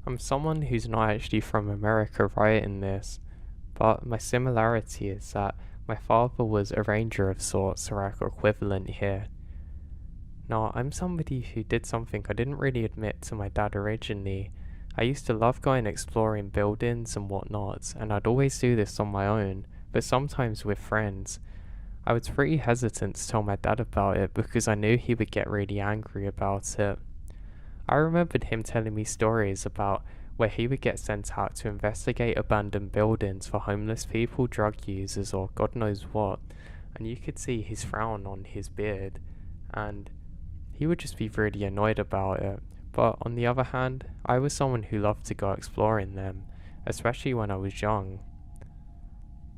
I'm someone who's not actually from America writing this, but my similarity is that my father was a ranger of sorts, or our equivalent here. Now, I'm somebody who did something I didn't really admit to my dad originally. I used to love going exploring buildings and whatnot, and I'd always do this on my own, but sometimes with friends. I was pretty hesitant to tell my dad about it because I knew he would get really angry about it. I remembered him telling me stories about where he would get sent out to investigate abandoned buildings for homeless people, drug users, or God knows what, and you could see his frown on his beard, and he would just be really annoyed about it. But on the other hand, I was someone who loved to go exploring them, especially when I was young.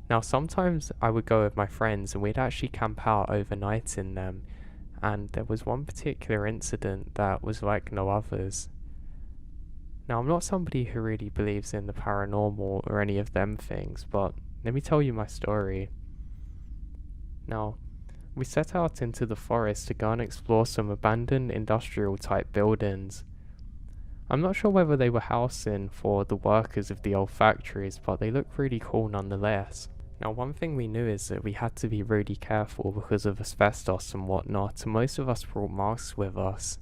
Now, sometimes I would go with my friends and we'd actually camp out overnight in them, and there was one particular incident that was like no others. Now, I'm not somebody who really believes in the paranormal or any of them things, but let me tell you my story. Now, we set out into the forest to go and explore some abandoned industrial type buildings. I'm not sure whether they were housing for the workers of the old factories, but they looked really cool nonetheless. Now, one thing we knew is that we had to be really careful because of asbestos and whatnot, and most of us brought masks with us.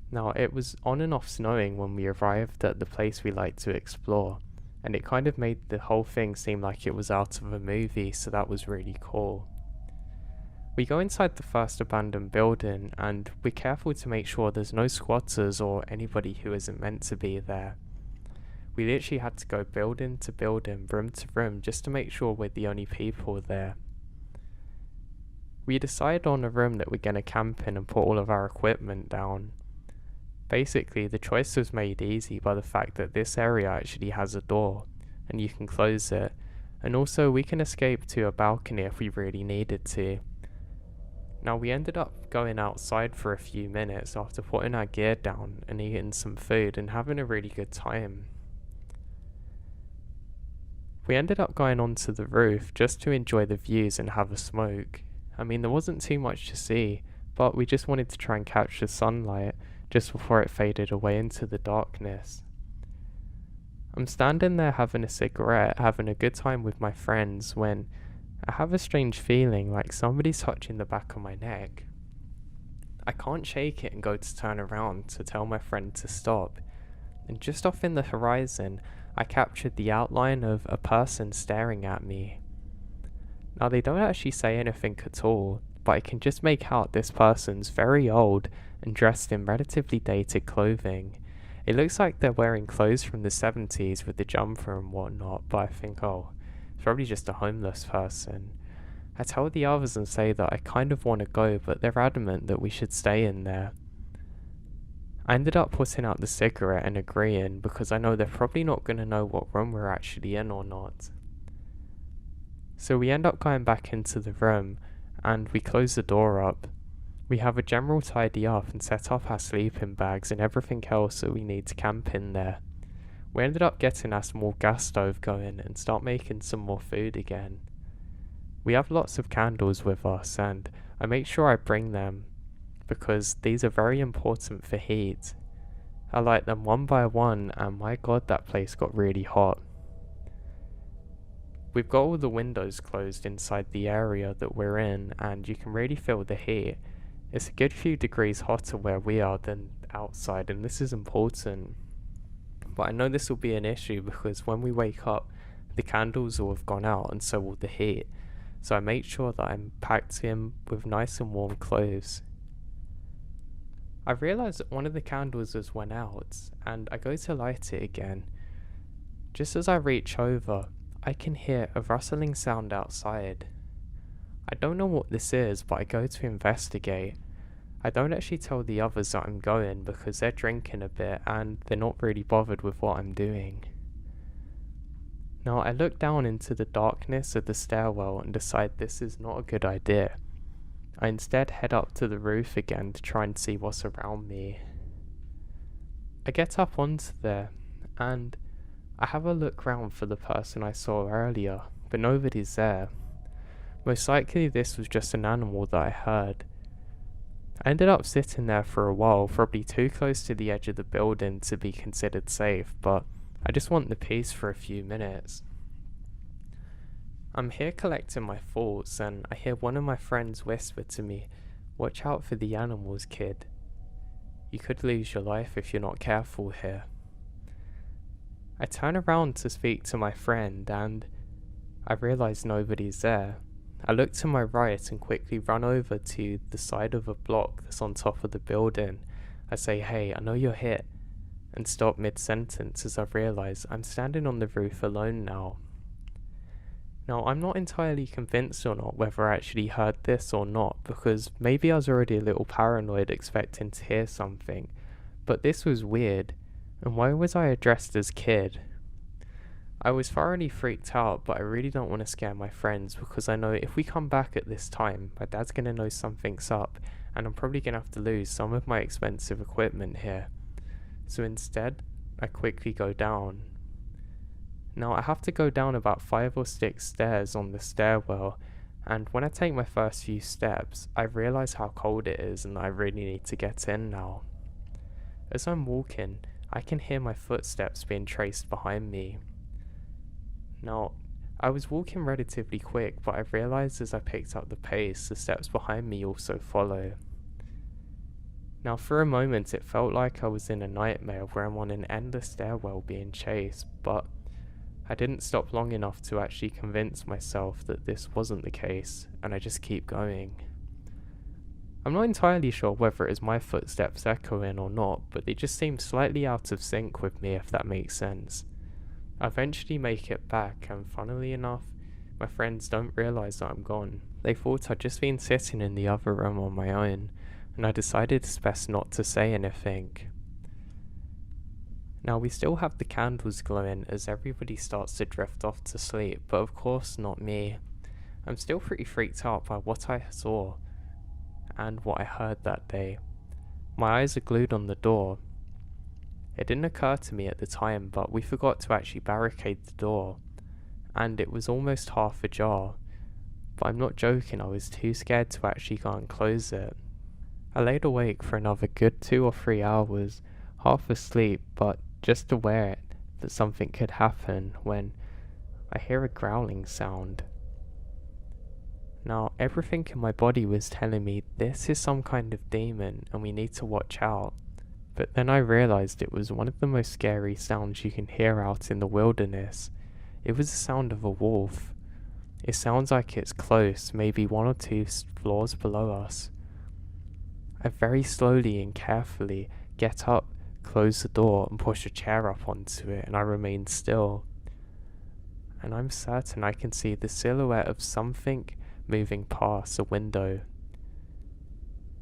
Now, it was on and off snowing when we arrived at the place we liked to explore, and it kind of made the whole thing seem like it was out of a movie, so that was really cool. We go inside the first abandoned building, and we're careful to make sure there's no squatters or anybody who isn't meant to be there. We literally had to go building to building, room to room, just to make sure we're the only people there. We decided on a room that we're going to camp in and put all of our equipment down. Basically, the choice was made easy by the fact that this area actually has a door, and you can close it, and also we can escape to a balcony if we really needed to. Now, we ended up going outside for a few minutes after putting our gear down and eating some food and having a really good time. We ended up going onto the roof just to enjoy the views and have a smoke. I mean, there wasn't too much to see, but we just wanted to try and catch the sunlight just before it faded away into the darkness. I'm standing there having a cigarette, having a good time with my friends, when I have a strange feeling like somebody's touching the back of my neck. I can't shake it and go to turn around to tell my friend to stop, and just off in the horizon, I captured the outline of a person staring at me. Now, they don't actually say anything at all, but I can just make out this person's very old and dressed in relatively dated clothing. It looks like they're wearing clothes from the 70s with the jumper and whatnot, but I think, oh, it's probably just a homeless person. I tell the others and say that I kind of want to go, but they're adamant that we should stay in there. I ended up putting out the cigarette and agreeing because I know they're probably not going to know what room we're actually in or not. So we end up going back into the room and we close the door up. We have a general tidy up and set up our sleeping bags and everything else that we need to camp in there. We ended up getting our small gas stove going and start making some more food again. We have lots of candles with us and I make sure I bring them because these are very important for heat. I light them one by one and my god, that place got really hot. We've got all the windows closed inside the area that we're in and you can really feel the heat. It's a good few degrees hotter where we are than outside, and this is important. But I know this will be an issue because when we wake up, the candles will have gone out and so will the heat. So I make sure that I'm packed in with nice and warm clothes. I realise that one of the candles has went out and I go to light it again. Just as I reach over, I can hear a rustling sound outside. I don't know what this is, but I go to investigate. I don't actually tell the others that I'm going because they're drinking a bit and they're not really bothered with what I'm doing. Now, I look down into the darkness of the stairwell and decide this is not a good idea. I instead head up to the roof again to try and see what's around me. I get up onto there and I have a look round for the person I saw earlier, but nobody's there. Most likely this was just an animal that I heard. I ended up sitting there for a while, probably too close to the edge of the building to be considered safe, but I just want the peace for a few minutes. I'm here collecting my thoughts, and I hear one of my friends whisper to me, "Watch out for the animals, kid. You could lose your life if you're not careful here." I turn around to speak to my friend, and I realise nobody's there. I look to my right and quickly run over to the side of a block that's on top of the building. I say, "Hey, I know you're here," and stop mid-sentence as I realise I'm standing on the roof alone now. Now, I'm not entirely convinced or not whether I actually heard this or not, because maybe I was already a little paranoid expecting to hear something, but this was weird, and why was I addressed as kid? I was thoroughly freaked out, but I really don't want to scare my friends, because I know if we come back at this time, my dad's going to know something's up, and I'm probably going to have to lose some of my expensive equipment here. So instead, I quickly go down. Now, I have to go down about 5 or 6 stairs on the stairwell, and when I take my first few steps, I realise how cold it is and that I really need to get in now. As I'm walking, I can hear my footsteps being traced behind me. Now, I was walking relatively quick, but I realised as I picked up the pace, the steps behind me also follow. Now, for a moment, it felt like I was in a nightmare where I'm on an endless stairwell being chased, but I didn't stop long enough to actually convince myself that this wasn't the case, and I just keep going. I'm not entirely sure whether it is my footsteps echoing or not, but they just seem slightly out of sync with me, if that makes sense. I eventually make it back, and funnily enough, my friends don't realise that I'm gone. They thought I'd just been sitting in the other room on my own, and I decided it's best not to say anything. Now, we still have the candles glowing as everybody starts to drift off to sleep, but of course not me. I'm still pretty freaked out by what I saw and what I heard that day. My eyes are glued on the door. It didn't occur to me at the time, but we forgot to actually barricade the door, and it was almost half ajar. But I'm not joking, I was too scared to actually go and close it. I laid awake for another good 2 or 3 hours, half asleep, but just aware that something could happen when I hear a growling sound. Now, everything in my body was telling me this is some kind of demon and we need to watch out. But then I realised it was one of the most scary sounds you can hear out in the wilderness. It was the sound of a wolf. It sounds like it's close, maybe 1 or 2 floors below us. I very slowly and carefully get up, close the door and push a chair up onto it, and I remain still. And I'm certain I can see the silhouette of something moving past a window.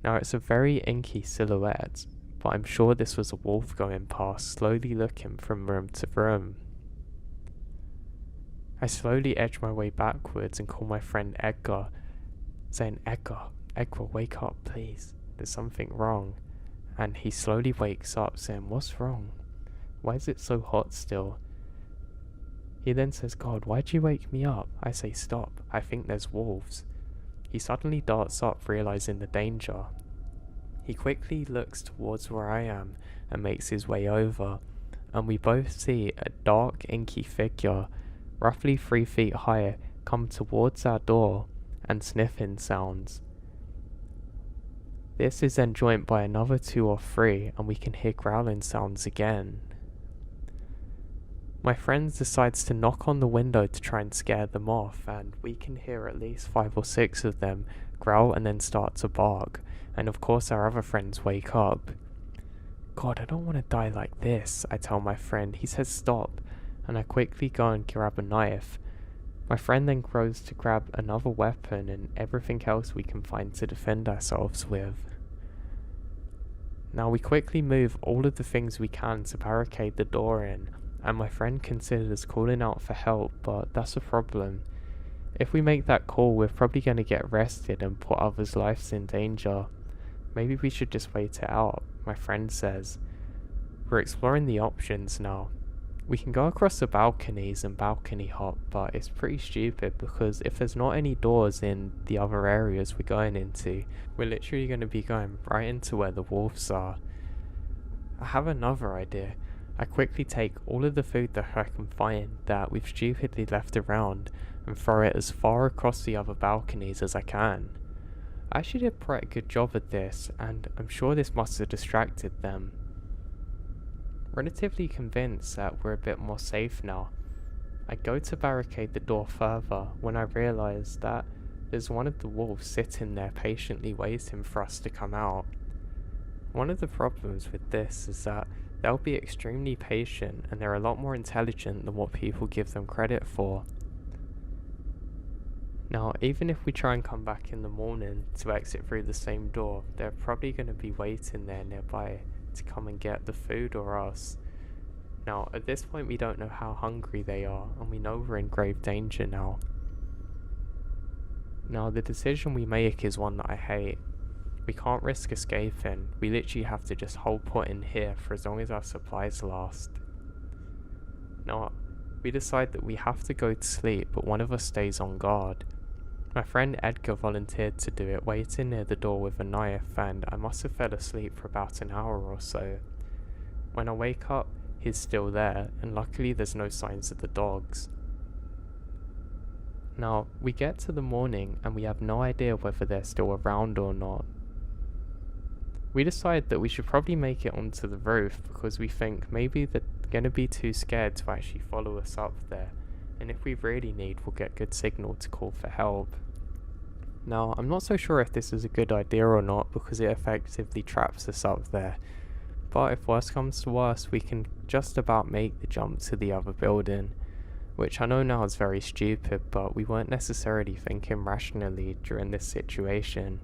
Now, it's a very inky silhouette, but I'm sure this was a wolf going past, slowly looking from room to room. I slowly edge my way backwards and call my friend Edgar, saying, Edgar, wake up, please. There's something wrong." And he slowly wakes up, saying, "What's wrong? Why is it so hot still?" He then says, "God, why'd you wake me up?" I say, "Stop, I think there's wolves." He suddenly darts up, realizing the danger. He quickly looks towards where I am and makes his way over, and we both see a dark, inky figure, roughly 3 feet high, come towards our door and sniffing sounds. This is then joined by another 2 or 3, and we can hear growling sounds again. My friend decides to knock on the window to try and scare them off, and we can hear at least 5 or 6 of them growl and then start to bark, and of course our other friends wake up. "God, I don't want to die like this," I tell my friend. He says stop, and I quickly go and grab a knife. My friend then goes to grab another weapon and everything else we can find to defend ourselves with. Now we quickly move all of the things we can to barricade the door in, and my friend considers calling out for help, but that's a problem. If we make that call, we're probably going to get arrested and put others' lives in danger. Maybe we should just wait it out, my friend says. We're exploring the options now. We can go across the balconies and balcony hop, but it's pretty stupid because if there's not any doors in the other areas we're going into, we're literally going to be going right into where the wolves are. I have another idea. I quickly take all of the food that I can find that we've stupidly left around and throw it as far across the other balconies as I can. I actually did quite a good job at this, and I'm sure this must have distracted them. Relatively convinced that we're a bit more safe now, I go to barricade the door further when I realise that there's one of the wolves sitting there patiently waiting for us to come out. One of the problems with this is that they'll be extremely patient and they're a lot more intelligent than what people give them credit for. Now, even if we try and come back in the morning to exit through the same door, they're probably going to be waiting there nearby to come and get the food or us. Now, at this point we don't know how hungry they are, and we know we're in grave danger now. Now, the decision we make is one that I hate. We can't risk escaping, we literally have to just hold put in here for as long as our supplies last. Now, we decide that we have to go to sleep, but one of us stays on guard. My friend Edgar volunteered to do it, waiting near the door with a knife, and I must have fell asleep for about an hour or so. When I wake up, he's still there, and luckily there's no signs of the dogs. Now, we get to the morning and we have no idea whether they're still around or not. We decide that we should probably make it onto the roof because we think maybe they're going to be too scared to actually follow us up there, and if we really need, we'll get good signal to call for help. Now, I'm not so sure if this is a good idea or not because it effectively traps us up there, but if worse comes to worse, we can just about make the jump to the other building, which I know now is very stupid, but we weren't necessarily thinking rationally during this situation.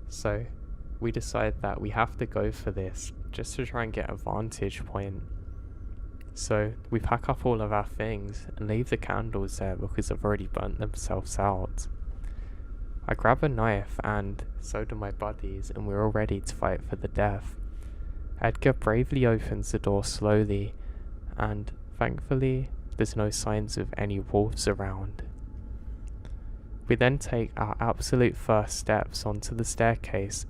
So, we decide that we have to go for this, just to try and get a vantage point. So, we pack up all of our things and leave the candles there because they've already burnt themselves out. I grab a knife and so do my buddies, and we're all ready to fight for the death. Edgar bravely opens the door slowly, and thankfully there's no signs of any wolves around. We then take our absolute first steps onto the staircase,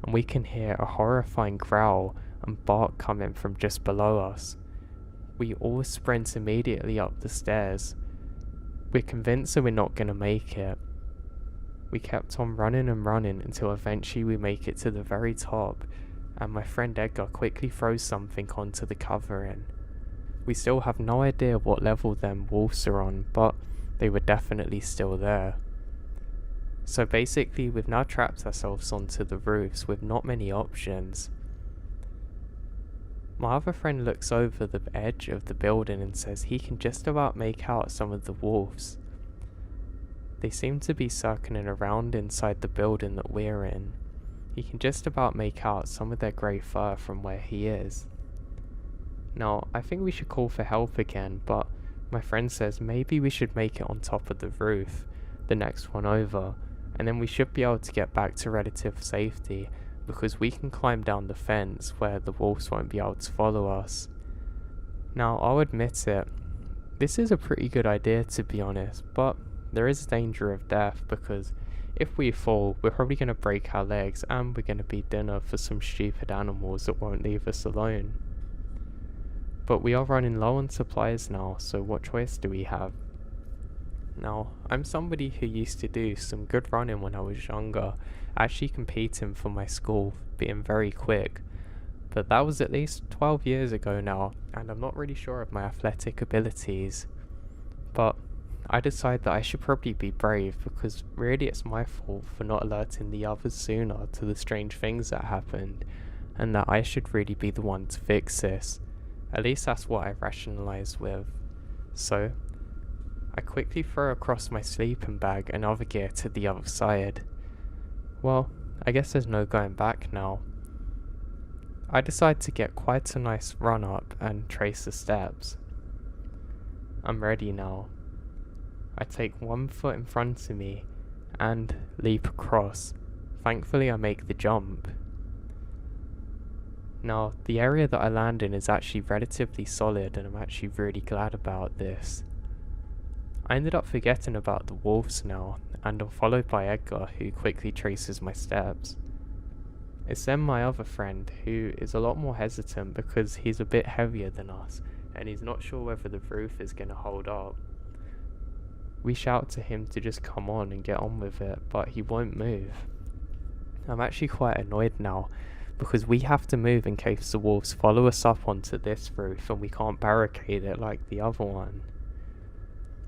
and we can hear a horrifying growl and bark coming from just below us. We all sprint immediately up the stairs. We're convinced that we're not going to make it. We kept on running and running until eventually we make it to the very top, and my friend Edgar quickly throws something onto the covering. We still have no idea what level them wolves are on, but they were definitely still there. So basically we've now trapped ourselves onto the roofs with not many options. My other friend looks over the edge of the building and says he can just about make out some of the wolves. They seem to be circling around inside the building that we're in. He can just about make out some of their grey fur from where he is. Now, I think we should call for help again, but my friend says maybe we should make it on top of the roof, the next one over, and then we should be able to get back to relative safety because we can climb down the fence where the wolves won't be able to follow us. Now, I'll admit it, this is a pretty good idea to be honest, but there is danger of death because if we fall, we're probably going to break our legs and we're going to be dinner for some stupid animals that won't leave us alone. But we are running low on supplies now, so what choice do we have? Now, I'm somebody who used to do some good running when I was younger, actually competing for my school, being very quick. But that was at least 12 years ago now, and I'm not really sure of my athletic abilities. But I decide that I should probably be brave, because really it's my fault for not alerting the others sooner to the strange things that happened, and that I should really be the one to fix this. At least that's what I rationalised with. So, I quickly throw across my sleeping bag and other gear to the other side. Well, I guess there's no going back now. I decide to get quite a nice run up and trace the steps. I'm ready now. I take one foot in front of me and leap across. Thankfully I make the jump. Now, the area that I land in is actually relatively solid, and I'm actually really glad about this. I ended up forgetting about the wolves now, and I'm followed by Edgar, who quickly traces my steps. It's then my other friend, who is a lot more hesitant because he's a bit heavier than us, and he's not sure whether the roof is going to hold up. We shout to him to just come on and get on with it, but he won't move. I'm actually quite annoyed now, because we have to move in case the wolves follow us up onto this roof and we can't barricade it like the other one.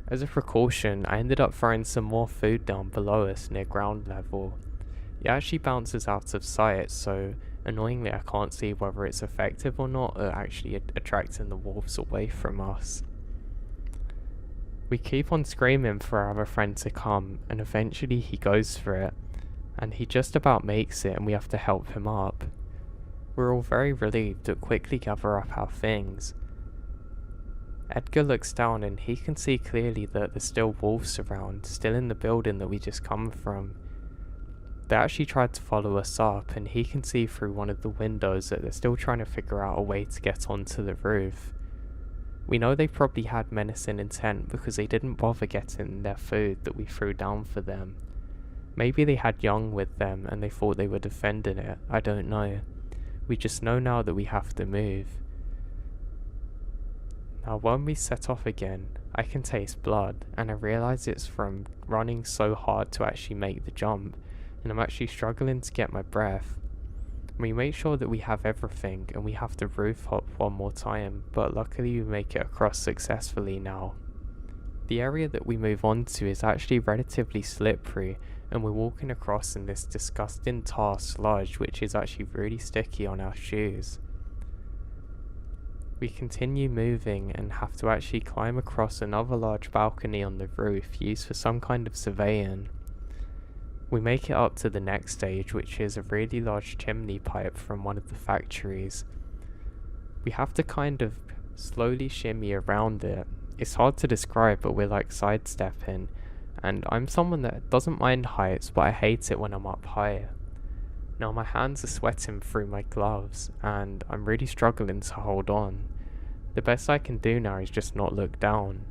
As a precaution, I ended up throwing some more food down below us near ground level. It actually bounces out of sight, so annoyingly I can't see whether it's effective or not at actually attracting the wolves away from us. We keep on screaming for our other friend to come, and eventually he goes for it, and he just about makes it and we have to help him up. We're all very relieved but quickly gather up our things. Edgar looks down and he can see clearly that there's still wolves around, still in the building that we just come from. They actually tried to follow us up, and he can see through one of the windows that they're still trying to figure out a way to get onto the roof. We know they probably had menacing intent because they didn't bother getting their food that we threw down for them. Maybe they had young with them and they thought they were defending it, I don't know. We just know now that we have to move. Now when we set off again, I can taste blood, and I realise it's from running so hard to actually make the jump, and I'm actually struggling to get my breath. We make sure that we have everything, and we have to roof hop one more time, but luckily we make it across successfully now. The area that we move on to is actually relatively slippery, and we're walking across in this disgusting tar sludge which is actually really sticky on our shoes. We continue moving and have to actually climb across another large balcony on the roof used for some kind of surveying. We make it up to the next stage, which is a really large chimney pipe from one of the factories. We have to kind of slowly shimmy around it. It's hard to describe, but we're like sidestepping, and I'm someone that doesn't mind heights, but I hate it when I'm up high. Now my hands are sweating through my gloves, and I'm really struggling to hold on. The best I can do now is just not look down.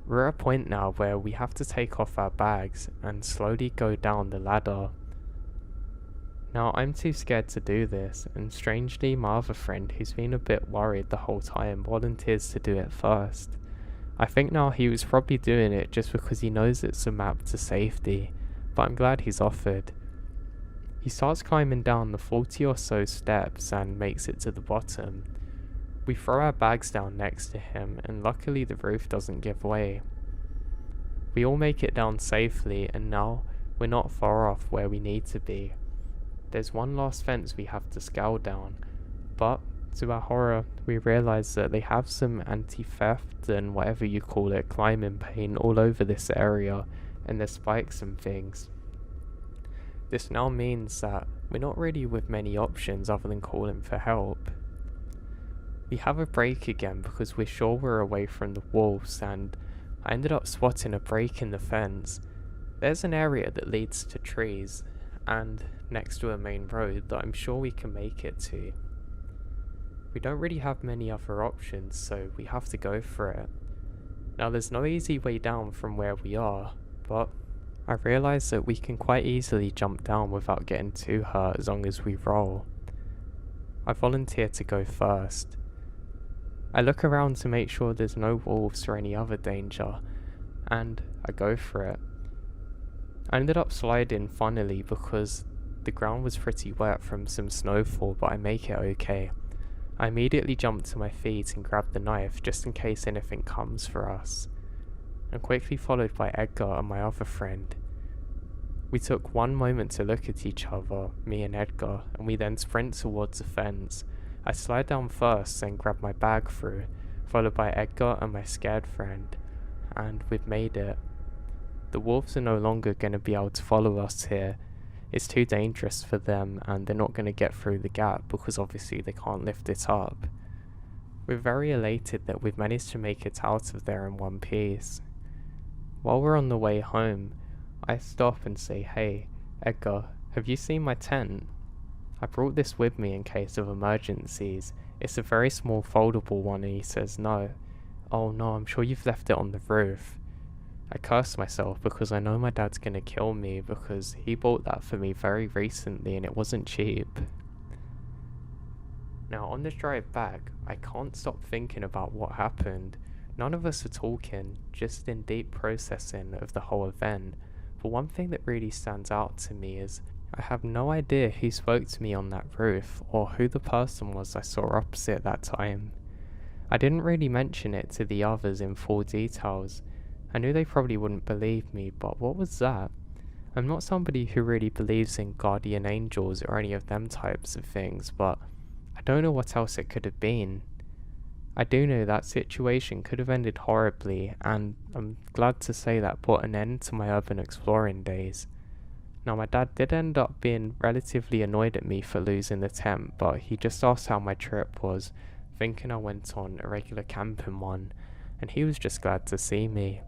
We're at a point now where we have to take off our bags and slowly go down the ladder. Now I'm too scared to do this, and strangely my other friend, who's been a bit worried the whole time, volunteers to do it first. I think now he was probably doing it just because he knows it's a map to safety, but I'm glad he's offered. He starts climbing down the 40 or so steps and makes it to the bottom. We throw our bags down next to him, and luckily the roof doesn't give way. We all make it down safely, and now we're not far off where we need to be. There's one last fence we have to scale down, but to our horror we realise that they have some anti-theft and whatever you call it climbing paint all over this area, and there's spikes and things. This now means that we're not really with many options other than calling for help. We have a break again because we're sure we're away from the wolves, and I ended up spotting a break in the fence. There's an area that leads to trees and next to a main road that I'm sure we can make it to. We don't really have many other options, so we have to go for it. Now there's no easy way down from where we are, but I realise that we can quite easily jump down without getting too hurt as long as we roll. I volunteer to go first. I look around to make sure there's no wolves or any other danger, and I go for it. I ended up sliding funnily because the ground was pretty wet from some snowfall, but I make it okay. I immediately jump to my feet and grab the knife just in case anything comes for us. I'm quickly followed by Edgar and my other friend. We took one moment to look at each other, me and Edgar, and we then sprint towards the fence. I slide down first, then grab my bag through, followed by Edgar and my scared friend, and we've made it. The wolves are no longer going to be able to follow us here. It's too dangerous for them, and they're not going to get through the gap because obviously they can't lift it up. We're very elated that we've managed to make it out of there in one piece. While we're on the way home, I stop and say, "Hey, Edgar, have you seen my tent?" I brought this with me in case of emergencies. It's a very small foldable one, and he says no. Oh no, I'm sure you've left it on the roof. I curse myself because I know my dad's gonna kill me because he bought that for me very recently and it wasn't cheap. Now on the drive back, I can't stop thinking about what happened. None of us are talking, just in deep processing of the whole event. But one thing that really stands out to me is I have no idea who spoke to me on that roof or who the person was I saw opposite that time. I didn't really mention it to the others in full details. I knew they probably wouldn't believe me, but what was that? I'm not somebody who really believes in guardian angels or any of them types of things, but I don't know what else it could have been. I do know that situation could have ended horribly, and I'm glad to say that put an end to my urban exploring days. Now my dad did end up being relatively annoyed at me for losing the tent, but he just asked how my trip was, thinking I went on a regular camping one, and he was just glad to see me.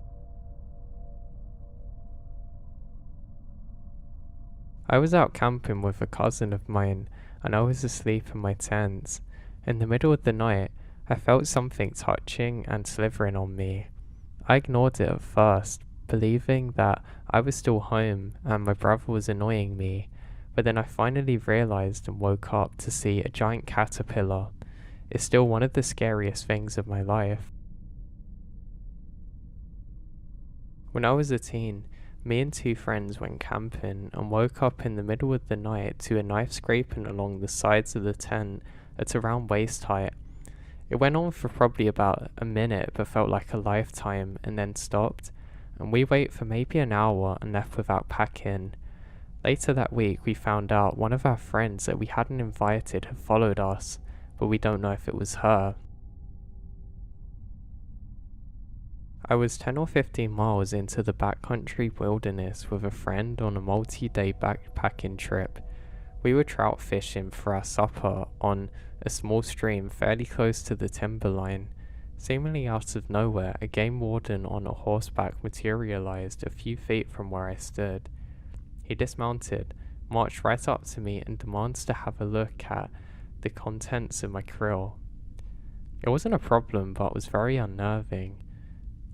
I was out camping with a cousin of mine, and I was asleep in my tent. In the middle of the night, I felt something touching and slithering on me. I ignored it at first, believing that I was still home and my brother was annoying me, but then I finally realized and woke up to see a giant caterpillar. It's still one of the scariest things of my life. When I was a teen, me and two friends went camping and woke up in the middle of the night to a knife scraping along the sides of the tent at around waist height. It went on for probably about a minute but felt like a lifetime and then stopped, and we waited for maybe an hour and left without packing. Later that week we found out one of our friends that we hadn't invited had followed us, but we don't know if it was her. I was 10 or 15 miles into the backcountry wilderness with a friend on a multi-day backpacking trip. We were trout fishing for our supper on a small stream fairly close to the timberline. Seemingly out of nowhere, a game warden on a horseback materialized a few feet from where I stood. He dismounted, marched right up to me and demands to have a look at the contents of my krill. It wasn't a problem, but was very unnerving.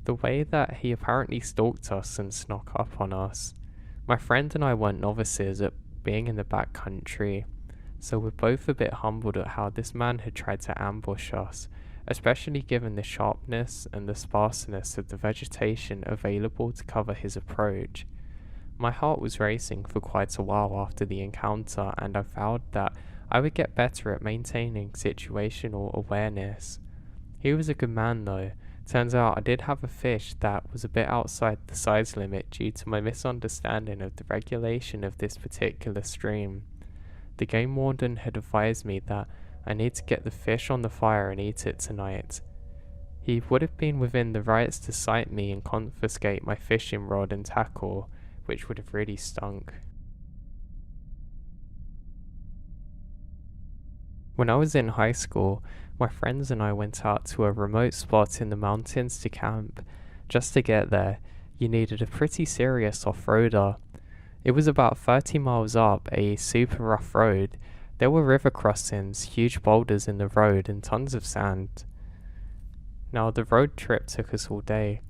The way that he apparently stalked us and snuck up on us. My friend and I weren't novices at being in the backcountry, so we're both a bit humbled at how this man had tried to ambush us, especially given the sharpness and the sparseness of the vegetation available to cover his approach. My heart was racing for quite a while after the encounter, and I vowed that I would get better at maintaining situational awareness. He was a good man though. Turns out I did have a fish that was a bit outside the size limit due to my misunderstanding of the regulation of this particular stream. The game warden had advised me that I need to get the fish on the fire and eat it tonight. He would have been within the rights to cite me and confiscate my fishing rod and tackle, which would have really stunk. When I was in high school, my friends and I went out to a remote spot in the mountains to camp. Just to get there, you needed a pretty serious off-roader. It was about 30 miles up a super rough road. There were river crossings, huge boulders in the road, and tons of sand. Now, the road trip took us all day,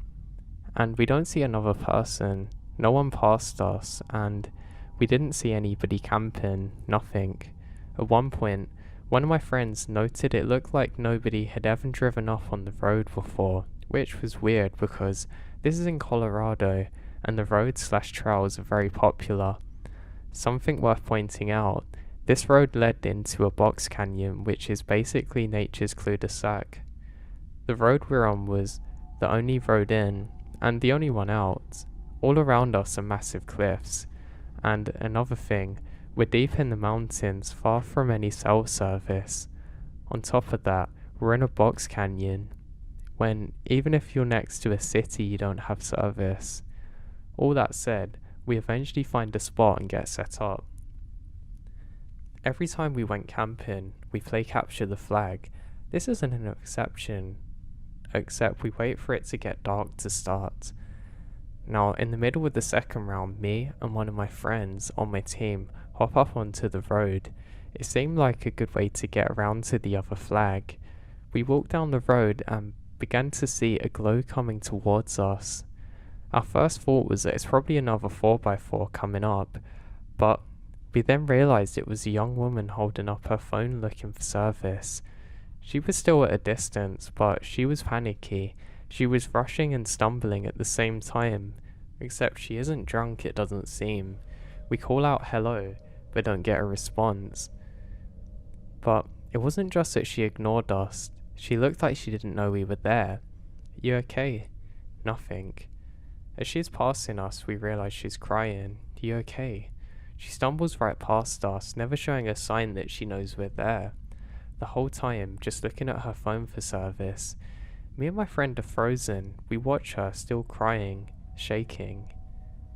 and we don't see another person. No one passed us, and we didn't see anybody camping, nothing. At one point, one of my friends noted it looked like nobody had ever driven off on the road before, which was weird because this is in Colorado and the roads/trails are very popular. Something worth pointing out, this road led into a box canyon which is basically nature's cul-de-sac. The road we're on was the only road in and the only one out. All around us are massive cliffs, and another thing, we're deep in the mountains, far from any cell service. On top of that, we're in a box canyon, when even if you're next to a city you don't have service. All that said, we eventually find a spot and get set up. Every time we went camping, we play capture the flag. This isn't an exception, except we wait for it to get dark to start. Now, in the middle of the second round, me and one of my friends on my team hop up onto the road. It seemed like a good way to get around to the other flag. We walked down the road and began to see a glow coming towards us. Our first thought was that it's probably another 4x4 coming up, but we then realised it was a young woman holding up her phone looking for service. She was still at a distance, but she was panicky. She was rushing and stumbling at the same time, except she isn't drunk, it doesn't seem. We call out hello, but don't get a response. But it wasn't just that she ignored us. She looked like she didn't know we were there. You okay? Nothing. As she's passing us, we realise she's crying. You okay? She stumbles right past us, never showing a sign that she knows we're there. The whole time, just looking at her phone for service. Me and my friend are frozen. We watch her, still crying, shaking.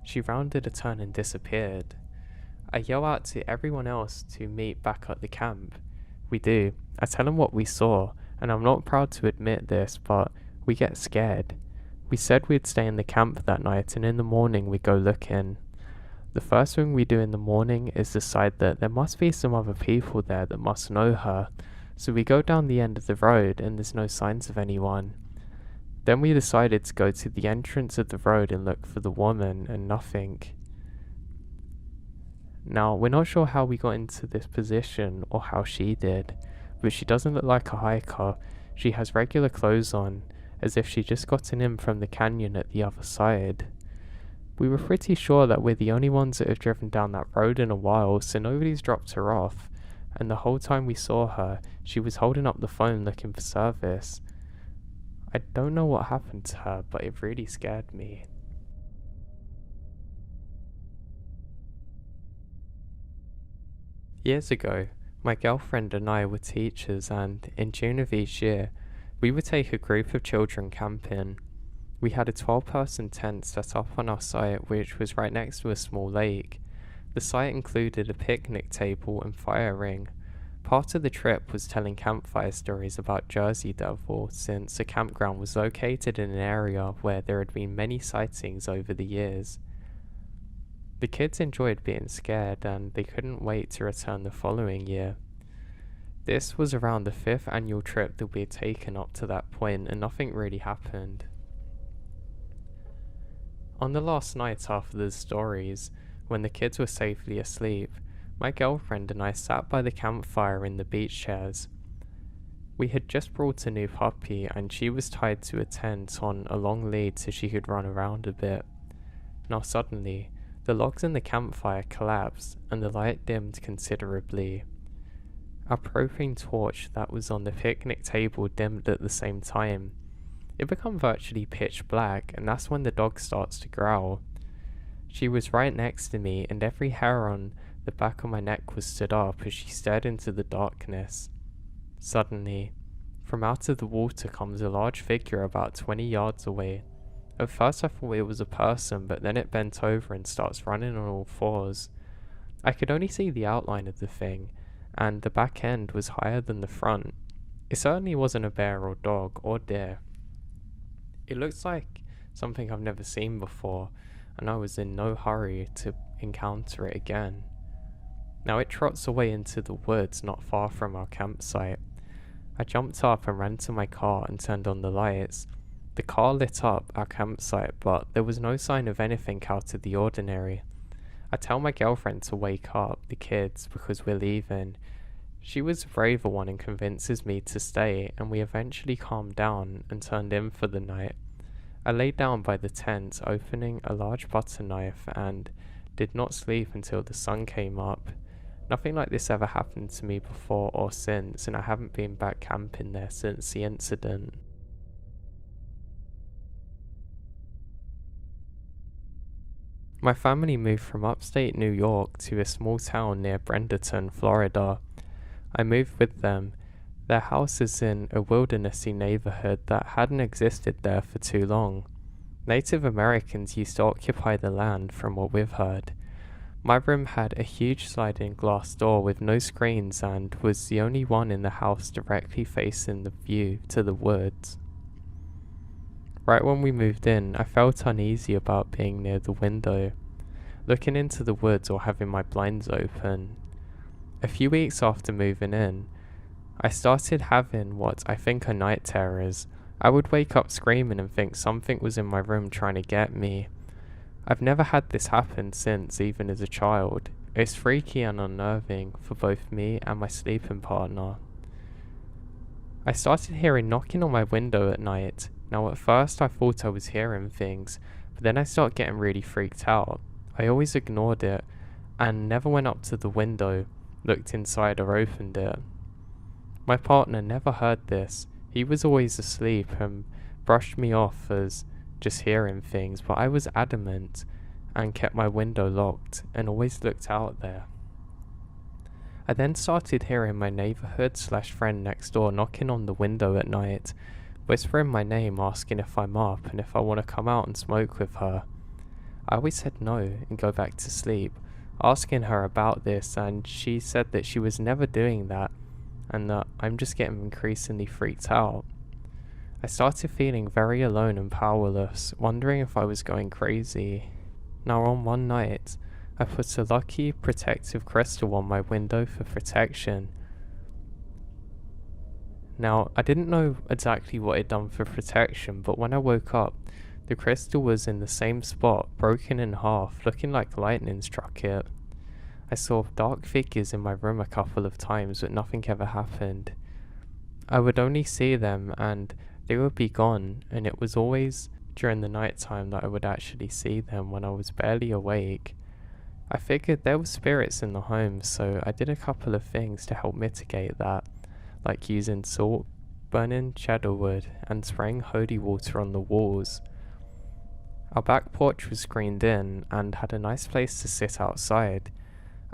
She rounded a turn and disappeared. I yell out to everyone else to meet back at the camp. We do. I tell them what we saw, and I'm not proud to admit this, but we get scared. We said we'd stay in the camp that night, and in the morning we go looking. The first thing we do in the morning is decide that there must be some other people there that must know her, so we go down the end of the road and there's no signs of anyone. Then we decided to go to the entrance of the road and look for the woman, and nothing. Now, we're not sure how we got into this position or how she did, but she doesn't look like a hiker. She has regular clothes on, as if she'd just gotten in from the canyon at the other side. We were pretty sure that we're the only ones that have driven down that road in a while, so nobody's dropped her off, and the whole time we saw her, she was holding up the phone looking for service. I don't know what happened to her, but it really scared me. Years ago, my girlfriend and I were teachers, and in June of each year, we would take a group of children camping. We had a 12-person tent set up on our site, which was right next to a small lake. The site included a picnic table and fire ring. Part of the trip was telling campfire stories about Jersey Devil, since the campground was located in an area where there had been many sightings over the years. The kids enjoyed being scared, and they couldn't wait to return the following year. This was around the 5th annual trip that we had taken up to that point, and nothing really happened. On the last night after the stories, when the kids were safely asleep, my girlfriend and I sat by the campfire in the beach chairs. We had just brought a new puppy, and she was tied to a tent on a long lead so she could run around a bit. Now suddenly, the logs in the campfire collapsed, and the light dimmed considerably. Our propane torch that was on the picnic table dimmed at the same time. It became virtually pitch black, and that's when the dog starts to growl. She was right next to me, and every hair on the back of my neck was stood up as she stared into the darkness. Suddenly, from out of the water comes a large figure about 20 yards away. At first I thought it was a person, but then it bent over and starts running on all fours. I could only see the outline of the thing, and the back end was higher than the front. It certainly wasn't a bear or dog or deer. It looks like something I've never seen before, and I was in no hurry to encounter it again. Now it trots away into the woods not far from our campsite. I jumped up and ran to my car and turned on the lights. The car lit up our campsite, but there was no sign of anything out of the ordinary. I tell my girlfriend to wake up the kids because we're leaving. She was the braver one and convinces me to stay, and we eventually calmed down and turned in for the night. I lay down by the tent, opening a large butter knife, and did not sleep until the sun came up. Nothing like this ever happened to me before or since, and I haven't been back camping there since the incident. My family moved from upstate New York to a small town near Brenderton, Florida. I moved with them. Their house is in a wildernessy neighborhood that hadn't existed there for too long. Native Americans used to occupy the land, from what we've heard. My room had a huge sliding glass door with no screens and was the only one in the house directly facing the view to the woods. Right when we moved in, I felt uneasy about being near the window, looking into the woods or having my blinds open. A few weeks after moving in, I started having what I think are night terrors. I would wake up screaming and think something was in my room trying to get me. I've never had this happen since, even as a child. It's freaky and unnerving for both me and my sleeping partner. I started hearing knocking on my window at night. Now at first I thought I was hearing things, but then I started getting really freaked out. I always ignored it and never went up to the window, looked inside or opened it. My partner never heard this. He was always asleep and brushed me off as just hearing things, but I was adamant and kept my window locked and always looked out there. I then started hearing my neighborhood/friend next door knocking on the window at night, whispering my name, asking if I'm up and if I want to come out and smoke with her. I always said no and go back to sleep, asking her about this, and she said that she was never doing that and that I'm just getting increasingly freaked out. I started feeling very alone and powerless, wondering if I was going crazy. Now on one night, I put a lucky protective crystal on my window for protection. Now, I didn't know exactly what it done for protection, but when I woke up, the crystal was in the same spot, broken in half, looking like lightning struck it. I saw dark figures in my room a couple of times, but nothing ever happened. I would only see them and they would be gone, and it was always during the night time that I would actually see them when I was barely awake. I figured there were spirits in the home, so I did a couple of things to help mitigate that, like using salt, burning cedarwood, and spraying holy water on the walls. Our back porch was screened in and had a nice place to sit outside.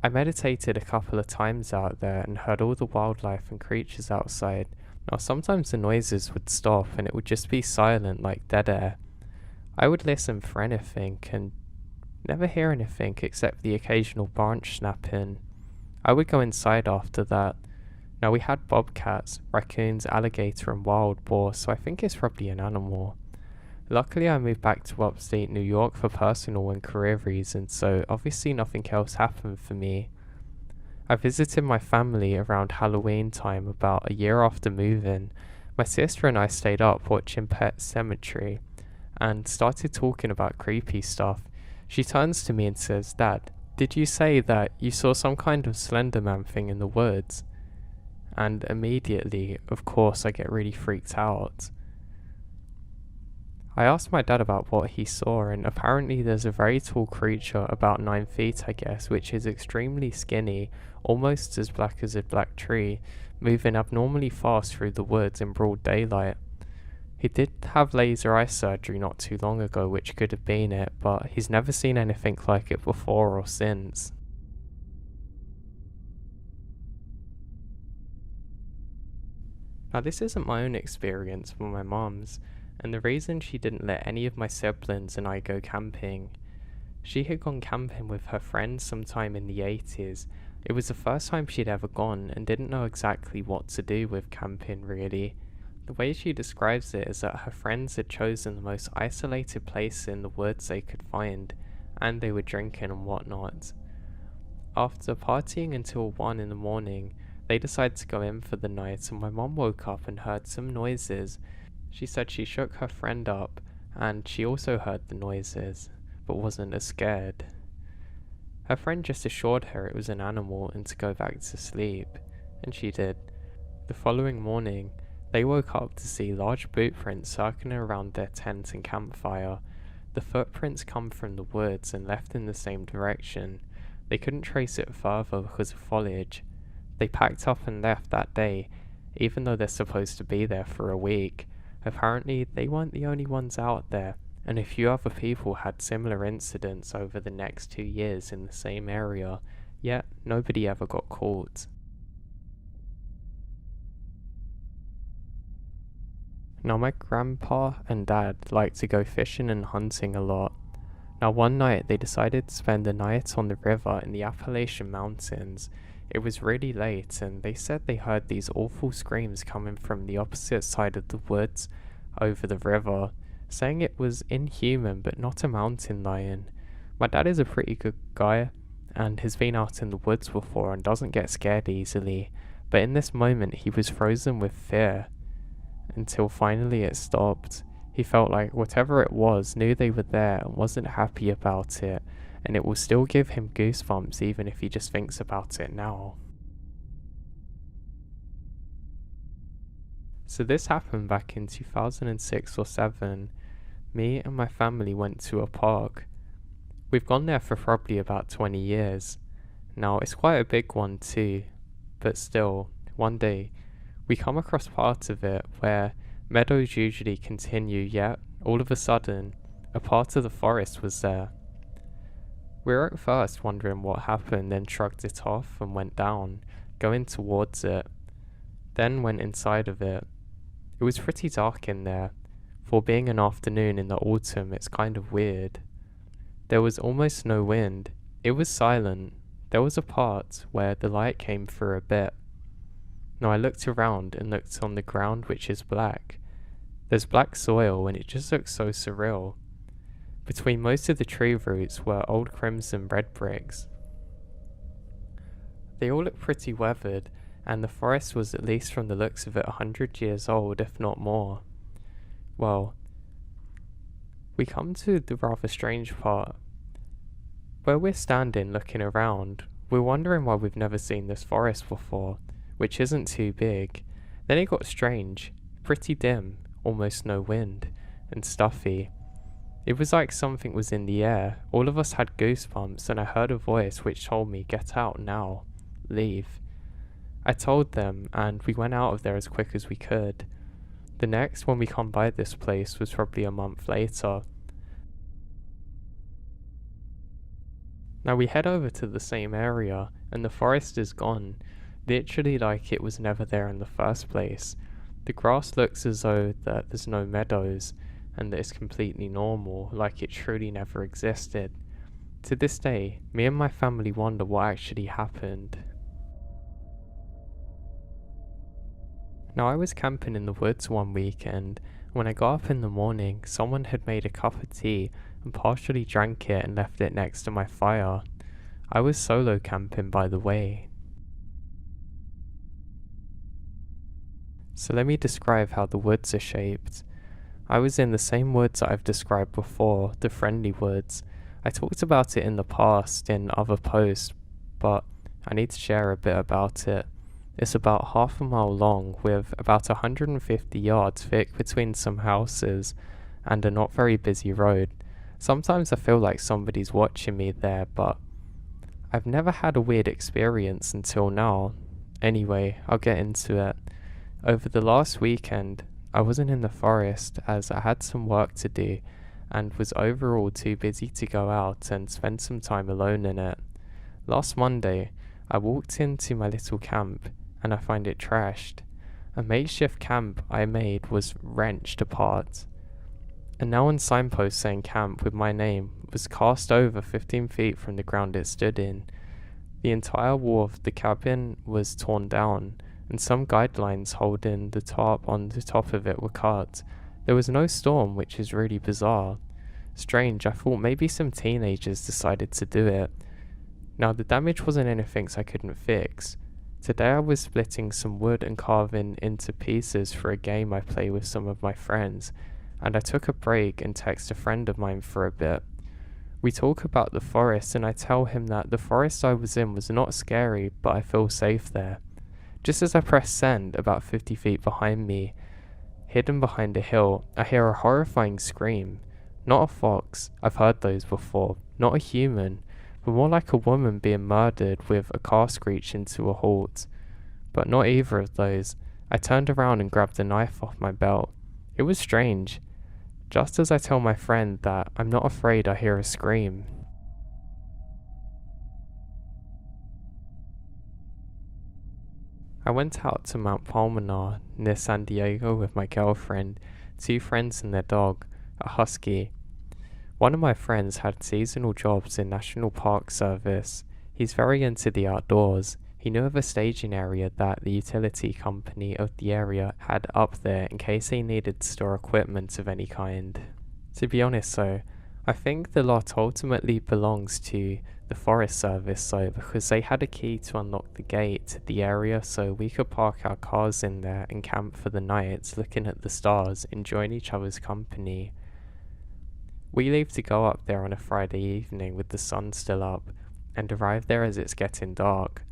I meditated a couple of times out there and heard all the wildlife and creatures outside. Now sometimes the noises would stop and it would just be silent like dead air. I would listen for anything and never hear anything except the occasional branch snapping. I would go inside after that. Now we had bobcats, raccoons, alligator and wild boar, so I think it's probably an animal. Luckily I moved back to upstate New York for personal and career reasons, so obviously nothing else happened for me. I visited my family around Halloween time about a year after moving. My sister and I stayed up watching Pet Sematary and started talking about creepy stuff. She turns to me and says, "Dad, did you say that you saw some kind of Slender Man thing in the woods?" And immediately, of course, I get really freaked out. I asked my dad about what he saw, and apparently there's a very tall creature, about 9 feet I guess, which is extremely skinny, almost as black as a black tree, moving abnormally fast through the woods in broad daylight. He did have laser eye surgery not too long ago, which could have been it, but he's never seen anything like it before or since. Now this isn't my own experience, but my mum's, and the reason she didn't let any of my siblings and I go camping. She had gone camping with her friends sometime in the 80s. It was the first time she'd ever gone and didn't know exactly what to do with camping really. The way she describes it is that her friends had chosen the most isolated place in the woods they could find, and they were drinking and whatnot. After partying until 1 in the morning, they decided to go in for the night, and my mum woke up and heard some noises. She said she shook her friend up, and she also heard the noises, but wasn't as scared. Her friend just assured her it was an animal and to go back to sleep, and she did. The following morning, they woke up to see large boot prints circling around their tent and campfire. The footprints come from the woods and left in the same direction. They couldn't trace it further because of foliage. They packed up and left that day, even though they're supposed to be there for a week. Apparently, they weren't the only ones out there, and a few other people had similar incidents over the next 2 years in the same area, yet nobody ever got caught. Now my grandpa and dad like to go fishing and hunting a lot. Now one night they decided to spend the night on the river in the Appalachian Mountains. It was really late and they said they heard these awful screams coming from the opposite side of the woods over the river, saying it was inhuman but not a mountain lion. My dad is a pretty good guy and has been out in the woods before and doesn't get scared easily, but in this moment he was frozen with fear, until finally it stopped. He felt like whatever it was knew they were there and wasn't happy about it, and it will still give him goosebumps even if he just thinks about it now. So this happened back in 2006 or 7. Me and my family went to a park. We've gone there for probably about 20 years. Now it's quite a big one too, but still, one day we come across part of it where meadows usually continue, yet all of a sudden a part of the forest was there. We were at first wondering what happened, then shrugged it off and went down, going towards it, then went inside of it. It was pretty dark in there. For being an afternoon in the autumn, it's kind of weird. There was almost no wind. It was silent. There was a part where the light came through a bit. Now I looked around and looked on the ground, which is black. There's black soil and it just looks so surreal. Between most of the tree roots were old crimson red bricks. They all looked pretty weathered, and the forest was, at least from the looks of it, 100 years old, if not more. Well, we come to the rather strange part. Where we're standing looking around, we're wondering why we've never seen this forest before, which isn't too big. Then it got strange, pretty dim, almost no wind, and stuffy. It was like something was in the air. All of us had goosebumps, and I heard a voice which told me, "Get out now. Leave." I told them, and we went out of there as quick as we could. The next, when we come by this place, was probably a month later. Now we head over to the same area, and the forest is gone, literally like it was never there in the first place. The grass looks as though that there's no meadows, and that it's completely normal, like it truly never existed. To this day, me and my family wonder what actually happened. Now I was camping in the woods one weekend. When I got up in the morning, someone had made a cup of tea and partially drank it and left it next to my fire. I was solo camping, by the way. So let me describe how the woods are shaped. I was in the same woods that I've described before, the friendly woods. I talked about it in the past in other posts, but I need to share a bit about it. It's about half a mile long, with about 150 yards thick between some houses and a not very busy road. Sometimes I feel like somebody's watching me there, but I've never had a weird experience until now. Anyway, I'll get into it. Over the last weekend, I wasn't in the forest as I had some work to do and was overall too busy to go out and spend some time alone in it. Last Monday, I walked into my little camp and I find it trashed. A makeshift camp I made was wrenched apart. A neon signpost saying camp with my name was cast over 15 feet from the ground it stood in. The entire wall of the cabin was torn down, and some guidelines holding the tarp on the top of it were cut. There was no storm, which is really bizarre. Strange, I thought maybe some teenagers decided to do it. Now the damage wasn't anything I couldn't fix. Today I was splitting some wood and carving into pieces for a game I play with some of my friends, and I took a break and texted a friend of mine for a bit. We talk about the forest and I tell him that the forest I was in was not scary, but I feel safe there. Just as I press send, about 50 feet behind me, hidden behind a hill, I hear a horrifying scream. Not a fox, I've heard those before, not a human, but more like a woman being murdered with a car screeching to a halt. But not either of those. I turned around and grabbed a knife off my belt. It was strange. Just as I tell my friend that I'm not afraid, I hear a scream. I went out to Mount Palomar near San Diego with my girlfriend, 2 friends and their dog, a husky. One of my friends had seasonal jobs in National Park Service. He's very into the outdoors. He knew of a staging area that the utility company of the area had up there in case they needed to store equipment of any kind. To be honest though, I think the lot ultimately belongs to the Forest Service though, because they had a key to unlock the gate to the area so we could park our cars in there and camp for the night, looking at the stars, enjoying each other's company. We leave to go up there on a Friday evening with the sun still up, and arrive there as it's getting dark.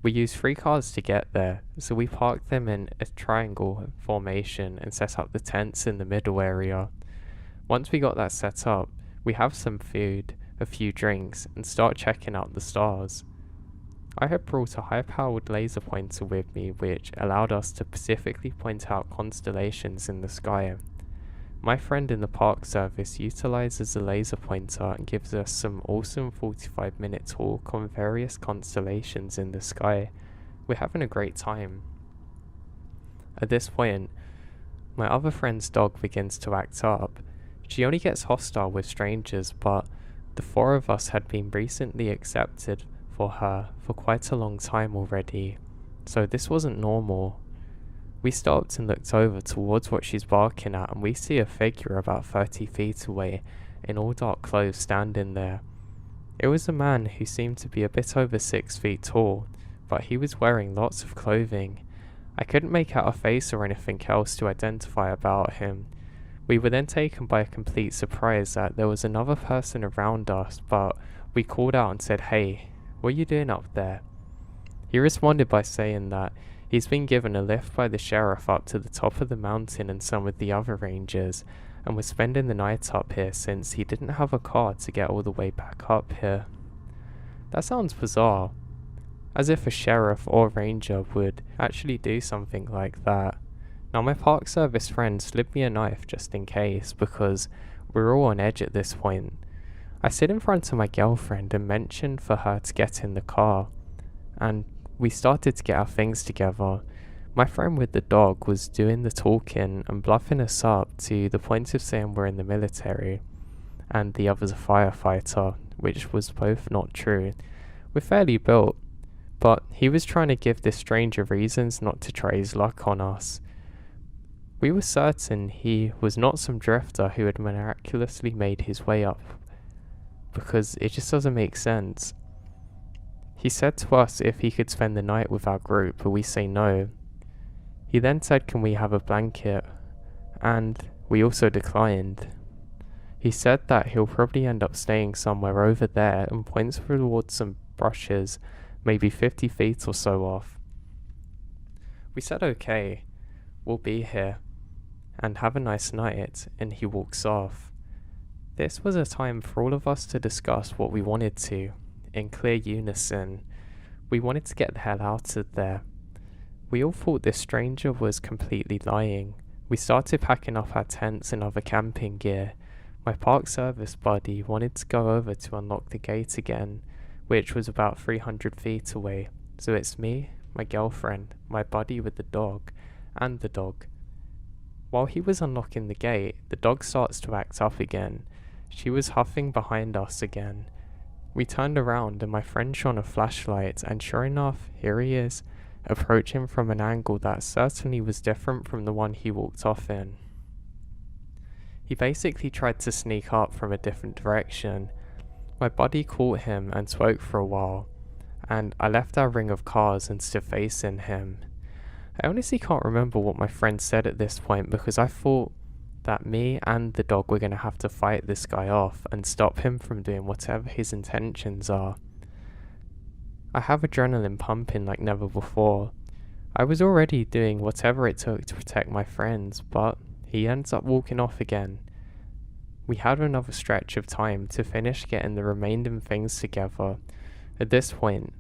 We use 3 cars to get there, so we park them in a triangle formation and set up the tents in the middle area. Once we got that set up, we have some food, a few drinks, and start checking out the stars. I had brought a high-powered laser pointer with me which allowed us to specifically point out constellations in the sky. My friend in the park service utilizes the laser pointer and gives us some awesome 45-minute talk on various constellations in the sky. We're having a great time. At this point, my other friend's dog begins to act up. She only gets hostile with strangers, but the 4 of us had been recently accepted for her for quite a long time already, so this wasn't normal. We stopped and looked over towards what she's barking at, and we see a figure about 30 feet away in all dark clothes standing there. It was a man who seemed to be a bit over 6 feet tall, but he was wearing lots of clothing. I couldn't make out a face or anything else to identify about him. We were then taken by a complete surprise that there was another person around us, but we called out and said, "Hey, what are you doing up there?" He responded by saying that he's been given a lift by the sheriff up to the top of the mountain and some of the other rangers, and was spending the night up here since he didn't have a car to get all the way back up here. That sounds bizarre, as if a sheriff or ranger would actually do something like that. Now my park service friend slipped me a knife just in case, because we're all on edge at this point. I sit in front of my girlfriend and mentioned for her to get in the car, and we started to get our things together. My friend with the dog was doing the talking and bluffing us up to the point of saying we're in the military, and the other's a firefighter, which was both not true. We're fairly built, but he was trying to give this stranger reasons not to try his luck on us. We were certain he was not some drifter who had miraculously made his way up, because it just doesn't make sense. He said to us if he could spend the night with our group, but we say no. He then said, "Can we have a blanket?" And we also declined. He said that he'll probably end up staying somewhere over there, and points towards some brushes, maybe 50 feet or so off. We said okay, we'll be here, and have a nice night, and he walks off. This was a time for all of us to discuss what we wanted to, in clear unison. We wanted to get the hell out of there. We all thought this stranger was completely lying. We started packing up our tents and other camping gear. My park service buddy wanted to go over to unlock the gate again, which was about 300 feet away. So it's me, my girlfriend, my buddy with the dog, and the dog. While he was unlocking the gate, the dog starts to act up again. She was huffing behind us again. We turned around and my friend shone a flashlight, and sure enough, here he is, approaching from an angle that certainly was different from the one he walked off in. He basically tried to sneak up from a different direction. My buddy caught him and spoke for a while, and I left our ring of cars and stood facing him. I honestly can't remember what my friend said at this point, because I thought that me and the dog were going to have to fight this guy off and stop him from doing whatever his intentions are. I have adrenaline pumping like never before. I was already doing whatever it took to protect my friends, but he ends up walking off again. We had another stretch of time to finish getting the remaining things together. At this point,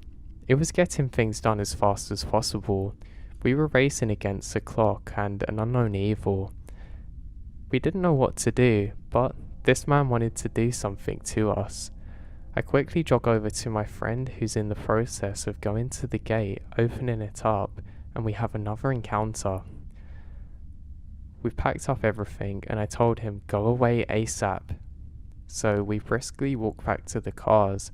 it was getting things done as fast as possible. We were racing against the clock and an unknown evil. We didn't know what to do, but this man wanted to do something to us. I quickly jog over to my friend who's in the process of going to the gate, opening it up, and we have another encounter. We've packed up everything and I told him go away ASAP. So we briskly walked back to the cars,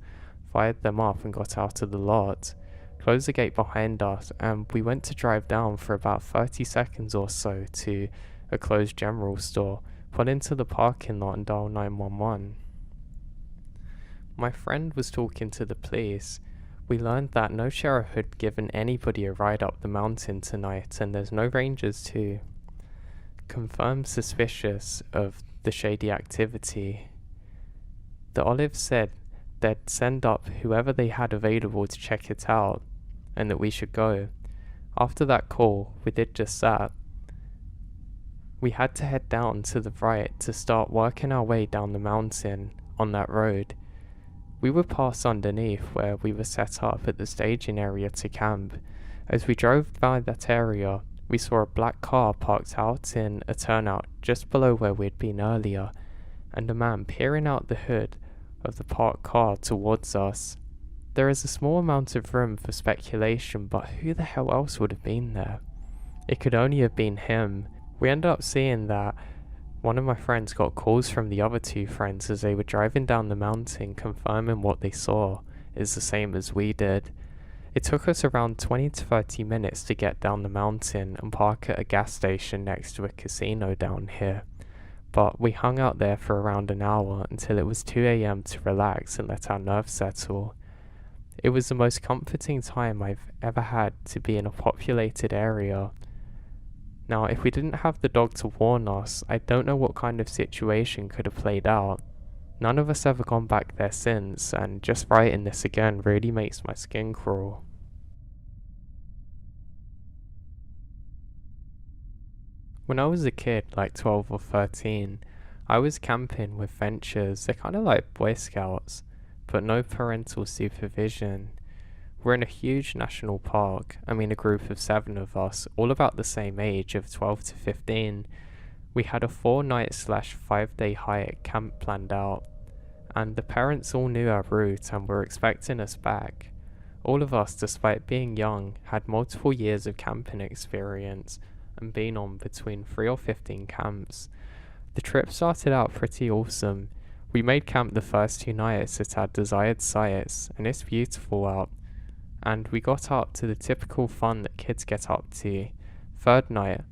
fired them up and got out of the lot, closed the gate behind us, and we went to drive down for about 30 seconds or so to a closed general store, pull into the parking lot and dial 911. My friend was talking to the police. We learned that no sheriff had given anybody a ride up the mountain tonight, and there's no rangers too. Confirmed suspicious of the shady activity. The Olives said they'd send up whoever they had available to check it out, and that we should go. After that call, we did just that. We had to head down to the right to start working our way down the mountain on that road. We would pass underneath where we were set up at the staging area to camp. As we drove by that area, we saw a black car parked out in a turnout just below where we'd been earlier, and a man peering out the hood of the parked car towards us. There is a small amount of room for speculation, but who the hell else would have been there? It could only have been him. We ended up seeing that one of my friends got calls from the other two friends as they were driving down the mountain, confirming what they saw is the same as we did. It took us around 20 to 30 minutes to get down the mountain and park at a gas station next to a casino down here, but we hung out there for around an hour until it was 2 AM to relax and let our nerves settle. It was the most comforting time I've ever had to be in a populated area. Now, if we didn't have the dog to warn us, I don't know what kind of situation could have played out. None of us ever gone back there since, and just writing this again really makes my skin crawl. When I was a kid, like 12 or 13, I was camping with ventures. They're kind of like Boy Scouts, but no parental supervision. We're in a huge national park. I mean, a group of 7 of us, all about the same age of 12 to 15. We had a 4-night/5-day hike camp planned out, and the parents all knew our route and were expecting us back. All of us, despite being young, had multiple years of camping experience and been on between 3 or 15 camps. The trip started out pretty awesome. We made camp the first 2 nights at our desired sites, and it's beautiful out. And we got up to the typical fun that kids get up to. 3rd night,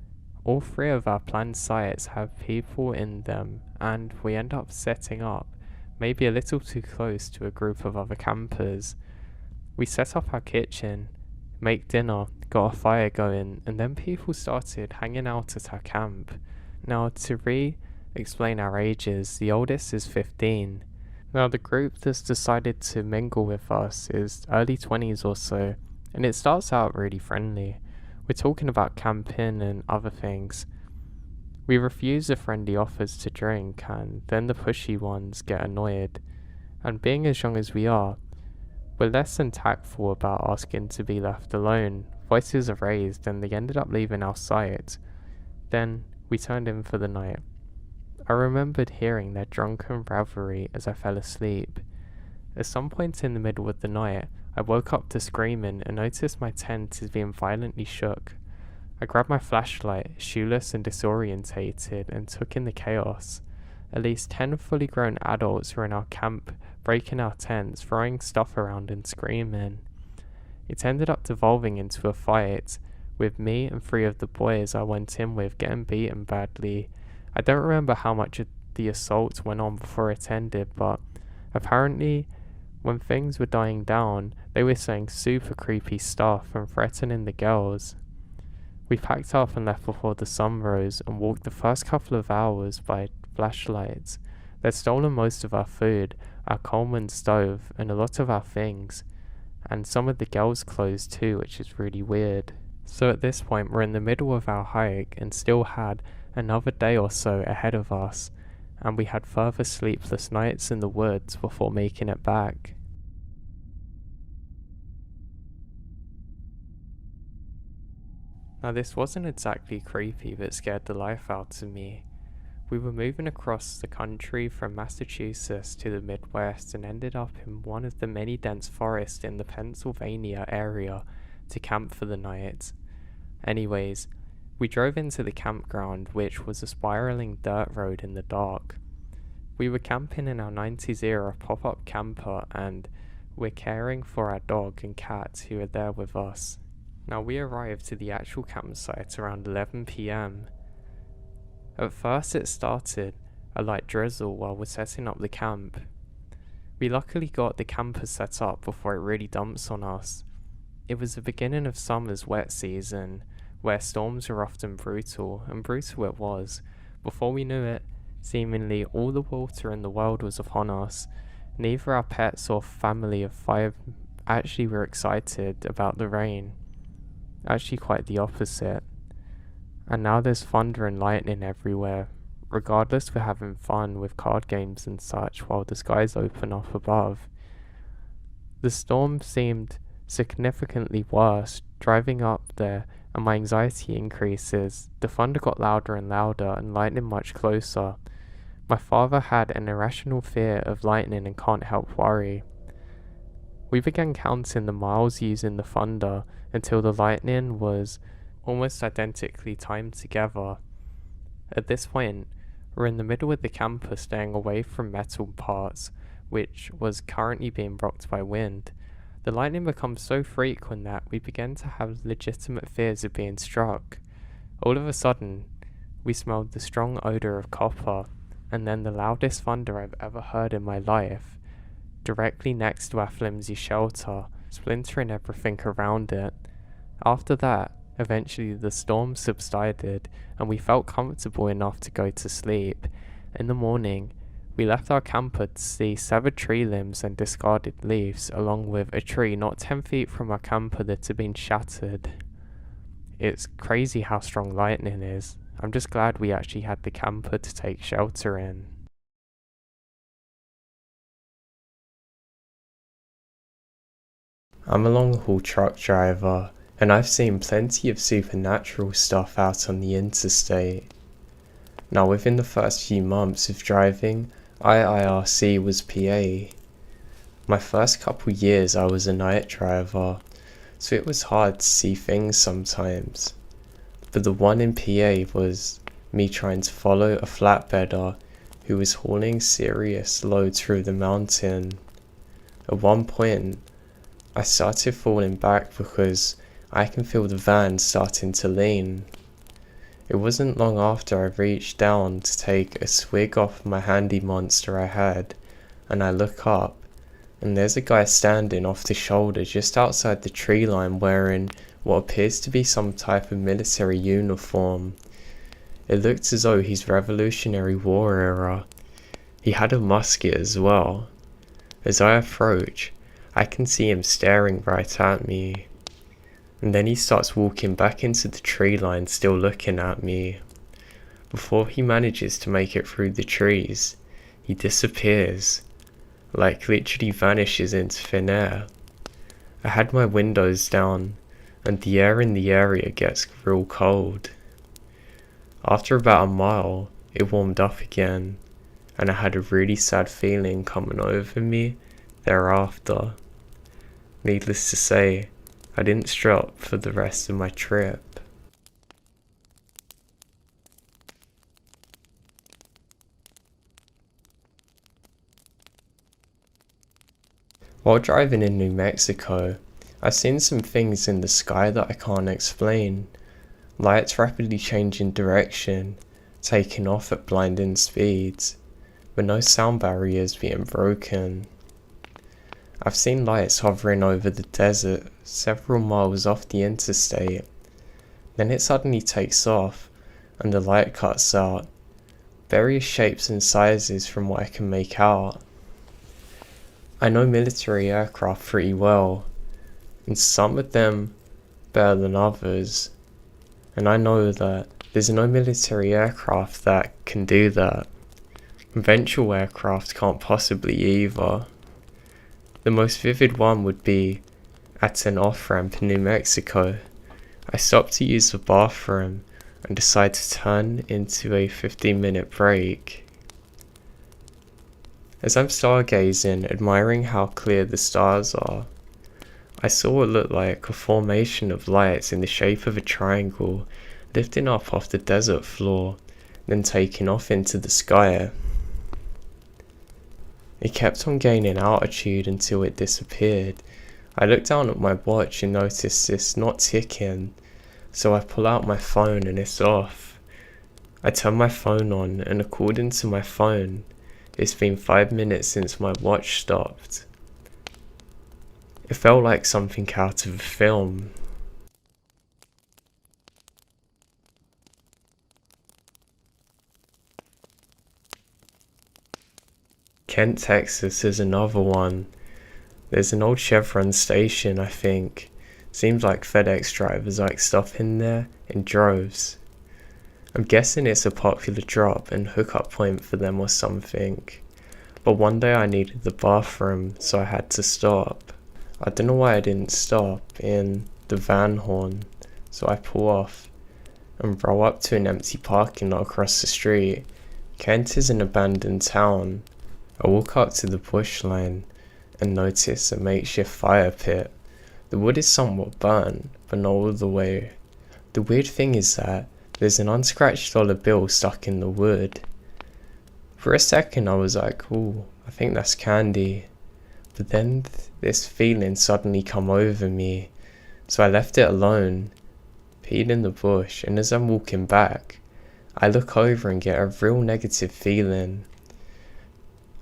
all 3 of our planned sites have people in them, and we end up setting up, maybe a little too close to a group of other campers. We set up our kitchen, make dinner, got a fire going, and then people started hanging out at our camp. Now, to explain our ages, the oldest is 15. Now, the group that's decided to mingle with us is early 20s or so, and it starts out really friendly. We're talking about camping and other things. We refuse the friendly offers to drink, and then the pushy ones get annoyed. And being as young as we are, we're less than tactful about asking to be left alone. Voices are raised, and they ended up leaving our site. Then we turned in for the night. I remembered hearing their drunken revelry as I fell asleep. At some point in the middle of the night, I woke up to screaming and noticed my tent is being violently shook. I grabbed my flashlight, shoeless and disorientated, and took in the chaos. At least 10 fully grown adults were in our camp, breaking our tents, throwing stuff around and screaming. It ended up devolving into a fight, with me and 3 of the boys I went in with getting beaten badly. I don't remember how much of the assault went on before it ended, but apparently when things were dying down, they were saying super creepy stuff and threatening the girls. We packed up and left before the sun rose and walked the first couple of hours by flashlights. They'd stolen most of our food, our Coleman stove, and a lot of our things, and some of the girls' clothes too, which is really weird. So at this point, we're in the middle of our hike and still had another day or so ahead of us, and we had further sleepless nights in the woods before making it back. Now, this wasn't exactly creepy, but scared the life out of me. We were moving across the country from Massachusetts to the Midwest and ended up in one of the many dense forests in the Pennsylvania area to camp for the night. Anyways, we drove into the campground, which was a spiraling dirt road in the dark. We were camping in our 90s era pop-up camper, and we're caring for our dog and cat who are there with us. Now, we arrived to the actual campsite around 11 PM. At first it started a light drizzle while we're setting up the camp. We luckily got the camper set up before it really dumps on us. It was the beginning of summer's wet season, where storms are often brutal, and brutal it was. Before we knew it, seemingly all the water in the world was upon us. Neither our pets or family of 5 actually were excited about the rain. Actually quite the opposite. And now there's thunder and lightning everywhere. Regardless, we're having fun with card games and such while the skies open up above. The storm seemed significantly worse driving up there, and my anxiety increases. The thunder got louder and louder and lightning much closer. My father had an irrational fear of lightning and can't help worry. We began counting the miles using the thunder until the lightning was almost identically timed together. At this point, we're in the middle of the camper staying away from metal parts, which was currently being rocked by wind. The lightning becomes so frequent that we begin to have legitimate fears of being struck. All of a sudden, we smelled the strong odor of copper, and then the loudest thunder I've ever heard in my life, directly next to our flimsy shelter, splintering everything around it. After that, eventually the storm subsided, and we felt comfortable enough to go to sleep. In the morning, we left our camper to see severed tree limbs and discarded leaves, along with a tree not 10 feet from our camper that had been shattered. It's crazy how strong lightning is. I'm just glad we actually had the camper to take shelter in. I'm a long-haul truck driver, and I've seen plenty of supernatural stuff out on the interstate. Now, within the first few months of driving, IIRC was PA. My first couple years I was a night driver, so it was hard to see things sometimes. But the one in PA was me trying to follow a flatbedder who was hauling serious loads through the mountain. At one point, I started falling back because I can feel the van starting to lean. It wasn't long after I reached down to take a swig off my handy monster I had, and I look up, and there's a guy standing off the shoulder just outside the tree line wearing what appears to be some type of military uniform. It looked as though he's Revolutionary War era. He had a musket as well. As I approach, I can see him staring right at me. And then he starts walking back into the tree line, still looking at me. Before he manages to make it through the trees, he disappears, like literally vanishes into thin air. I had my windows down, and the air in the area gets real cold. After about a mile, it warmed up again, and I had a really sad feeling coming over me thereafter. Needless to say, I didn't stop for the rest of my trip. While driving in New Mexico, I've seen some things in the sky that I can't explain. Lights rapidly changing direction, taking off at blinding speeds, but no sound barriers being broken. I've seen lights hovering over the desert several miles off the interstate. Then it suddenly takes off, and the light cuts out. Various shapes and sizes from what I can make out. I know military aircraft pretty well, and some of them better than others. And I know that there's no military aircraft that can do that. Conventional aircraft can't possibly either. The most vivid one would be at an off-ramp in New Mexico. I stopped to use the bathroom and decided to turn into a 15-minute break. As I'm stargazing, admiring how clear the stars are, I saw what looked like a formation of lights in the shape of a triangle lifting up off the desert floor, then taking off into the sky. It kept on gaining altitude until it disappeared. I looked down at my watch and noticed it's not ticking, so I pull out my phone and it's off. I turn my phone on, and according to my phone, It's been 5 minutes since my watch stopped. It felt like something out of a film. Kent, Texas is another one. There's an old Chevron station, I think. Seems like FedEx drivers like stuff in there in droves. I'm guessing it's a popular drop and hookup point for them or something. But one day I needed the bathroom, so I had to stop. I don't know why I didn't stop in the van horn, so I pull off and roll up to an empty parking lot across the street. Kent is an abandoned town. I walk up to the bush line and notice a makeshift fire pit. The wood is somewhat burnt, but not all the way. The weird thing is that there's an unscratched dollar bill stuck in the wood. For a second I was like, ooh, I think that's candy. But then this feeling suddenly come over me, so I left it alone, peed in the bush, and as I'm walking back, I look over and get a real negative feeling.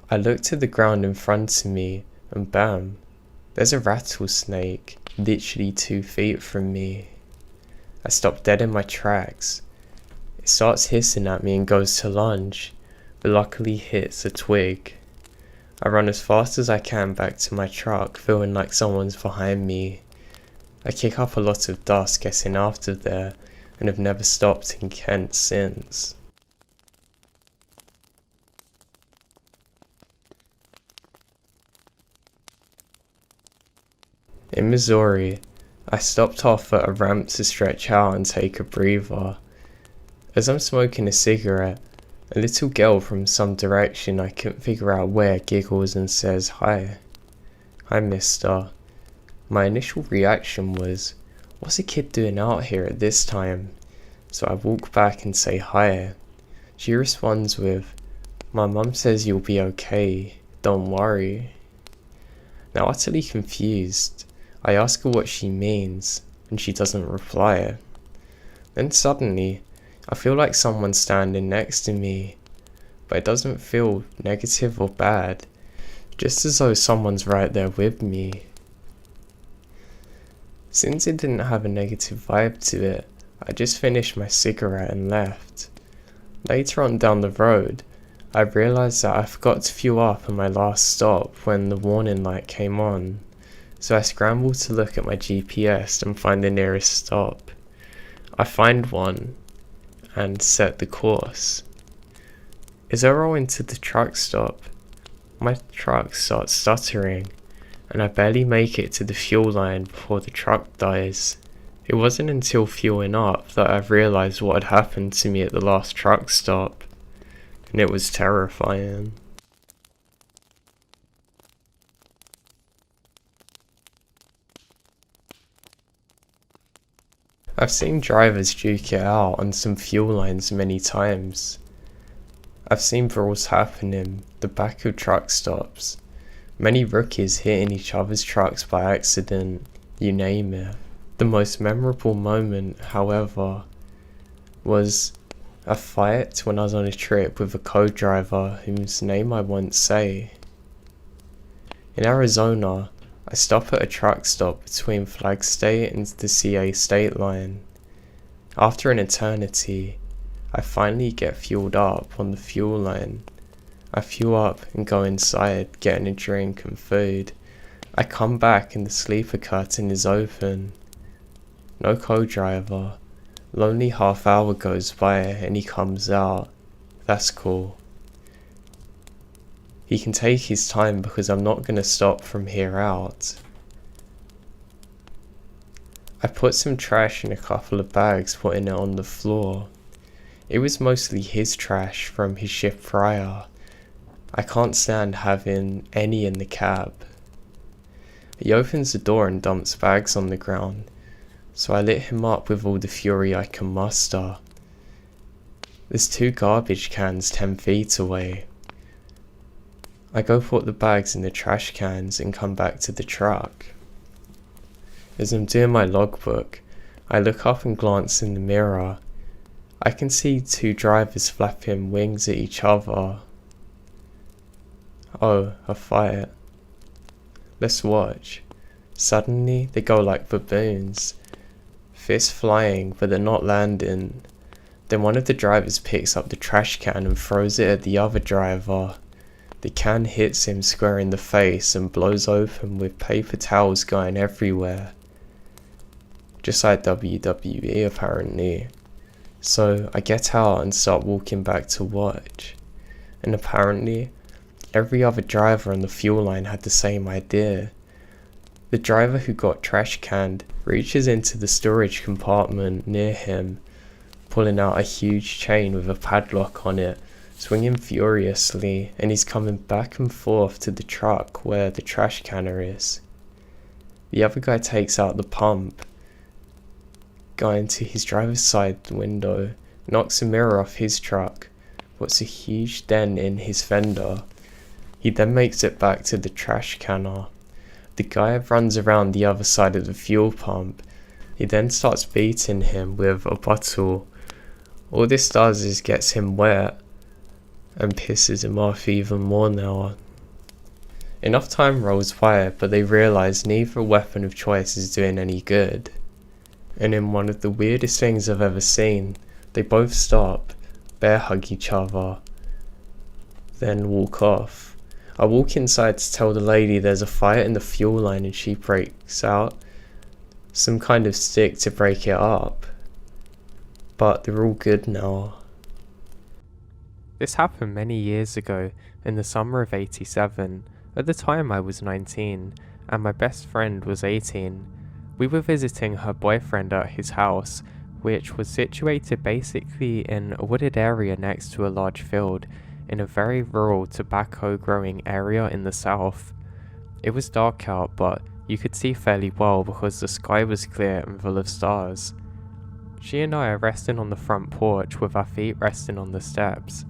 I look to the ground in front of me, and bam, there's a rattlesnake literally 2 feet from me. I stop dead in my tracks. It starts hissing at me and goes to lunge, but luckily hits a twig. I run as fast as I can back to my truck, feeling like someone's behind me. I kick up a lot of dust getting out of there, and have never stopped in Kent since. In Missouri, I stopped off at a ramp to stretch out and take a breather. As I'm smoking a cigarette, a little girl from some direction I couldn't figure out where giggles and says, "Hi." "Hi, mister." My initial reaction was, what's a kid doing out here at this time? So I walk back and say hi. She responds with, "My mum says you'll be okay, don't worry." Now utterly confused, I ask her what she means, and she doesn't reply. Then suddenly, I feel like someone's standing next to me, but it doesn't feel negative or bad, just as though someone's right there with me. Since it didn't have a negative vibe to it, I just finished my cigarette and left. Later on down the road, I realised that I forgot to fuel up at my last stop when the warning light came on, so I scrambled to look at my GPS and find the nearest stop. I find one and set the course. As I roll into the truck stop, my truck starts stuttering, and I barely make it to the fuel line before the truck dies. It wasn't until fueling up that I realised what had happened to me at the last truck stop, and it was terrifying. I've seen drivers duke it out on some fuel lines many times. I've seen brawls happen in the back of truck stops, many rookies hitting each other's trucks by accident, you name it. The most memorable moment, however, was a fight when I was on a trip with a co-driver whose name I won't say. In Arizona, I stop at a truck stop between Flag State and the CA state line. After an eternity, I finally get fueled up on the fuel line. I fuel up and go inside, getting a drink and food. I come back and the sleeper curtain is open. No co-driver. Lonely half hour goes by and he comes out. That's cool. He can take his time because I'm not going to stop from here out. I put some trash in a couple of bags, putting it on the floor. It was mostly his trash from his shift prior. I can't stand having any in the cab. He opens the door and dumps bags on the ground, so I lit him up with all the fury I can muster. There's 2 garbage cans 10 feet away. I go put the bags in the trash cans and come back to the truck. As I'm doing my logbook, I look up and glance in the mirror. I can see 2 drivers flapping wings at each other. Oh, a fight. Let's watch. Suddenly, they go like baboons. Fists flying, but they're not landing. Then one of the drivers picks up the trash can and throws it at the other driver. The can hits him square in the face and blows open with paper towels going everywhere. Just like WWE apparently. So I get out and start walking back to watch. And apparently, every other driver on the fuel line had the same idea. The driver who got trash canned reaches into the storage compartment near him, pulling out a huge chain with a padlock on it, swinging furiously, and he's coming back and forth to the truck where the trash canner is. The other guy takes out the pump, going to his driver's side window, knocks a mirror off his truck, puts a huge dent in his fender. He then makes it back to the trash canner. The guy runs around the other side of the fuel pump. He then starts beating him with a bottle. All this does is gets him wet and pisses him off even more now. Enough time rolls by, but they realise neither weapon of choice is doing any good. And in one of the weirdest things I've ever seen, they both stop, bear hug each other, then walk off. I walk inside to tell the lady there's a fire in the fuel line and she breaks out some kind of stick to break it up. But they're all good now. This happened many years ago, in the summer of '87. At the time I was 19, and my best friend was 18. We were visiting her boyfriend at his house, which was situated basically in a wooded area next to a large field, in a very rural tobacco growing area in the south. It was dark out, but you could see fairly well because the sky was clear and full of stars. She and I are resting on the front porch with our feet resting on the steps.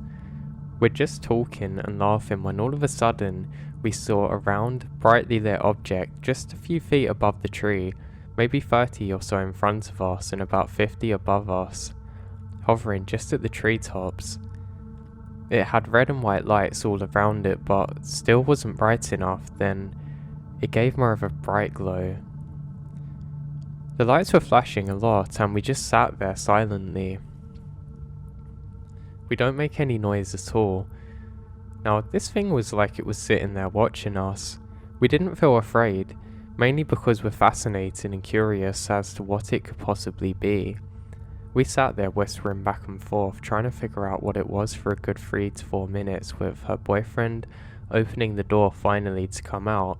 We're just talking and laughing when all of a sudden we saw a round, brightly lit object just a few feet above the tree, maybe 30 or so in front of us and about 50 above us, hovering just at the treetops. It had red and white lights all around it, but still wasn't bright enough. Then it gave more of a bright glow. The lights were flashing a lot and we just sat there silently. We don't make any noise at all. Now this thing was like it was sitting there watching us. We didn't feel afraid, mainly because we're fascinated and curious as to what it could possibly be. We sat there whispering back and forth, trying to figure out what it was for a good 3 to 4 minutes, with her boyfriend opening the door finally to come out,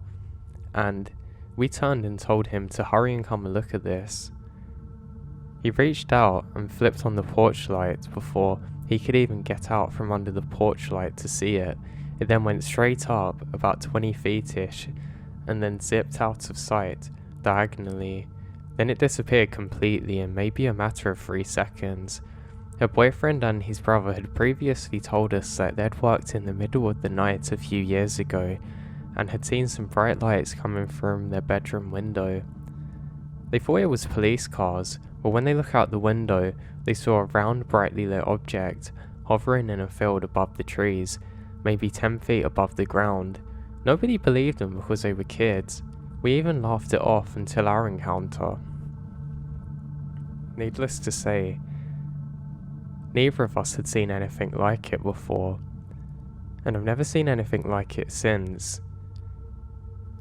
and we turned and told him to hurry and come and look at this. He reached out and flipped on the porch light before he could even get out from under the porch light to see it. It then went straight up, about 20 feet-ish, and then zipped out of sight, diagonally. Then it disappeared completely in maybe a matter of 3 seconds. Her boyfriend and his brother had previously told us that they'd worked in the middle of the night a few years ago and had seen some bright lights coming from their bedroom window. They thought it was police cars, but when they looked out the window, they saw a round, brightly lit object hovering in a field above the trees, maybe 10 feet above the ground. Nobody believed them because they were kids. We even laughed it off until our encounter. Needless to say, neither of us had seen anything like it before, and I've never seen anything like it since.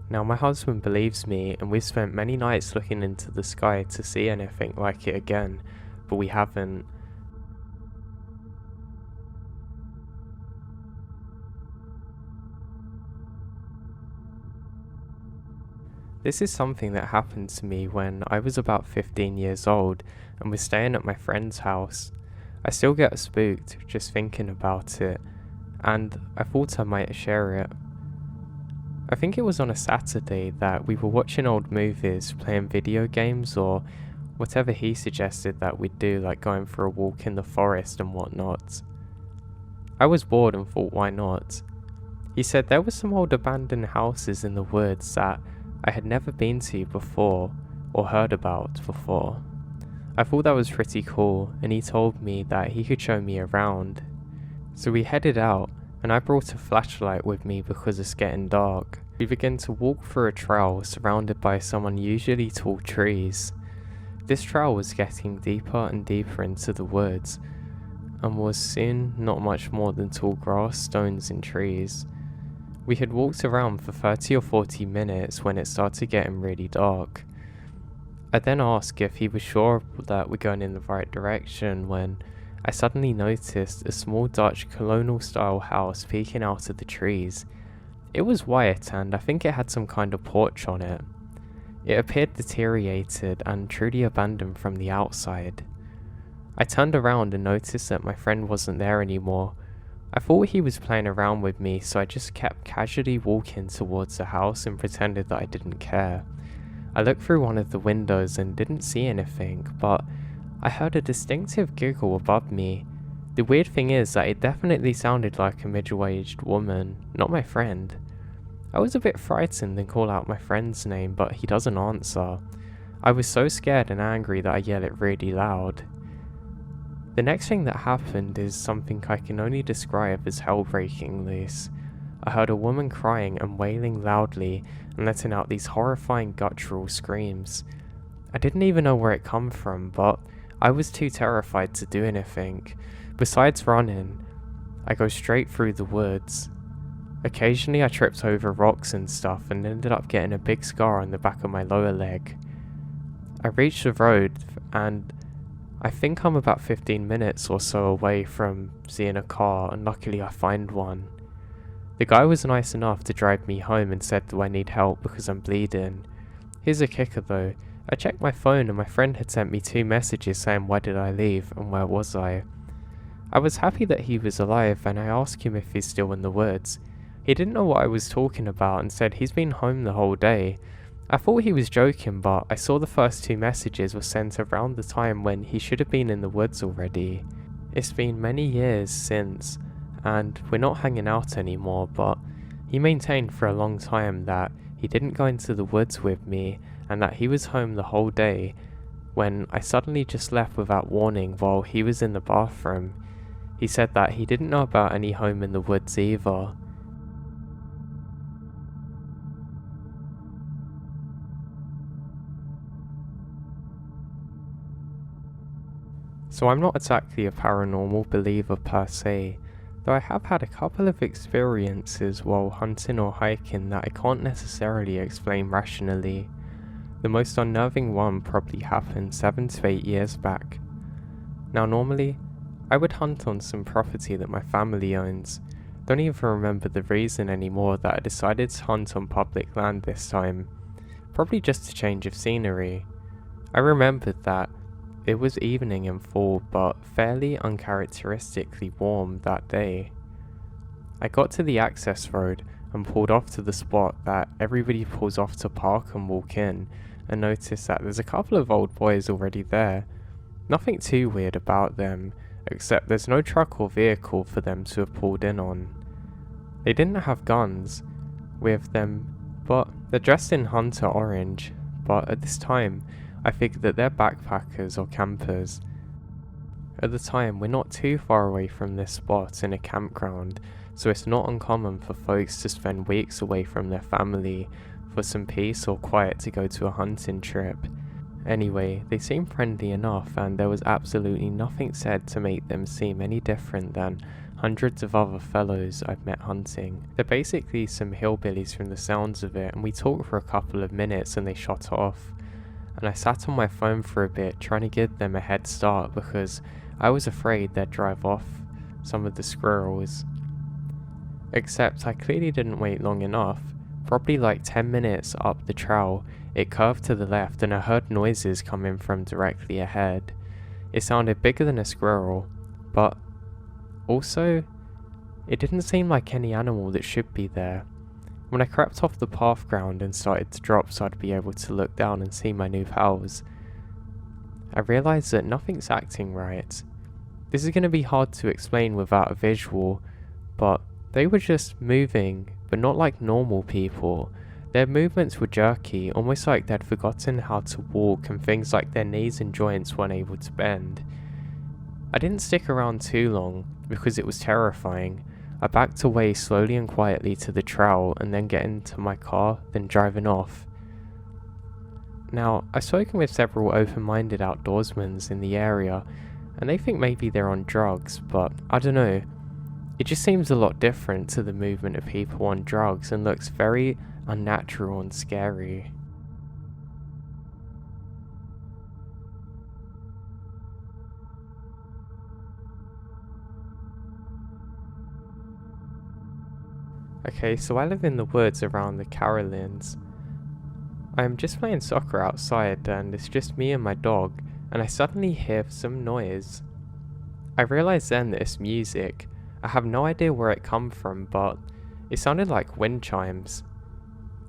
Now my husband believes me, and we've spent many nights looking into the sky to see anything like it again, but we haven't. This is something that happened to me when I was about 15 years old and was staying at my friend's house. I still get spooked just thinking about it, and I thought I might share it. I think it was on a Saturday that we were watching old movies, playing video games, or whatever he suggested that we'd do, like going for a walk in the forest and whatnot. I was bored and thought, why not? He said there were some old abandoned houses in the woods that I had never been to before or heard about before. I thought that was pretty cool, and he told me that he could show me around. So we headed out and I brought a flashlight with me because it's getting dark. We begin to walk through a trail surrounded by some unusually tall trees. This trail was getting deeper and deeper into the woods, and was soon not much more than tall grass, stones and trees. We had walked around for 30 or 40 minutes when it started getting really dark. I then asked if he was sure that we're going in the right direction when I suddenly noticed a small Dutch colonial style house peeking out of the trees. It was white and I think it had some kind of porch on it. It appeared deteriorated and truly abandoned from the outside. I turned around and noticed that my friend wasn't there anymore. I thought he was playing around with me, so I just kept casually walking towards the house and pretended that I didn't care. I looked through one of the windows and didn't see anything, but I heard a distinctive giggle above me. The weird thing is that it definitely sounded like a middle-aged woman, not my friend. I was a bit frightened and call out my friend's name, but he doesn't answer. I was so scared and angry that I yelled it really loud. The next thing that happened is something I can only describe as hell breaking loose. I heard a woman crying and wailing loudly and letting out these horrifying guttural screams. I didn't even know where it come from, but I was too terrified to do anything. Besides running, I go straight through the woods. Occasionally I tripped over rocks and stuff and ended up getting a big scar on the back of my lower leg. I reached the road and I think I'm about 15 minutes or so away from seeing a car, and luckily I find one. The guy was nice enough to drive me home and said, "Do I need help because I'm bleeding?" Here's a kicker though. I checked my phone and my friend had sent me 2 messages saying why did I leave and where was I. I was happy that he was alive and I asked him if he's still in the woods. He didn't know what I was talking about and said he's been home the whole day. I thought he was joking, but I saw the first 2 messages were sent around the time when he should have been in the woods already. It's been many years since, and we're not hanging out anymore, but he maintained for a long time that he didn't go into the woods with me and that he was home the whole day when I suddenly just left without warning while he was in the bathroom. He said that he didn't know about any home in the woods either. So I'm not exactly a paranormal believer per se, though I have had a couple of experiences while hunting or hiking that I can't necessarily explain rationally. The most unnerving one probably happened 7 to 8 years back. Now normally, I would hunt on some property that my family owns. Don't even remember the reason anymore that I decided to hunt on public land this time. Probably just a change of scenery. I remembered that it was evening in fall, but fairly uncharacteristically warm that day. I got to the access road and pulled off to the spot that everybody pulls off to park and walk in, and noticed that there's a couple of old boys already there. Nothing too weird about them, except there's no truck or vehicle for them to have pulled in on. They didn't have guns with them, but they're dressed in hunter orange, but at this time, I figured that they're backpackers or campers. At the time, we're not too far away from this spot in a campground, so it's not uncommon for folks to spend weeks away from their family for some peace or quiet to go to a hunting trip. Anyway, they seemed friendly enough and there was absolutely nothing said to make them seem any different than hundreds of other fellows I've met hunting. They're basically some hillbillies from the sounds of it, and we talked for a couple of minutes and they shot off. And I sat on my phone for a bit trying to give them a head start because I was afraid they'd drive off some of the squirrels. Except I clearly didn't wait long enough. Probably like 10 minutes up the trail, it curved to the left and I heard noises coming from directly ahead. It sounded bigger than a squirrel, but also, it didn't seem like any animal that should be there. When I crept off the path ground and started to drop so I'd be able to look down and see my new pals, I realised that nothing's acting right. This is going to be hard to explain without a visual, but they were just moving, but not like normal people. Their movements were jerky, almost like they'd forgotten how to walk, and things like their knees and joints weren't able to bend. I didn't stick around too long because it was terrifying. I backed away slowly and quietly to the trail and then get into my car, then driving off. Now, I've spoken with several open-minded outdoorsmen in the area, and they think maybe they're on drugs, but I don't know. It just seems a lot different to the movement of people on drugs and looks very unnatural and scary. Okay, so I live in the woods around the Carolines. I'm just playing soccer outside and it's just me and my dog, and I suddenly hear some noise. I realise then that it's music. I have no idea where it come from, but it sounded like wind chimes.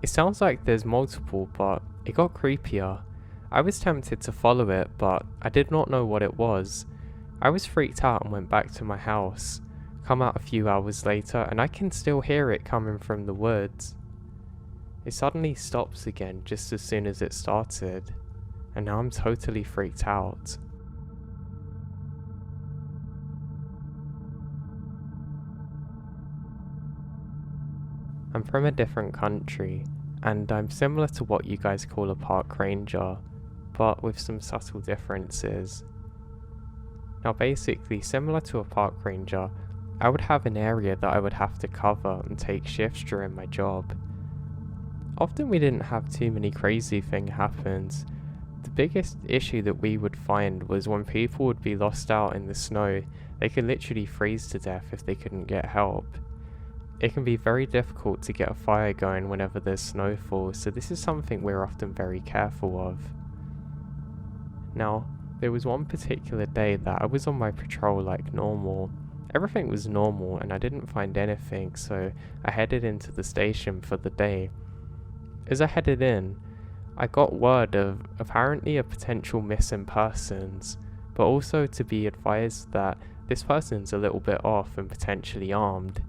It sounds like there's multiple, but it got creepier. I was tempted to follow it, but I did not know what it was. I was freaked out and went back to my house. Come out a few hours later and I can still hear it coming from the woods. It suddenly stops again just as soon as it started, and now I'm totally freaked out. I'm from a different country, and I'm similar to what you guys call a park ranger, but with some subtle differences. Now basically, similar to a park ranger, I would have an area that I would have to cover and take shifts during my job. Often we didn't have too many crazy things happen. The biggest issue that we would find was when people would be lost out in the snow, they could literally freeze to death if they couldn't get help. It can be very difficult to get a fire going whenever there's snowfall, so this is something we're often very careful of. Now, there was one particular day that I was on my patrol like normal. Everything was normal and I didn't find anything, so I headed into the station for the day. As I headed in, I got word of apparently a potential missing persons, but also to be advised that this person's a little bit off and potentially armed.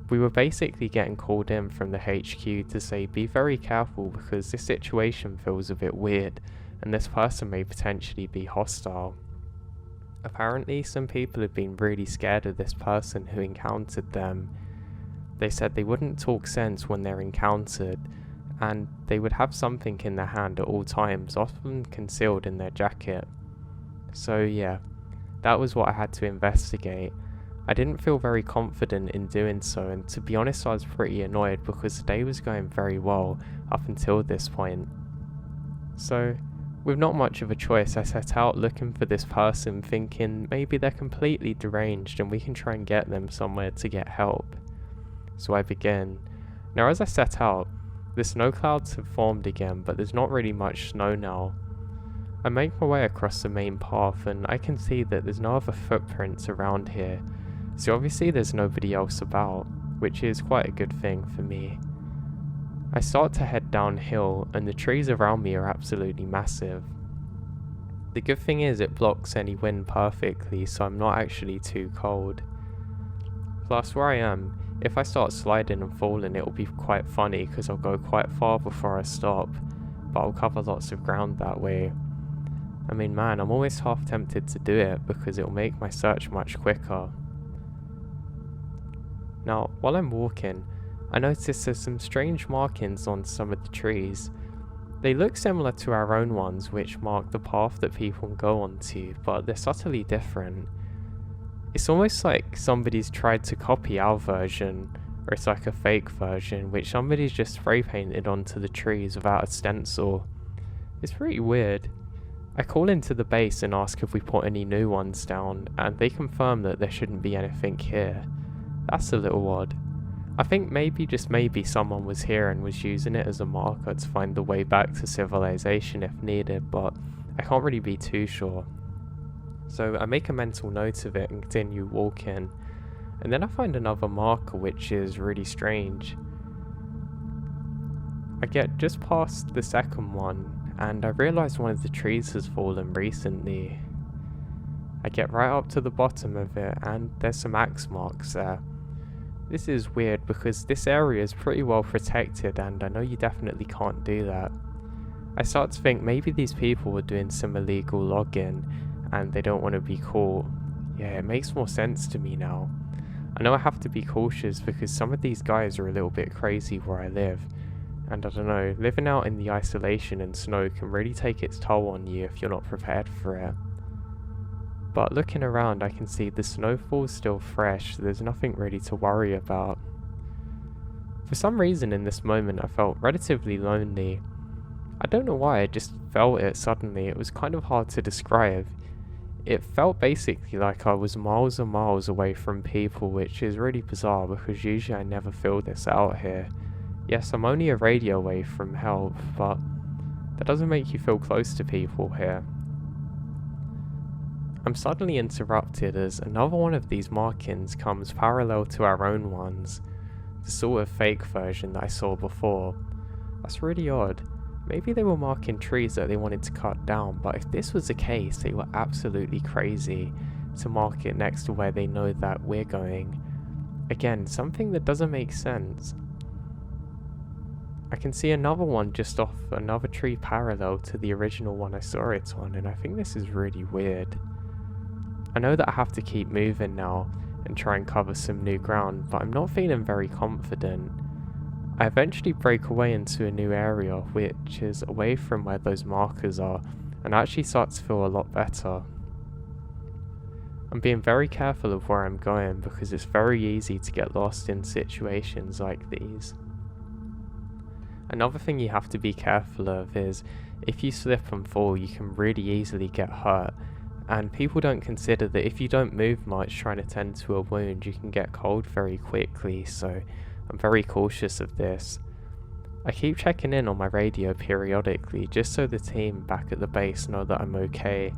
We were basically getting called in from the HQ to say be very careful because this situation feels a bit weird and this person may potentially be hostile. Apparently some people had been really scared of this person who encountered them. They said they wouldn't talk sense when they're encountered, and they would have something in their hand at all times, often concealed in their jacket. So yeah, that was what I had to investigate. I didn't feel very confident in doing so, and to be honest I was pretty annoyed because the day was going very well up until this point. So, with not much of a choice, I set out looking for this person, thinking maybe they're completely deranged and we can try and get them somewhere to get help. So I begin. Now as I set out, the snow clouds have formed again, but there's not really much snow now. I make my way across the main path and I can see that there's no other footprints around here, so obviously there's nobody else about, which is quite a good thing for me. I start to head downhill and the trees around me are absolutely massive. The good thing is it blocks any wind perfectly, so I'm not actually too cold. Plus where I am, if I start sliding and falling it'll be quite funny because I'll go quite far before I stop, but I'll cover lots of ground that way. I mean man, I'm almost half tempted to do it because it'll make my search much quicker. Now, while I'm walking, I notice there's some strange markings on some of the trees. They look similar to our own ones which mark the path that people go onto, but they're subtly different. It's almost like somebody's tried to copy our version, or it's like a fake version which somebody's just spray painted onto the trees without a stencil. It's pretty weird. I call into the base and ask if we put any new ones down, and they confirm that there shouldn't be anything here. That's a little odd. I think maybe, just maybe, someone was here and was using it as a marker to find the way back to civilization if needed, but I can't really be too sure. So I make a mental note of it and continue walking, and then I find another marker which is really strange. I get just past the second one, and I realise one of the trees has fallen recently. I get right up to the bottom of it, and there's some axe marks there. This is weird because this area is pretty well protected and I know you definitely can't do that. I start to think maybe these people were doing some illegal logging and they don't want to be caught. Yeah, it makes more sense to me now. I know I have to be cautious because some of these guys are a little bit crazy where I live, and I don't know, living out in the isolation and snow can really take its toll on you if you're not prepared for it. But looking around, I can see the snowfall's still fresh, so there's nothing really to worry about. For some reason in this moment I felt relatively lonely. I don't know why, I just felt it suddenly. It was kind of hard to describe. It felt basically like I was miles and miles away from people, which is really bizarre because usually I never feel this out here. Yes, I'm only a radio away from help, but that doesn't make you feel close to people here. I'm suddenly interrupted as another one of these markings comes parallel to our own ones, the sort of fake version that I saw before. That's really odd. Maybe they were marking trees that they wanted to cut down, but if this was the case, they were absolutely crazy to mark it next to where they know that we're going. Again, something that doesn't make sense. I can see another one just off another tree parallel to the original one I saw it on, and I think this is really weird. I know that I have to keep moving now and try and cover some new ground, but I'm not feeling very confident. I eventually break away into a new area, which is away from where those markers are, and I actually start to feel a lot better. I'm being very careful of where I'm going because it's very easy to get lost in situations like these. Another thing you have to be careful of is if you slip and fall, you can really easily get hurt, and people don't consider that if you don't move much trying to tend to a wound, you can get cold very quickly, so I'm very cautious of this. I keep checking in on my radio periodically just so the team back at the base know that I'm okay.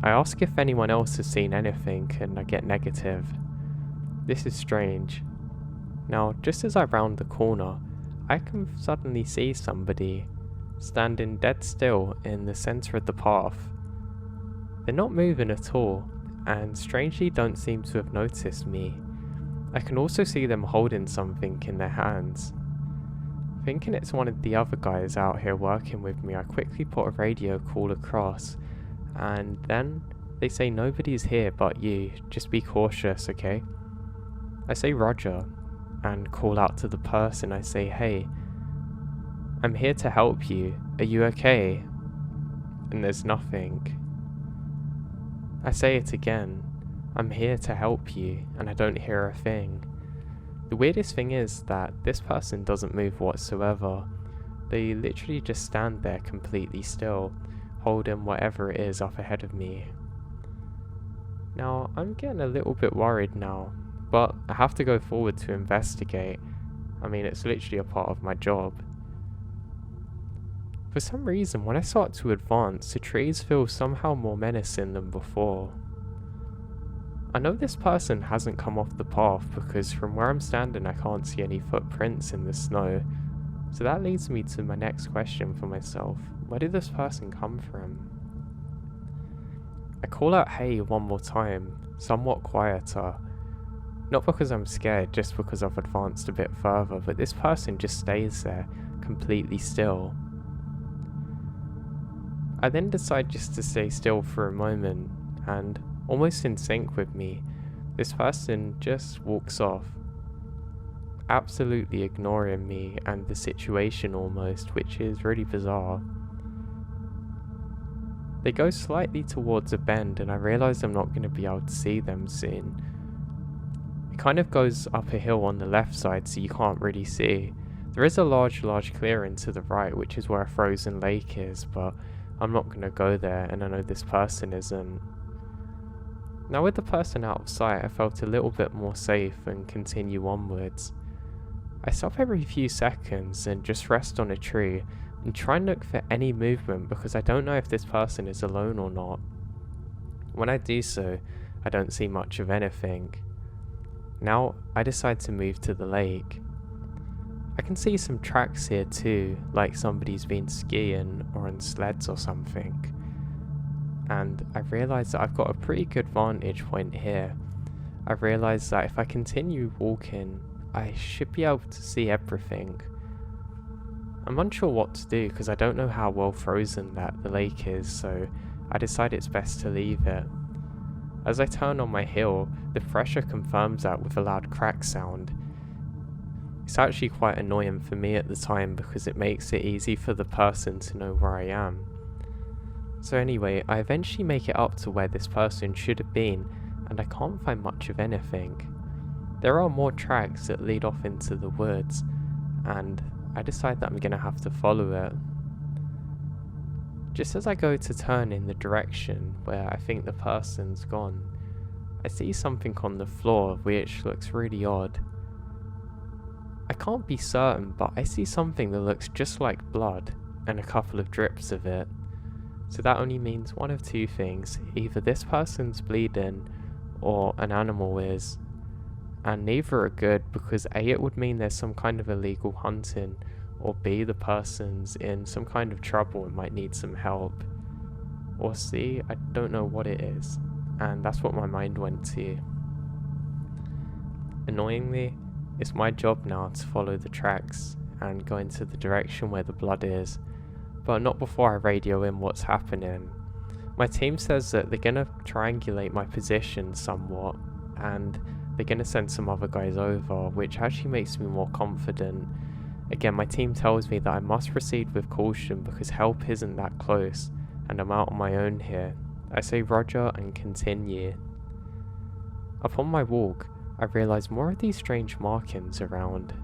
I ask if anyone else has seen anything and I get negative. This is strange. Now, just as I round the corner, I can suddenly see somebody standing dead still in the centre of the path. They're not moving at all, and strangely don't seem to have noticed me. I can also see them holding something in their hands. Thinking it's one of the other guys out here working with me, I quickly put a radio call across, and then they say nobody's here but you, just be cautious, okay? I say Roger, and call out to the person. I say, hey, I'm here to help you, are you okay? And there's nothing. I say it again, I'm here to help you, and I don't hear a thing. The weirdest thing is that this person doesn't move whatsoever. They literally just stand there completely still, holding whatever it is up ahead of me. Now, I'm getting a little bit worried now, but I have to go forward to investigate. I mean, it's literally a part of my job. For some reason, when I start to advance, the trees feel somehow more menacing than before. I know this person hasn't come off the path because from where I'm standing I can't see any footprints in the snow, so that leads me to my next question for myself. Where did this person come from? I call out hey one more time, somewhat quieter. Not because I'm scared, just because I've advanced a bit further, but this person just stays there, completely still. I then decide just to stay still for a moment, and almost in sync with me, this person just walks off, absolutely ignoring me and the situation almost, which is really bizarre. They go slightly towards a bend and I realise I'm not going to be able to see them soon. It kind of goes up a hill on the left side so you can't really see. There is a large clearing to the right, which is where a frozen lake is, but I'm not going to go there and I know this person isn't. Now with the person out of sight, I felt a little bit more safe and continue onwards. I stop every few seconds and just rest on a tree and try and look for any movement because I don't know if this person is alone or not. When I do so, I don't see much of anything. Now I decide to move to the lake. I can see some tracks here too, like somebody's been skiing or on sleds or something. And I realise that I've got a pretty good vantage point here. I realise that if I continue walking, I should be able to see everything. I'm unsure what to do because I don't know how well frozen that the lake is, so I decide it's best to leave it. As I turn on my heel, the pressure confirms that with a loud crack sound. It's actually quite annoying for me at the time because it makes it easy for the person to know where I am. So anyway, I eventually make it up to where this person should have been, and I can't find much of anything. There are more tracks that lead off into the woods, and I decide that I'm gonna have to follow it. Just as I go to turn in the direction where I think the person's gone, I see something on the floor which looks really odd. I can't be certain, but I see something that looks just like blood and a couple of drips of it. So that only means one of two things: either this person's bleeding or an animal is. And neither are good, because A, it would mean there's some kind of illegal hunting, or B, the person's in some kind of trouble and might need some help. Or C, I don't know what it is, and that's what my mind went to. Annoyingly, it's my job now to follow the tracks and go into the direction where the blood is, but not before I radio in what's happening. My team says that they're gonna triangulate my position somewhat, and they're gonna send some other guys over, which actually makes me more confident. Again, my team tells me that I must proceed with caution because help isn't that close, and I'm out on my own here. I say roger and continue. Upon my walk, I realise more of these strange markings around.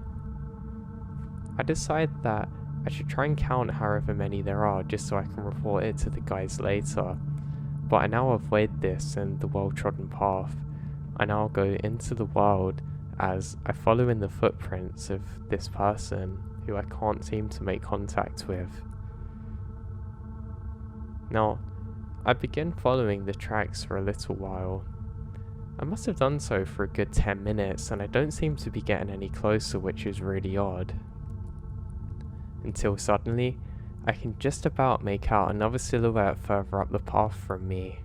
I decide that I should try and count however many there are just so I can report it to the guys later, but I now avoid this and the well-trodden path. I now go into the wild as I follow in the footprints of this person who I can't seem to make contact with. Now, I begin following the tracks for a little while. I must have done so for a good 10 minutes and I don't seem to be getting any closer, which is really odd. Until suddenly, I can just about make out another silhouette further up the path from me.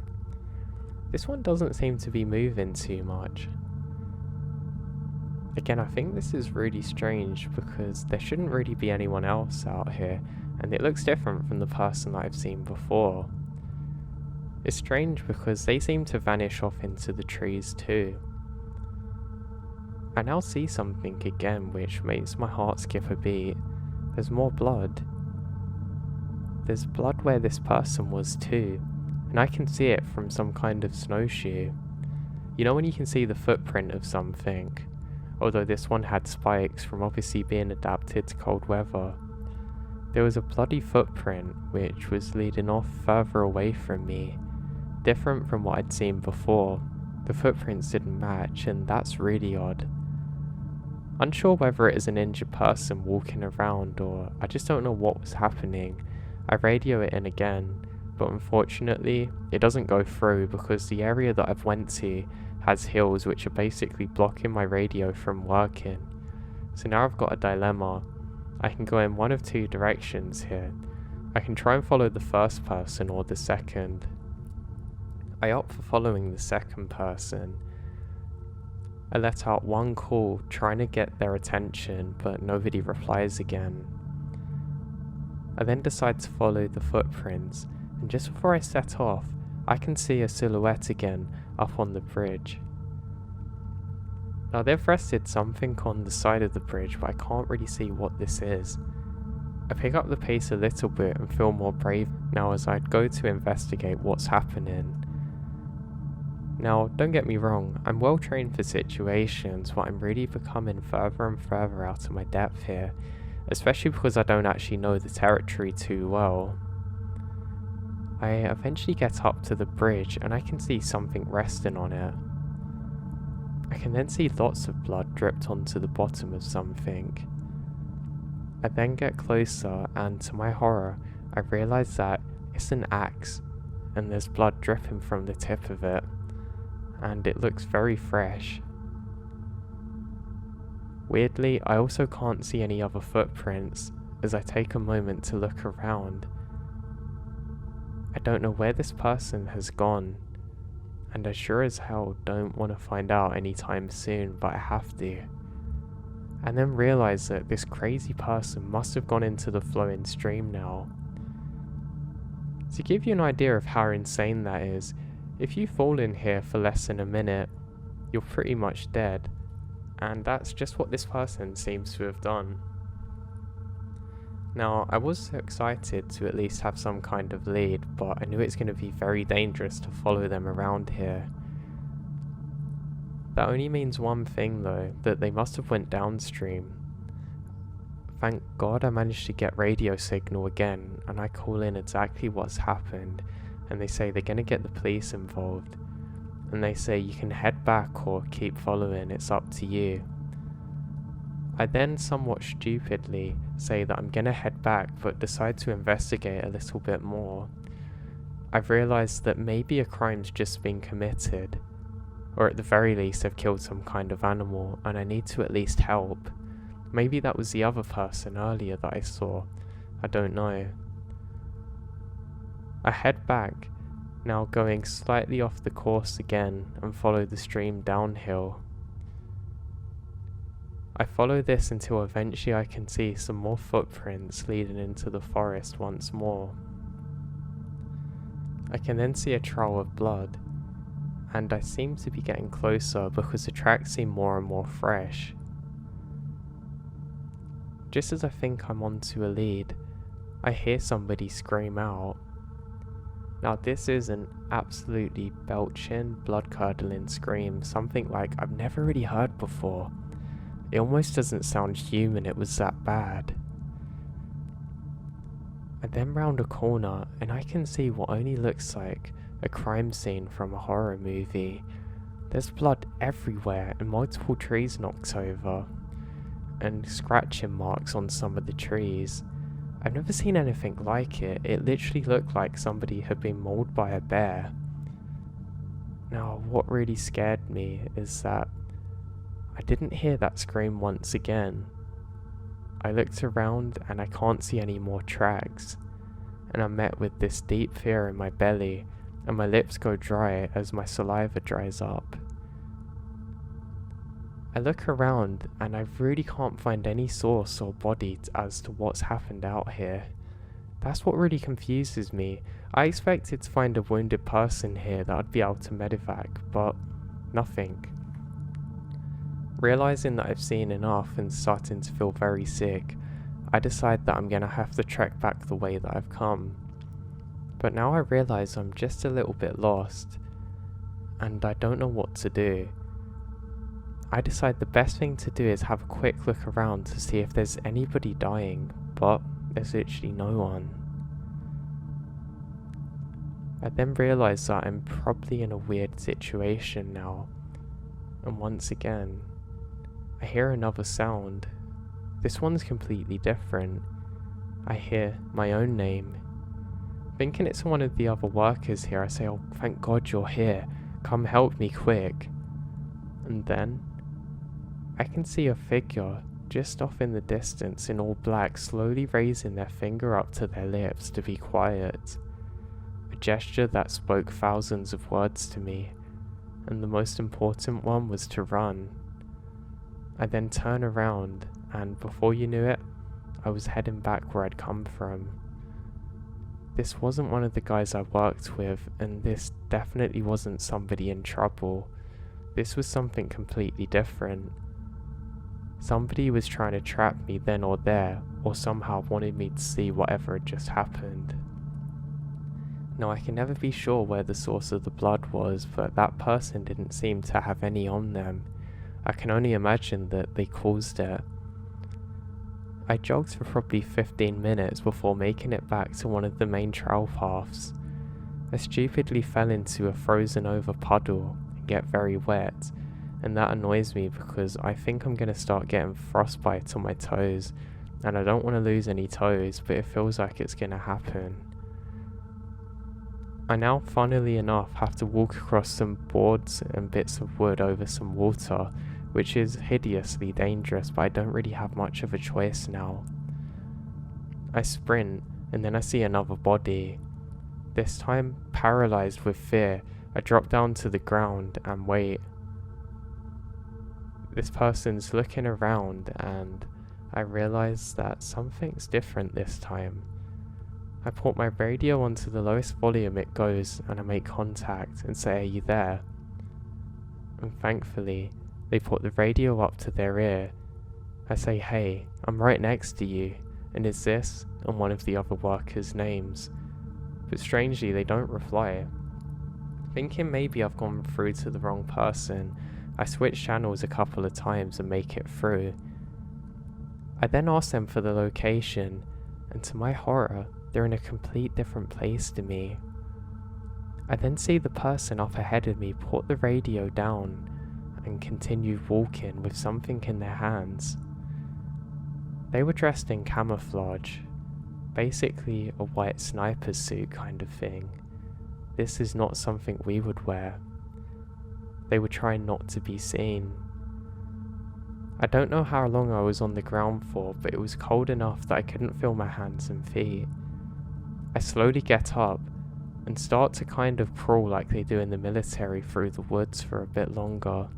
This one doesn't seem to be moving too much. Again, I think this is really strange because there shouldn't really be anyone else out here, and it looks different from the person that I've seen before. It's strange because they seem to vanish off into the trees too. I now see something again which makes my heart skip a beat. There's more blood. There's blood where this person was too, and I can see it from some kind of snowshoe. You know when you can see the footprint of something? Although this one had spikes from obviously being adapted to cold weather. There was a bloody footprint which was leading off further away from me, different from what I'd seen before. The footprints didn't match, and that's really odd. Unsure whether it is an injured person walking around or I just don't know what was happening, I radio it in again, but unfortunately it doesn't go through because the area that I've went to has hills which are basically blocking my radio from working. So now I've got a dilemma. I can go in one of two directions here. I can try and follow the first person or the second. I opt for following the second person. I let out one call trying to get their attention, but nobody replies again. I then decide to follow the footprints, and just before I set off, I can see a silhouette again up on the bridge. Now they've rested something on the side of the bridge, but I can't really see what this is. I pick up the pace a little bit and feel more brave now as I go to investigate what's happening. Now, don't get me wrong, I'm well trained for situations, but I'm really becoming further and further out of my depth here, especially because I don't actually know the territory too well. I eventually get up to the bridge and I can see something resting on it. I can then see lots of blood dripped onto the bottom of something. I then get closer and to my horror, I realise that it's an axe and there's blood dripping from the tip of it, and it looks very fresh. Weirdly, I also can't see any other footprints as I take a moment to look around. I don't know where this person has gone, and I sure as hell don't want to find out anytime soon, but I have to. And then realise that this crazy person must have gone into the flowing stream now. To give you an idea of how insane that is, If you fall in here for less than a minute, you're pretty much dead, and that's just what this person seems to have done. Now, I was excited to at least have some kind of lead, but I knew it's going to be very dangerous to follow them around here. That only means one thing though, that they must have went downstream. Thank God I managed to get radio signal again, and I call in exactly what's happened, and they say they're going to get the police involved. And they say you can head back or keep following, it's up to you. I then somewhat stupidly say that I'm gonna head back, but decide to investigate a little bit more. I've realised that maybe a crime's just been committed, or at the very least I've killed some kind of animal, and I need to at least help. Maybe that was the other person earlier that I saw, I don't know. I head back, now going slightly off the course again, and follow the stream downhill. I follow this until eventually I can see some more footprints leading into the forest once more. I can then see a trail of blood, and I seem to be getting closer because the tracks seem more and more fresh. Just as I think I'm onto a lead, I hear somebody scream out. Now this is an absolutely belching, blood-curdling scream, something like I've never really heard before. It almost doesn't sound human, it was that bad. I then round a corner and I can see what only looks like a crime scene from a horror movie. There's blood everywhere and multiple trees knocked over, and scratching marks on some of the trees. I've never seen anything like it. It literally looked like somebody had been mauled by a bear. Now, what really scared me is that I didn't hear that scream once again. I looked around and I can't see any more tracks, and I'm met with this deep fear in my belly, and my lips go dry as my saliva dries up. I look around and I really can't find any source or body as to what's happened out here. That's what really confuses me. I expected to find a wounded person here that I'd be able to medevac, but nothing. Realising that I've seen enough and starting to feel very sick, I decide that I'm gonna have to trek back the way that I've come. But now I realise I'm just a little bit lost, and I don't know what to do. I decide the best thing to do is have a quick look around to see if there's anybody dying, but there's literally no one. I then realise that I'm probably in a weird situation now, and once again, I hear another sound. This one's completely different. I hear my own name. Thinking it's one of the other workers here, I say, "Oh, thank God you're here. Come help me quick." And then I can see a figure just off in the distance in all black, slowly raising their finger up to their lips to be quiet. A gesture that spoke thousands of words to me, and the most important one was to run. I then turn around, and before you knew it, I was heading back where I'd come from. This wasn't one of the guys I worked with, and this definitely wasn't somebody in trouble. This was something completely different. Somebody was trying to trap me then or there, or somehow wanted me to see whatever had just happened. Now I can never be sure where the source of the blood was, but that person didn't seem to have any on them. I can only imagine that they caused it. I jogged for probably 15 minutes before making it back to one of the main trail paths. I stupidly fell into a frozen over puddle and get very wet, and that annoys me because I think I'm going to start getting frostbite on my toes, and I don't want to lose any toes, but it feels like it's going to happen. I now, funnily enough, have to walk across some boards and bits of wood over some water, which is hideously dangerous, but I don't really have much of a choice now. I sprint, and then I see another body. This time, paralysed with fear, I drop down to the ground and wait. This person's looking around, and I realise that something's different this time. I put my radio onto the lowest volume it goes and I make contact and say, "Are you there?" And thankfully, they put the radio up to their ear. I say, "Hey, I'm right next to you, and is this?" and one of the other workers' names. But strangely, they don't reply. Thinking maybe I've gone through to the wrong person, I switch channels a couple of times and make it through. I then ask them for the location, and to my horror, they're in a complete different place to me. I then see the person up ahead of me put the radio down and continue walking with something in their hands. They were dressed in camouflage, basically a white sniper suit kind of thing. This is not something we would wear. They were trying not to be seen. I don't know how long I was on the ground for, but it was cold enough that I couldn't feel my hands and feet. I slowly get up and start to kind of crawl like they do in the military through the woods for a bit longer.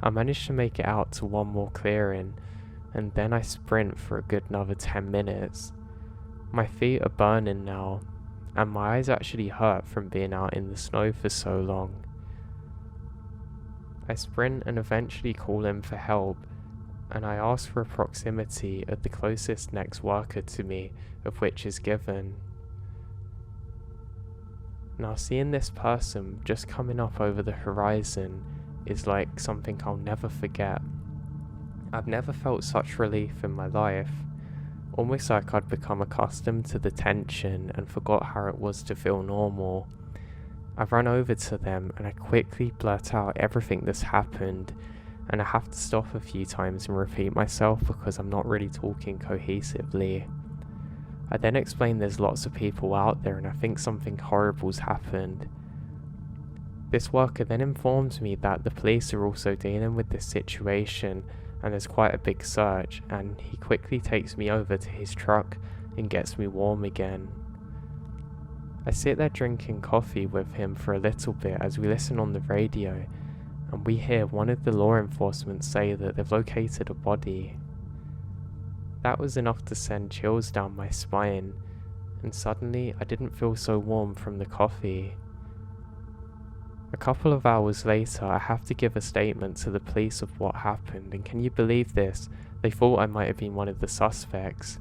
I managed to make it out to one more clearing, and then I sprint for a good another 10 minutes. My feet are burning now, and my eyes actually hurt from being out in the snow for so long. I sprint and eventually call in for help, and I ask for a proximity of the closest next worker to me, of which is given. Now seeing this person just coming up over the horizon is like something I'll never forget. I've never felt such relief in my life, almost like I'd become accustomed to the tension and forgot how it was to feel normal. I run over to them and I quickly blurt out everything that's happened, and I have to stop a few times and repeat myself because I'm not really talking cohesively. I then explain there's lots of people out there and I think something horrible's happened. This worker then informs me that the police are also dealing with this situation and there's quite a big search, and he quickly takes me over to his truck and gets me warm again. I sit there drinking coffee with him for a little bit as we listen on the radio, and we hear one of the law enforcement say that they've located a body. That was enough to send chills down my spine, and suddenly I didn't feel so warm from the coffee. A couple of hours later, I have to give a statement to the police of what happened, and can you believe this? They thought I might have been one of the suspects.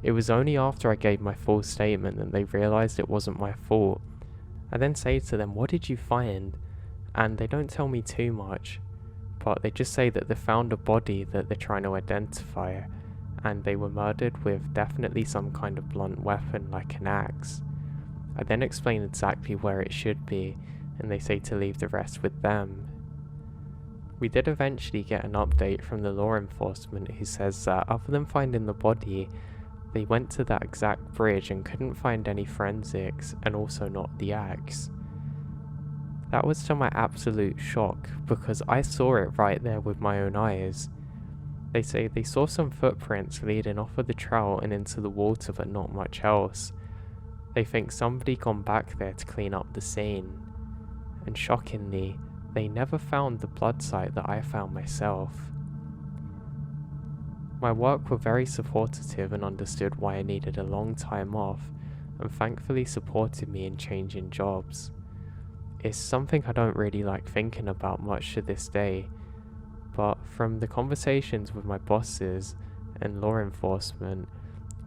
It was only after I gave my full statement that they realised it wasn't my fault. I then say to them, "What did you find?" And they don't tell me too much, but they just say that they found a body that they're trying to identify, and they were murdered with definitely some kind of blunt weapon like an axe. I then explain exactly where it should be, and they say to leave the rest with them. We did eventually get an update from the law enforcement who says that other than finding the body, they went to that exact bridge and couldn't find any forensics, and also not the axe. That was to my absolute shock, because I saw it right there with my own eyes. They say they saw some footprints leading off of the trail and into the water, but not much else. They think somebody gone back there to clean up the scene. And shockingly, they never found the blood site that I found myself. My work were very supportive and understood why I needed a long time off, and thankfully supported me in changing jobs. It's something I don't really like thinking about much to this day, but from the conversations with my bosses and law enforcement,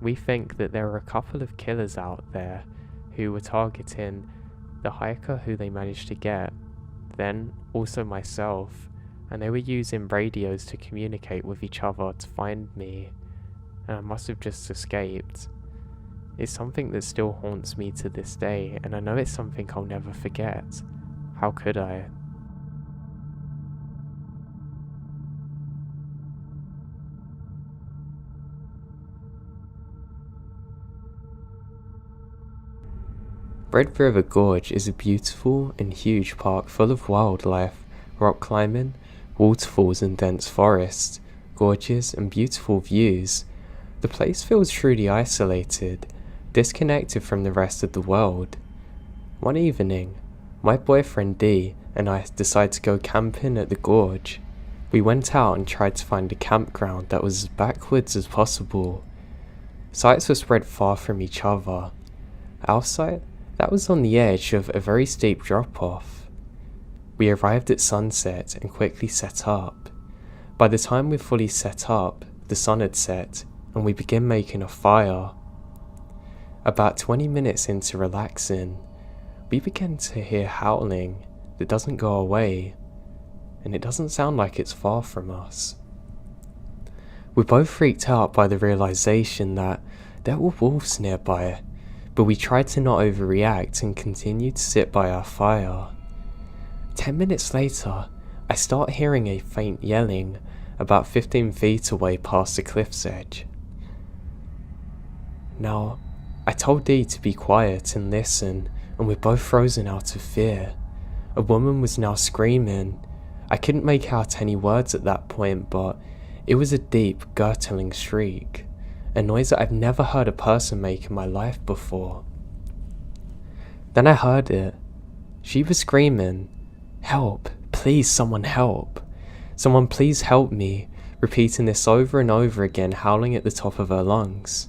we think that there are a couple of killers out there who were targeting the hiker who they managed to get, then also myself, and they were using radios to communicate with each other to find me, and I must have just escaped. It's something that still haunts me to this day, and I know it's something I'll never forget. How could I? Red River Gorge is a beautiful and huge park full of wildlife, rock climbing, waterfalls and dense forests, gorges and beautiful views. The place feels truly isolated, disconnected from the rest of the world. One evening, my boyfriend D and I decided to go camping at the gorge. We went out and tried to find a campground that was as backwards as possible. Sites were spread far from each other. Our site, that was on the edge of a very steep drop-off. We arrived at sunset and quickly set up. By the time we fully set up, the sun had set and we began making a fire. About 20 minutes into relaxing, we began to hear howling that doesn't go away, and it doesn't sound like it's far from us. We both freaked out by the realization that there were wolves nearby, but we tried to not overreact and continued to sit by our fire. 10 minutes later, I start hearing a faint yelling about 15 feet away past the cliff's edge. Now, I told Dee to be quiet and listen, and we're both frozen out of fear. A woman was now screaming. I couldn't make out any words at that point, but it was a deep, gurgling shriek, a noise that I've never heard a person make in my life before. Then I heard it. She was screaming, "Help, please someone help. Someone please help me," repeating this over and over again, howling at the top of her lungs.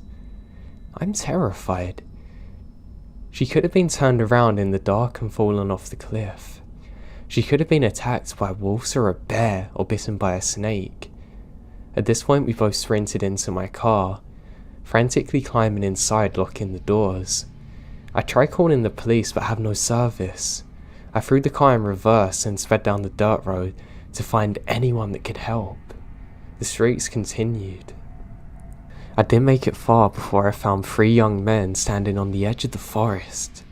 I'm terrified. She could have been turned around in the dark and fallen off the cliff. She could have been attacked by wolves or a bear or bitten by a snake. At this point we both sprinted into my car, frantically climbing inside, locking the doors. I tried calling the police but have no service. I threw the car in reverse and sped down the dirt road to find anyone that could help. The shrieks continued. I didn't make it far before I found 3 young men standing on the edge of the forest.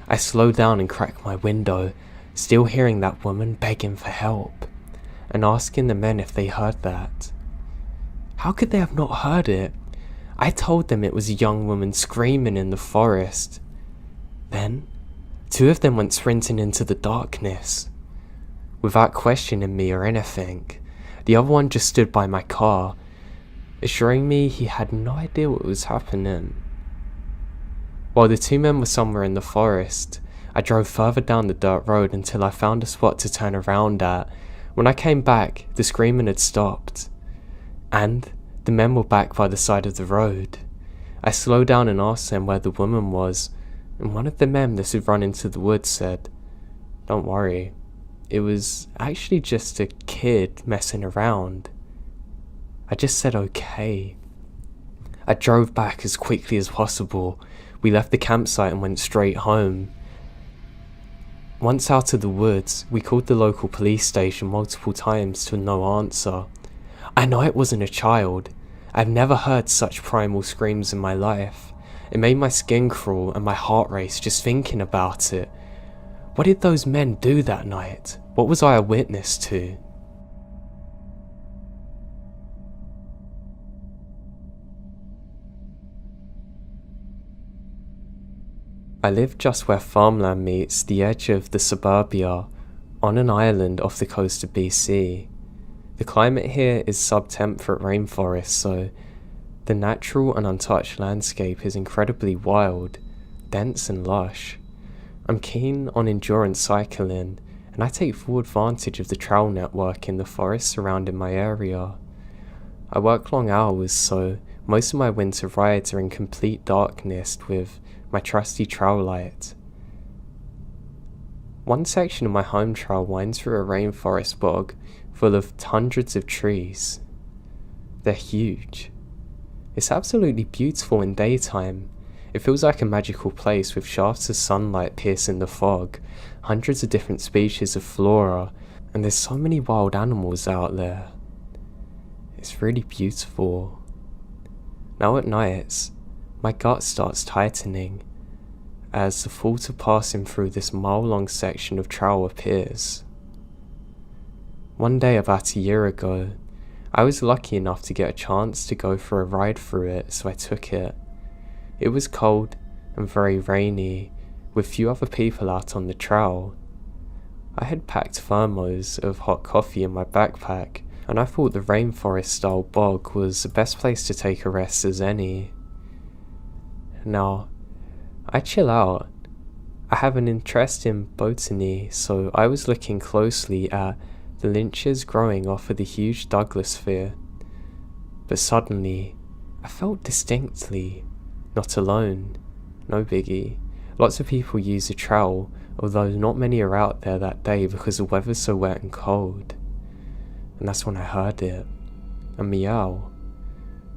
I slowed down and cracked my window, still hearing that woman begging for help, and asking the men if they heard that. How could they have not heard it? I told them it was a young woman screaming in the forest. Then, 2 of them went sprinting into the darkness. Without questioning me or anything, the other one just stood by my car, assuring me he had no idea what was happening. While the 2 men were somewhere in the forest, I drove further down the dirt road until I found a spot to turn around at. When I came back, the screaming had stopped, and the men were back by the side of the road. I slowed down and asked them where the woman was, and one of the men that had run into the woods said, "Don't worry, it was actually just a kid messing around." I just said okay. I drove back as quickly as possible. We left the campsite and went straight home. Once out of the woods, we called the local police station multiple times to no answer. I know it wasn't a child. I've never heard such primal screams in my life. It made my skin crawl and my heart race just thinking about it. What did those men do that night? What was I a witness to? I live just where farmland meets the edge of the suburbia, on an island off the coast of BC. The climate here is sub-temperate rainforest, so the natural and untouched landscape is incredibly wild, dense and lush. I'm keen on endurance cycling, and I take full advantage of the trail network in the forest surrounding my area. I work long hours, so most of my winter rides are in complete darkness with my trusty trail light. One section of my home trail winds through a rainforest bog full of hundreds of trees. They're huge. It's absolutely beautiful in daytime. It feels like a magical place with shafts of sunlight piercing the fog, hundreds of different species of flora, and there's so many wild animals out there. It's really beautiful. Now at nights, my gut starts tightening as the thought of passing through this mile-long section of trail appears. One day about a year ago, I was lucky enough to get a chance to go for a ride through it, so I took it. It was cold and very rainy, with few other people out on the trail. I had packed thermos of hot coffee in my backpack, and I thought the rainforest-style bog was the best place to take a rest as any. Now, I chill out. I have an interest in botany, so I was looking closely at the lynches growing off of the huge Douglas fir. But suddenly, I felt distinctly not alone. no biggie. Lots of people use the trail, although not many are out there that day because the weather's so wet and cold. And that's when I heard it. A meow.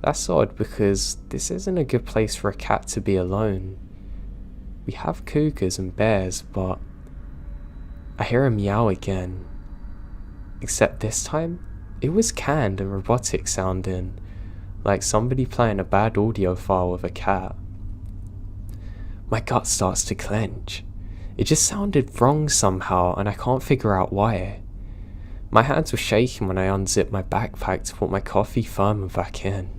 That's odd because this isn't a good place for a cat to be alone. We have cougars and bears, but I hear a meow again. Except this time, it was canned and robotic sounding, like somebody playing a bad audio file of a cat. My gut starts to clench. It just sounded wrong somehow and I can't figure out why. My hands were shaking when I unzipped my backpack to put my coffee thermo back in.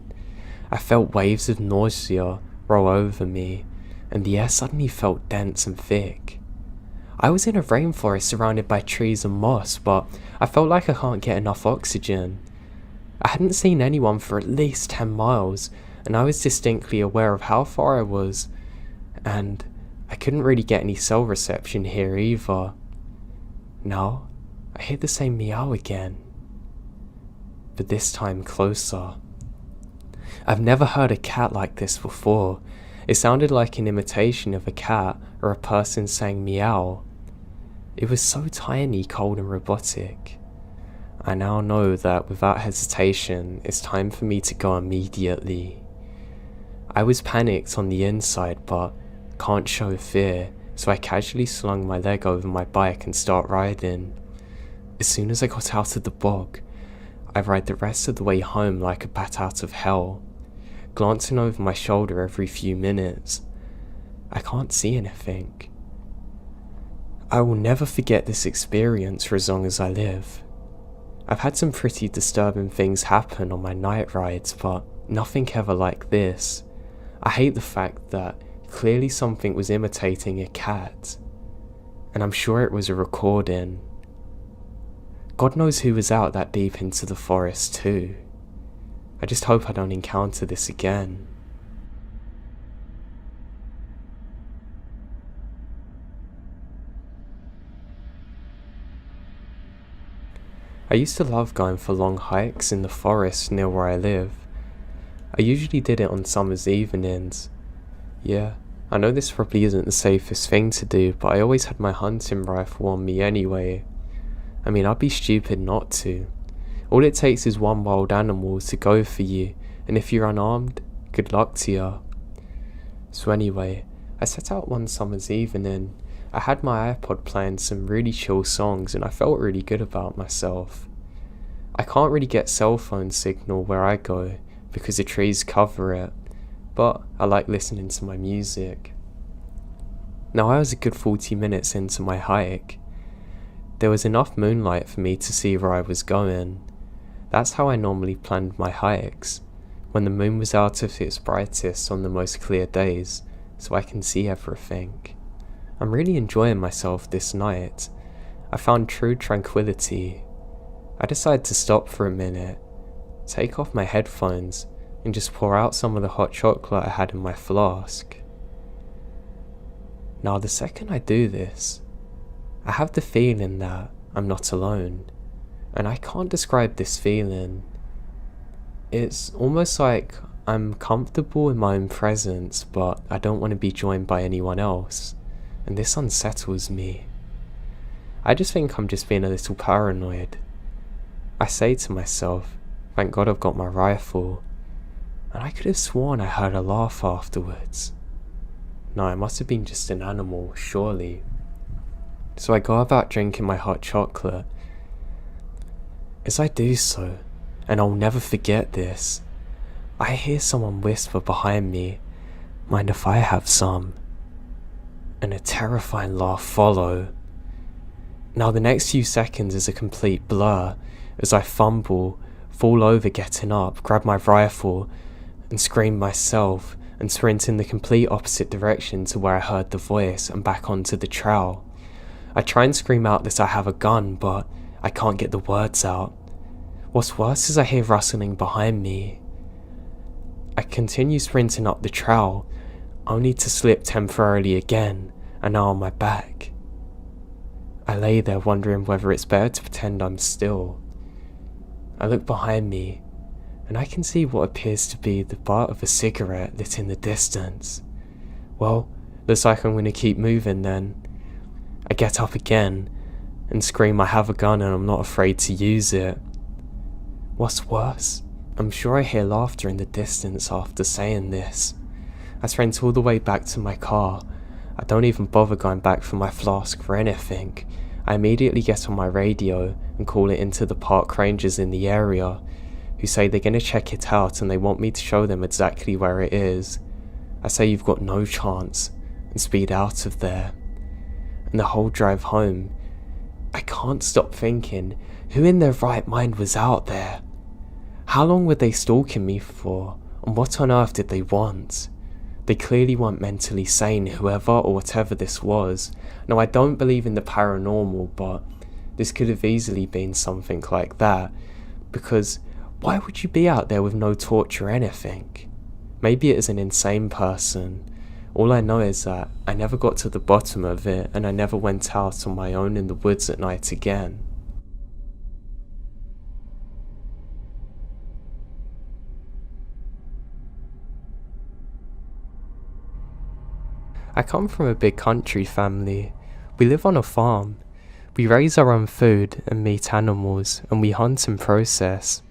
I felt waves of nausea roll over me, and the air suddenly felt dense and thick. I was in a rainforest surrounded by trees and moss, but I felt like I can't get enough oxygen. I hadn't seen anyone for at least 10 miles, and I was distinctly aware of how far I was, and I couldn't really get any cell reception here either. Now, I hear the same meow again, but this time closer. I've never heard a cat like this before. It sounded like an imitation of a cat or a person saying meow. It was so tiny, cold and robotic. I now know that without hesitation, it's time for me to go immediately. I was panicked on the inside, but can't show fear, so I casually slung my leg over my bike and start riding. As soon as I got out of the bog, I ride the rest of the way home like a bat out of hell, glancing over my shoulder every few minutes. I can't see anything. I will never forget this experience for as long as I live. I've had some pretty disturbing things happen on my night rides, but nothing ever like this. I hate the fact that clearly something was imitating a cat, and I'm sure it was a recording. God knows who was out that deep into the forest too. I just hope I don't encounter this again. I used to love going for long hikes in the forest near where I live. I usually did it on summer's evenings. Yeah, I know this probably isn't the safest thing to do, but I always had my hunting rifle on me anyway. I mean, I'd be stupid not to. All it takes is one wild animal to go for you, and if you're unarmed, good luck to you. So anyway, I set out one summer's evening. I had my iPod playing some really chill songs and I felt really good about myself. I can't really get cell phone signal where I go because the trees cover it, but I like listening to my music. Now I was a good 40 minutes into my hike. There was enough moonlight for me to see where I was going. That's how I normally planned my hikes, when the moon was out of its brightest on the most clear days, so I can see everything. I'm really enjoying myself this night. I found true tranquility. I decided to stop for a minute, take off my headphones, and just pour out some of the hot chocolate I had in my flask. Now the second I do this, I have the feeling that I'm not alone, and I can't describe this feeling. It's almost like I'm comfortable in my own presence, but I don't want to be joined by anyone else, and this unsettles me. I just think I'm just being a little paranoid. I say to myself, thank God I've got my rifle, and I could have sworn I heard a laugh afterwards. No, it must have been just an animal, surely. So I go about drinking my hot chocolate. As I do so, and I'll never forget this, I hear someone whisper behind me, "Mind if I have some?" And a terrifying laugh follow. Now the next few seconds is a complete blur as I fumble, fall over getting up, grab my rifle, and scream myself and sprint in the complete opposite direction to where I heard the voice and back onto the trail. I try and scream out that I have a gun, but I can't get the words out. What's worse is I hear rustling behind me. I continue sprinting up the trail, only to slip temporarily again, and now on my back. I lay there wondering whether it's better to pretend I'm still. I look behind me, and I can see what appears to be the butt of a cigarette lit in the distance. Well, Looks like I'm gonna keep moving then. I get up again and scream I have a gun and I'm not afraid to use it. What's worse, I'm sure I hear laughter in the distance after saying this. I sprint all the way back to my car. I don't even bother going back for my flask for anything. I immediately get on my radio and call it into the park rangers in the area, who say they're gonna check it out and they want me to show them exactly where it is. I say you've got no chance and speed out of there. And the whole drive home, I can't stop thinking, who in their right mind was out there? How long were they stalking me for, and what on earth did they want? They clearly weren't mentally sane, whoever or whatever this was. Now, I don't believe in the paranormal, but this could have easily been something like that, because why would you be out there with no torch or anything? Maybe it is an insane person. All I know is that I never got to the bottom of it, and I never went out on my own in the woods at night again. I come from a big country family. We live on a farm. We raise our own food and meat animals, and we hunt and process.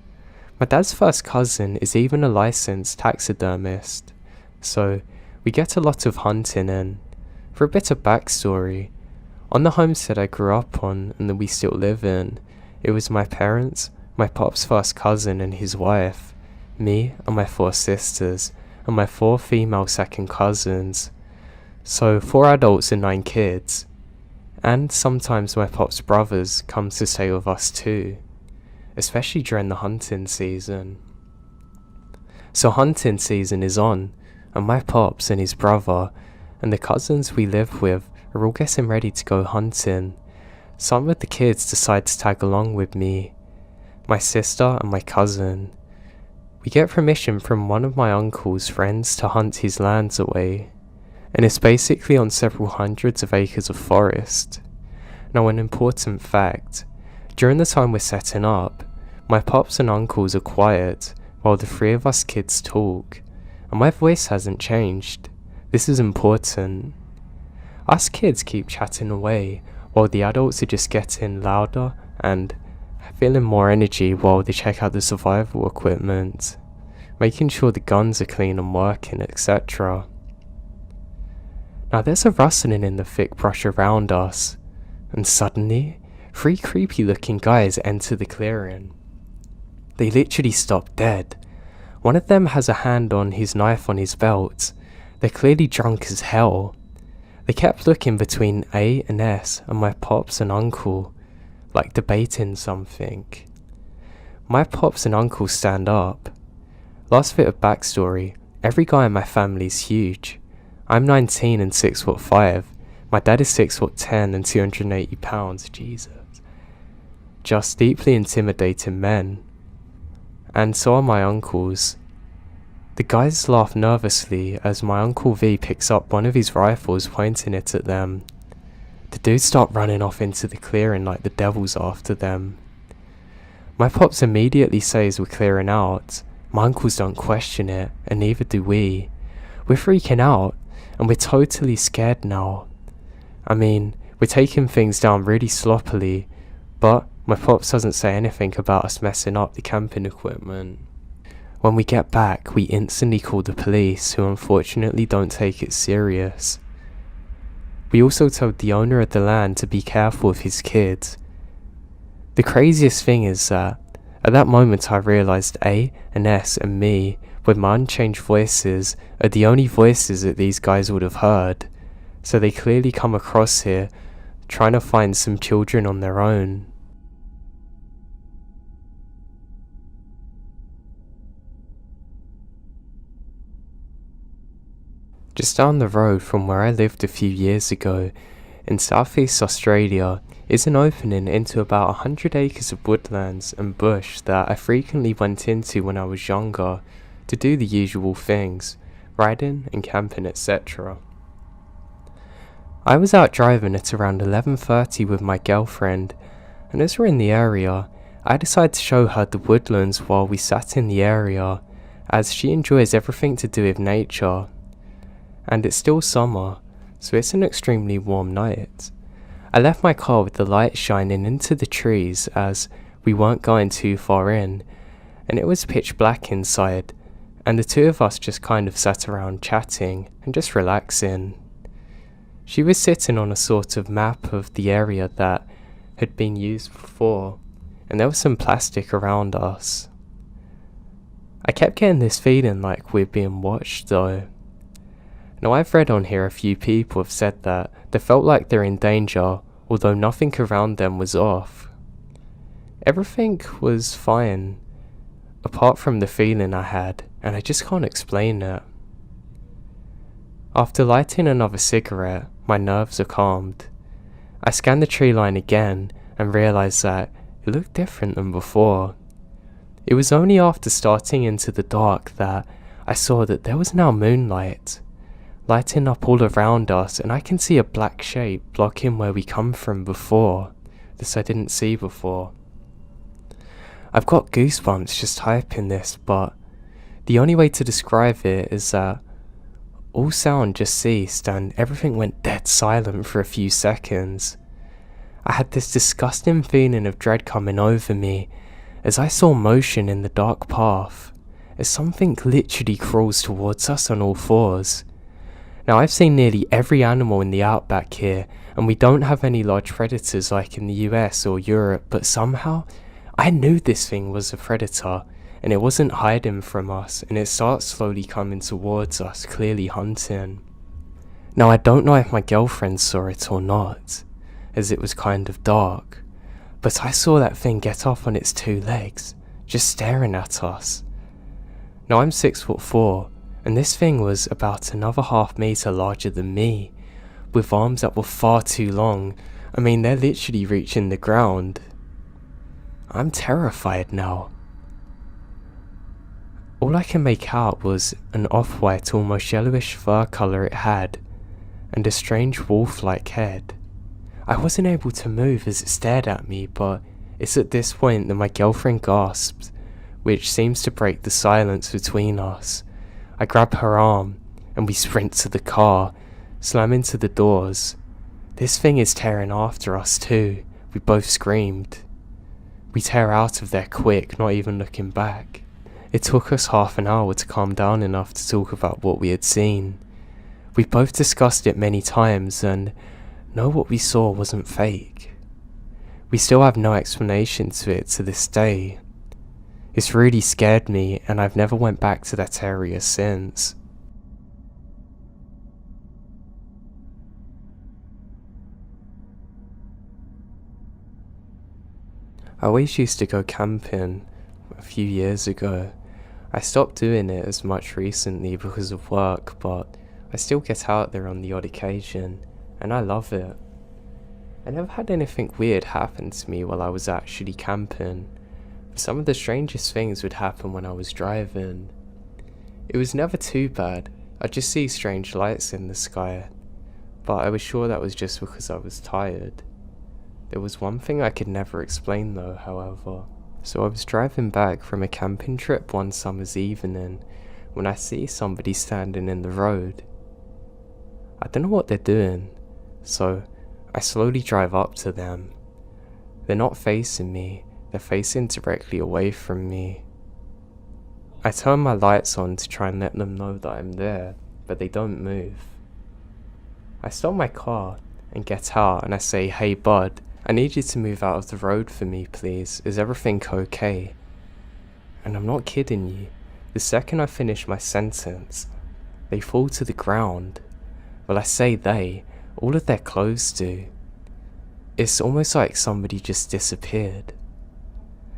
My dad's first cousin is even a licensed taxidermist, so we get a lot of hunting in. For a bit of backstory, on the homestead I grew up on and that we still live in, it was my parents, my pop's first cousin and his wife, me and my 4 sisters, and my 4 female second cousins. So 4 adults and 9 kids. And sometimes my pop's brothers come to stay with us too, especially during the hunting season. So hunting season is on, and my pops and his brother and the cousins we live with are all getting ready to go hunting. Some of the kids decide to tag along with me, my sister and my cousin. We get permission from one of my uncle's friends to hunt his lands away, and it's basically on several hundreds of acres of forest. Now, an important fact, during the time we're setting up, my pops and uncles are quiet while the 3 of us kids talk, and my voice hasn't changed. This is important. Us kids keep chatting away while the adults are just getting louder and feeling more energy while they check out the survival equipment, making sure the guns are clean and working, etc. Now there's a rustling in the thick brush around us, and suddenly 3 creepy looking guys enter the clearing. They literally stop dead. One of them has a hand on his knife on his belt. They're clearly drunk as hell. They kept looking between A and S and my pops and uncle, like debating something. My pops and uncle stand up. Last bit of backstory, every guy in my family is huge. I'm 19 and 6'5". My dad is 6'10" and 280 pounds, Jesus. Just deeply intimidating men. And so are my uncles. The guys laugh nervously as my Uncle V picks up one of his rifles, pointing it at them. The dudes start running off into the clearing like the devil's after them. My pops immediately says we're clearing out. My uncles don't question it, and neither do we. We're freaking out, and we're totally scared now. I mean, we're taking things down really sloppily, but my pops doesn't say anything about us messing up the camping equipment. When we get back, we instantly call the police, who unfortunately don't take it serious. We also told the owner of the land to be careful of his kids. The craziest thing is that, at that moment I realised A and S and me, with my unchanged voices, are the only voices that these guys would have heard, so they clearly come across here, trying to find some children on their own. Just down the road from where I lived a few years ago, in southeast Australia, is an opening into about 100 acres of woodlands and bush that I frequently went into when I was younger to do the usual things, riding and camping, etc. I was out driving at around 11:30 with my girlfriend, and as we're in the area, I decided to show her the woodlands while we sat in the area, as she enjoys everything to do with nature. And it's still summer, so it's an extremely warm night. I left my car with the light shining into the trees as we weren't going too far in, and it was pitch black inside, and the two of us just kind of sat around chatting and just relaxing. She was sitting on a sort of map of the area that had been used before, and there was some plastic around us. I kept getting this feeling like we're being watched though. Now I've read on here a few people have said that they felt like they're in danger, although nothing around them was off. Everything was fine, apart from the feeling I had, and I just can't explain it. After lighting another cigarette, my nerves are calmed. I scanned the tree line again and realised that it looked different than before. It was only after starting into the dark that I saw that there was now moonlight, lighting up all around us, and I can see a black shape blocking where we come from before. This I didn't see before. I've got goosebumps just typing this, but the only way to describe it is that all sound just ceased and everything went dead silent for a few seconds. I had this disgusting feeling of dread coming over me as I saw motion in the dark path, as something literally crawls towards us on all fours. Now I've seen nearly every animal in the outback here, and we don't have any large predators like in the US or Europe, but somehow I knew this thing was a predator, and it wasn't hiding from us, and it starts slowly coming towards us, clearly hunting. Now I don't know if my girlfriend saw it or not, as it was kind of dark, but I saw that thing get off on its two legs, just staring at us. Now I'm 6'4", and this thing was about another half-meter larger than me, with arms that were far too long. I mean, they're literally reaching the ground. I'm terrified now. All I can make out was an off-white, almost yellowish fur colour it had, and a strange wolf-like head. I wasn't able to move as it stared at me, but it's at this point that my girlfriend gasped, which seems to break the silence between us. I grab her arm, and we sprint to the car, slam into the doors. This thing is tearing after us too. We both screamed. We tear out of there quick, not even looking back. It took us half an hour to calm down enough to talk about what we had seen. We both discussed it many times and know what we saw wasn't fake. We still have no explanation to it to this day. It's really scared me, and I've never went back to that area since. I always used to go camping a few years ago. I stopped doing it as much recently because of work, but I still get out there on the odd occasion, and I love it. I never had anything weird happen to me while I was actually camping. Some of the strangest things would happen when I was driving. It was never too bad. I'd just see strange lights in the sky, but I was sure that was just because I was tired. There was one thing I could never explain though, however. So I was driving back from a camping trip one summer's evening when I see somebody standing in the road. I don't know what they're doing, so I slowly drive up to them. They're not facing me, they're facing directly away from me. I turn my lights on to try and let them know that I'm there, but they don't move. I stop my car and get out and I say, "Hey bud, I need you to move out of the road for me please, is everything okay?" And I'm not kidding you, the second I finish my sentence, they fall to the ground. Well, I say they, all of their clothes do. It's almost like somebody just disappeared.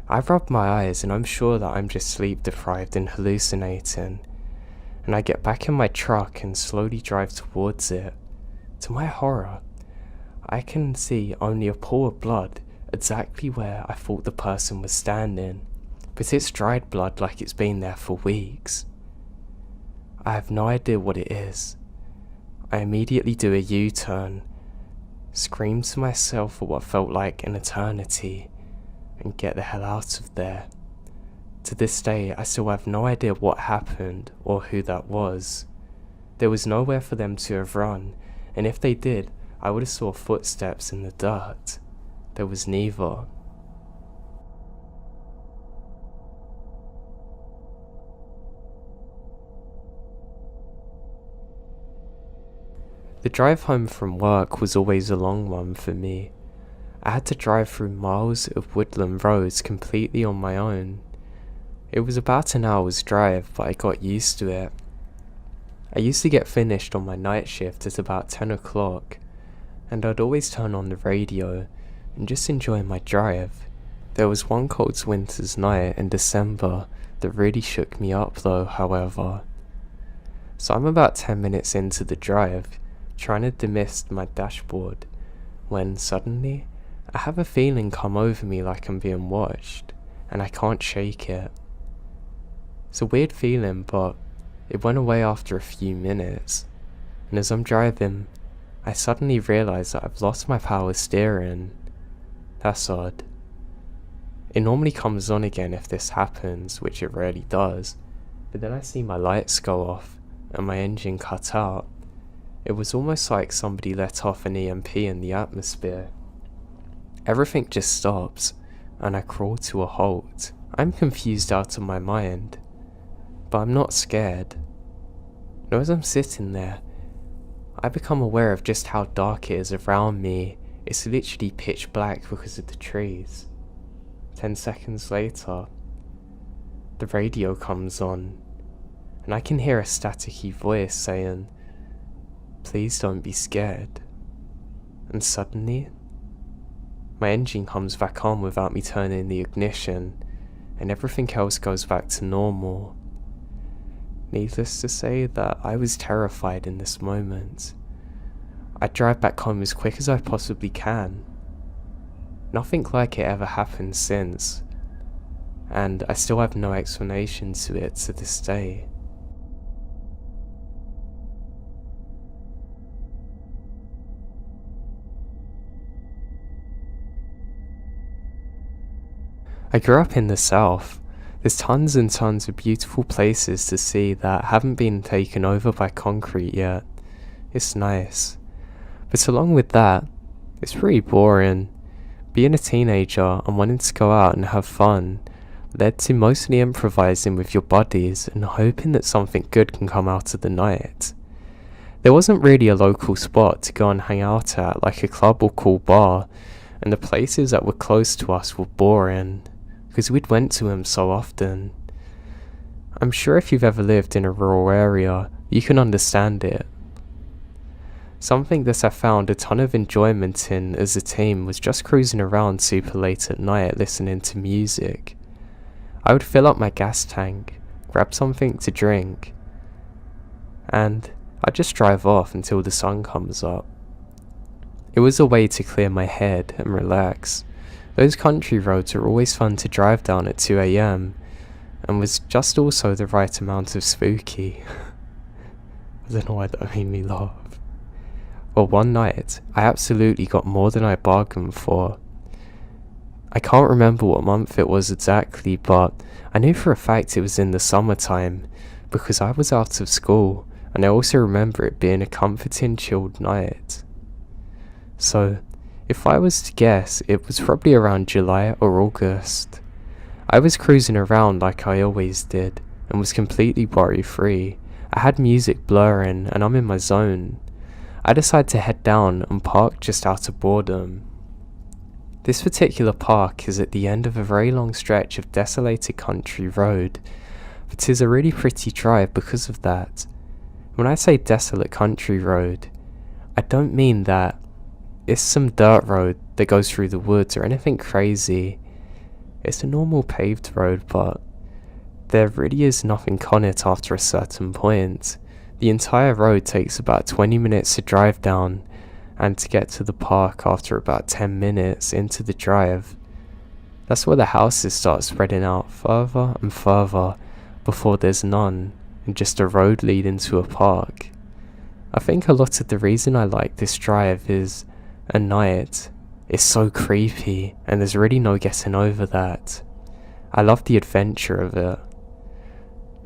I rub my eyes and I'm sure that I'm just sleep deprived and hallucinating, and I get back in my truck and slowly drive towards it. To my horror, I can see only a pool of blood exactly where I thought the person was standing, but it's dried blood like it's been there for weeks. I have no idea what it is. I immediately do a U-turn, scream to myself for what felt like an eternity, and get the hell out of there. To this day, I still have no idea what happened or who that was. There was nowhere for them to have run, and if they did, I would have saw footsteps in the dirt. There was neither. The drive home from work was always a long one for me. I had to drive through miles of woodland roads completely on my own. It was about an hour's drive, but I got used to it. I used to get finished on my night shift at about 10 o'clock, and I'd always turn on the radio and just enjoy my drive. There was one cold winter's night in December that really shook me up though, however. So I'm about 10 minutes into the drive, trying to demist my dashboard, when suddenly I have a feeling come over me like I'm being watched, and I can't shake it. It's a weird feeling, but it went away after a few minutes, and as I'm driving, I suddenly realise that I've lost my power steering. That's odd. It normally comes on again if this happens, which it rarely does, but then I see my lights go off and my engine cut out. It was almost like somebody let off an EMP in the atmosphere. Everything just stops, and I crawl to a halt. I'm confused out of my mind, but I'm not scared. Now as I'm sitting there, I become aware of just how dark it is around me. It's literally pitch black because of the trees. 10 seconds later, the radio comes on, and I can hear a staticky voice saying, "Please don't be scared." And suddenly, my engine comes back on without me turning the ignition, and everything else goes back to normal. Needless to say that I was terrified in this moment. I drive back home as quick as I possibly can. Nothing like it ever happened since, and I still have no explanation to it to this day. I grew up in the south. There's tons and tons of beautiful places to see that haven't been taken over by concrete yet. It's nice. But along with that, it's pretty boring. Being a teenager and wanting to go out and have fun led to mostly improvising with your buddies and hoping that something good can come out of the night. There wasn't really a local spot to go and hang out at, like a club or cool bar, and the places that were close to us were boring, because we'd went to them so often. I'm sure if you've ever lived in a rural area, you can understand it. Something that I found a ton of enjoyment in as a team was just cruising around super late at night listening to music. I would fill up my gas tank, grab something to drink, and I'd just drive off until the sun comes up. It was a way to clear my head and relax. Those country roads are always fun to drive down at 2 AM, and was just also the right amount of spooky. I don't know why that made me laugh. Well, one night, I absolutely got more than I bargained for. I can't remember what month it was exactly, but I knew for a fact it was in the summertime, because I was out of school, and I also remember it being a comforting, chilled night. So, if I was to guess, it was probably around July or August. I was cruising around like I always did, and was completely worry-free. I had music blaring, and I'm in my zone. I decided to head down and park just out of boredom. This particular park is at the end of a very long stretch of desolated country road, but it is a really pretty drive because of that. When I say desolate country road, I don't mean that it's some dirt road that goes through the woods or anything crazy. It's a normal paved road, but there really is nothing on it after a certain point. The entire road takes about 20 minutes to drive down, and to get to the park after about 10 minutes into the drive. That's where the houses start spreading out further and further before there's none, and just a road leading to a park. I think a lot of the reason I like this drive is, at night, it's so creepy, and there's really no getting over that. I love the adventure of it.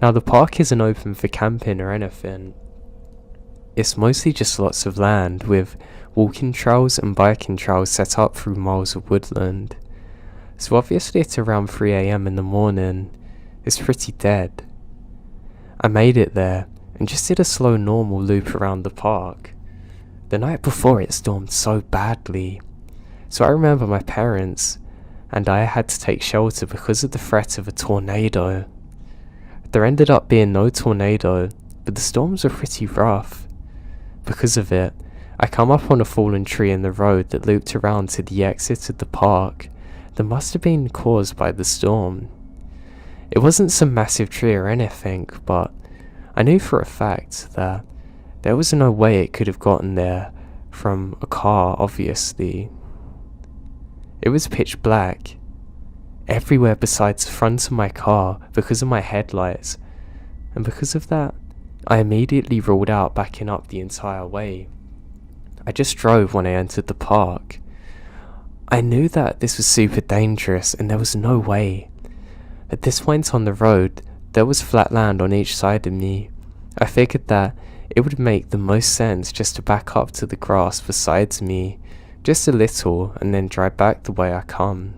Now the park isn't open for camping or anything, It's mostly just lots of land with walking trails and biking trails set up through miles of woodland. So obviously it's around 3 AM in the morning. It's pretty dead. I made it there and just did a slow normal loop around the park. The night before it stormed so badly. So I remember my parents and I had to take shelter because of the threat of a tornado. There ended up being no tornado, but the storms were pretty rough. Because of it, I come up on a fallen tree in the road that looped around to the exit of the park that must have been caused by the storm. It wasn't some massive tree or anything, but I knew for a fact that there was no way it could have gotten there from a car, obviously. It was pitch black, everywhere besides the front of my car because of my headlights, and because of that, I immediately ruled out backing up the entire way. I just drove when I entered the park. I knew that this was super dangerous and there was no way. At this point on the road, there was flat land on each side of me. I figured that it would make the most sense just to back up to the grass beside me, just a little, and then drive back the way I come.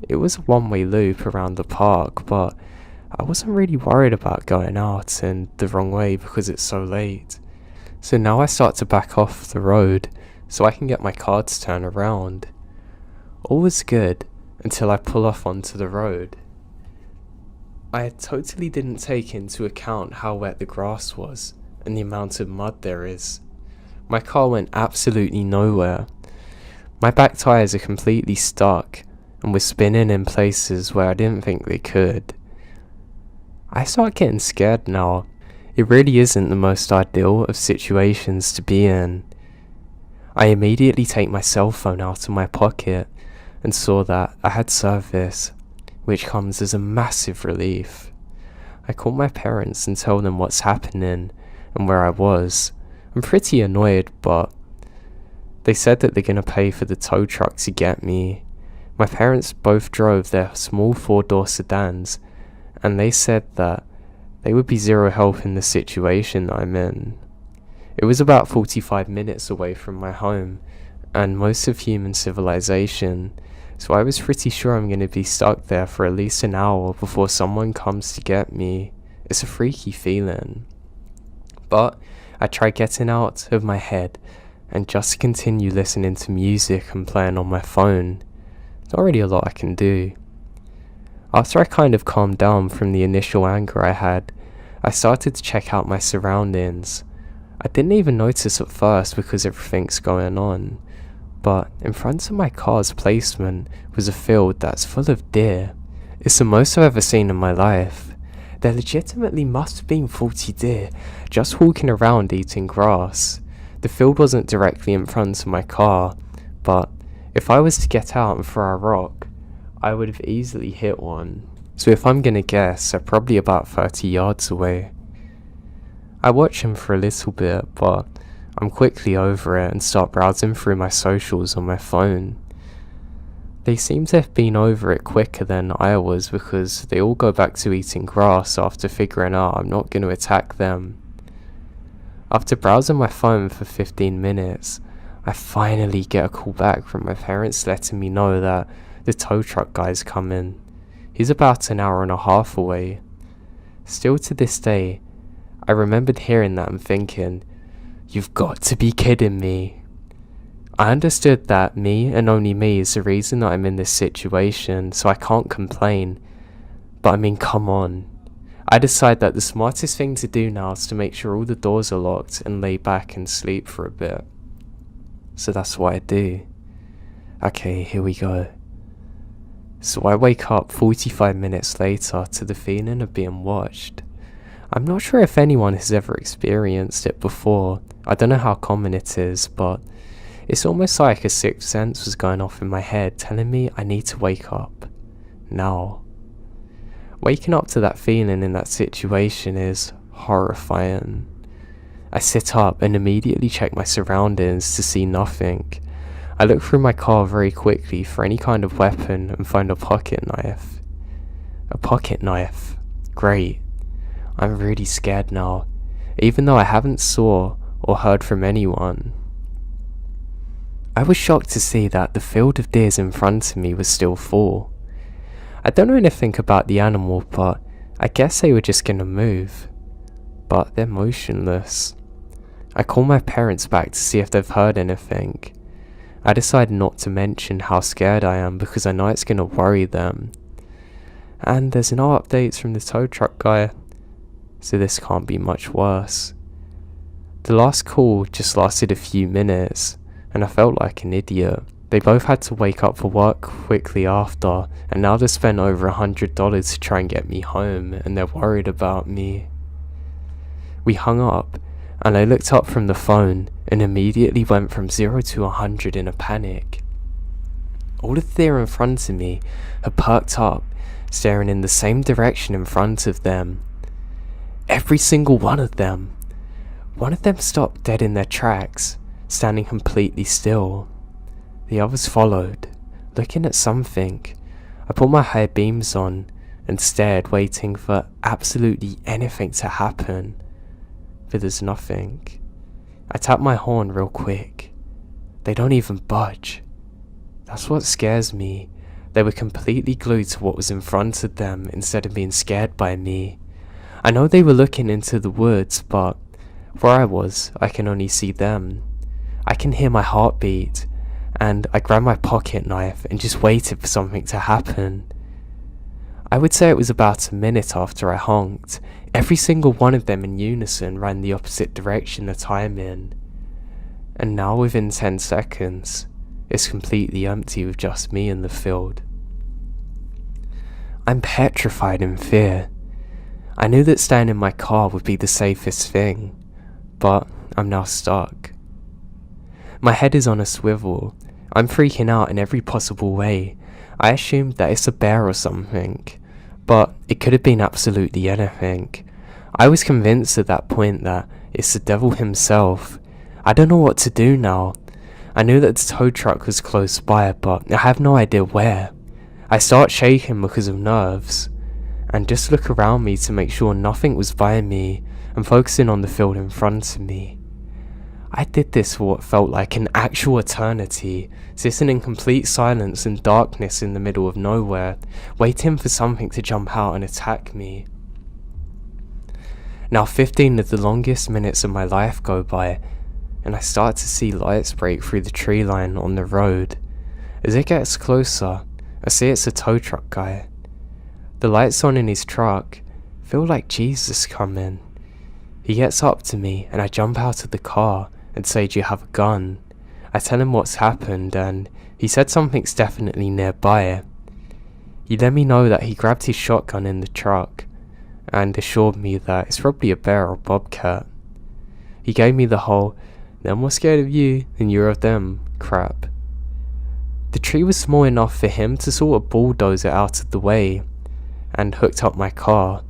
It was a one-way loop around the park, but I wasn't really worried about going out and the wrong way because it's so late. So now I start to back off the road so I can get my car to turn around. All was good until I pull off onto the road. I totally didn't take into account how wet the grass was and the amount of mud there is. My car went absolutely nowhere. My back tyres are completely stuck and were spinning in places where I didn't think they could. I start getting scared now. It really isn't the most ideal of situations to be in. I immediately take my cell phone out of my pocket and saw that I had service, which comes as a massive relief. I call my parents and tell them what's happening and where I was. I'm pretty annoyed, but they said that they're going to pay for the tow truck to get me. My parents both drove their small 4-door sedans, and they said that they would be zero help in the situation that I'm in. It was about 45 minutes away from my home and most of human civilization, so I was pretty sure I'm going to be stuck there for at least an hour before someone comes to get me. It's a freaky feeling. But I try getting out of my head and just continue listening to music and playing on my phone. There's not really a lot I can do. After I kind of calmed down from the initial anger I had, I started to check out my surroundings. I didn't even notice at first because everything's going on, but in front of my car's placement was a field that's full of deer. It's the most I've ever seen in my life. There legitimately must have been 40 deer just walking around eating grass. The field wasn't directly in front of my car, but if I was to get out and throw a rock, I would have easily hit one. So if I'm gonna guess, they're probably about 30 yards away. I watch him for a little bit, but I'm quickly over it and start browsing through my socials on my phone. They seem to have been over it quicker than I was because they all go back to eating grass after figuring out I'm not going to attack them. After browsing my phone for 15 minutes, I finally get a call back from my parents letting me know that the tow truck guy's coming. He's about an hour and a half away. Still to this day, I remembered hearing that and thinking, "You've got to be kidding me." I understood that me and only me is the reason that I'm in this situation, so I can't complain. But I mean, come on. I decide that the smartest thing to do now is to make sure all the doors are locked and lay back and sleep for a bit. So that's what I do. Okay, here we go. So I wake up 45 minutes later to the feeling of being watched. I'm not sure if anyone has ever experienced it before. I don't know how common it is, but it's almost like a sixth sense was going off in my head telling me I need to wake up. Now. Waking up to that feeling in that situation is horrifying. I sit up and immediately check my surroundings to see nothing. I look through my car very quickly for any kind of weapon and find a pocket knife. A pocket knife. Great. I'm really scared now. even though I haven't saw or heard from anyone. I was shocked to see that the field of deers in front of me was still full. I don't know anything about the animal, but I guess they were just gonna move. But they're motionless. I call my parents back to see if they've heard anything. I decide not to mention how scared I am because I know it's gonna worry them. And there's no updates from the tow truck guy, so this can't be much worse. The last call just lasted a few minutes, and I felt like an idiot. They both had to wake up for work quickly after, and now they spent over $100 to try and get me home, and they're worried about me. We hung up, and I looked up from the phone, and immediately went from 0 to 100 in a panic. All of the deer in front of me had perked up, staring in the same direction in front of them. Every single one of them. One of them stopped dead in their tracks, standing completely still. The others followed, looking at something. I put my high beams on and stared, waiting for absolutely anything to happen. But there's nothing. I tap my horn real quick. They don't even budge. That's what scares me. They were completely glued to what was in front of them instead of being scared by me. I know they were looking into the woods, but where I was, I can only see them. I can hear my heartbeat, and I grabbed my pocket knife and just waited for something to happen. I would say it was about a minute after I honked. Every single one of them in unison ran the opposite direction that I'm in. And now within 10 seconds, it's completely empty with just me in the field. I'm petrified in fear. I knew that staying in my car would be the safest thing, but I'm now stuck. My head is on a swivel. I'm freaking out in every possible way. I assumed that it's a bear or something, but it could have been absolutely anything. I was convinced at that point that it's the devil himself. I don't know what to do now. I knew that the tow truck was close by, but I have no idea where. I start shaking because of nerves, and just look around me to make sure nothing was by me, and focusing on the field in front of me. I did this for what felt like an actual eternity, sitting in complete silence and darkness in the middle of nowhere, waiting for something to jump out and attack me. Now 15 of the longest minutes of my life go by, and I start to see lights break through the tree line on the road. As it gets closer, I see it's a tow truck guy. The lights on in his truck feel like Jesus coming. He gets up to me, and I jump out of the car and say, "Do you have a gun?" I tell him what's happened, and he said something's definitely nearby. He let me know that he grabbed his shotgun in the truck, and assured me that it's probably a bear or bobcat. He gave me the whole, "They're more scared of you than you're of them" crap. The tree was small enough for him to sort of bulldoze it out of the way, and hooked up my car.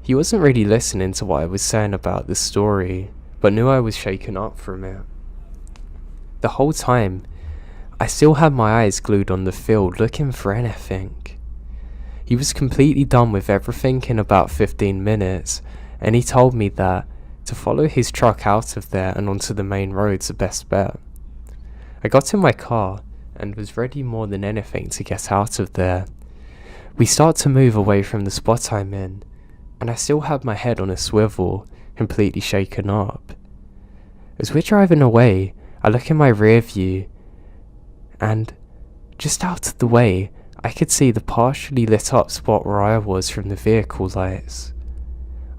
He wasn't really listening to what I was saying about the story, but knew I was shaken up from it. The whole time, I still had my eyes glued on the field looking for anything. He was completely done with everything in about 15 minutes, and he told me that to follow his truck out of there and onto the main road's the best bet. I got in my car and was ready more than anything to get out of there. We start to move away from the spot I'm in, and I still have my head on a swivel, completely shaken up. As we're driving away, I look in my rear view, and just out of the way, I could see the partially lit up spot where I was from the vehicle lights.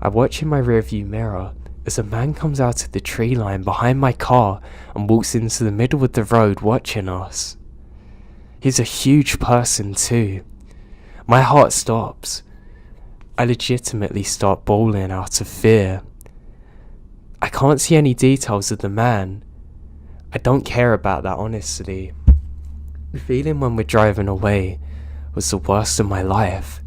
I watch in my rear view mirror as a man comes out of the tree line behind my car and walks into the middle of the road watching us. He's a huge person too. My heart stops. I legitimately start bawling out of fear. I can't see any details of the man. I don't care about that, honestly. The feeling when we're driving away was the worst of my life.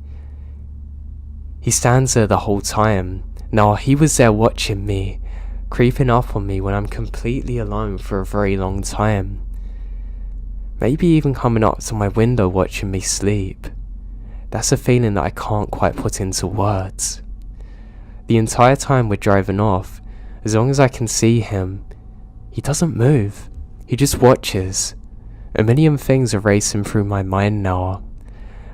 He stands there the whole time. Now he was there watching me, creeping up on me when I'm completely alone for a very long time. Maybe even coming up to my window watching me sleep. That's a feeling that I can't quite put into words. The entire time we're driving off, as long as I can see him, he doesn't move. He just watches. A million things are racing through my mind now.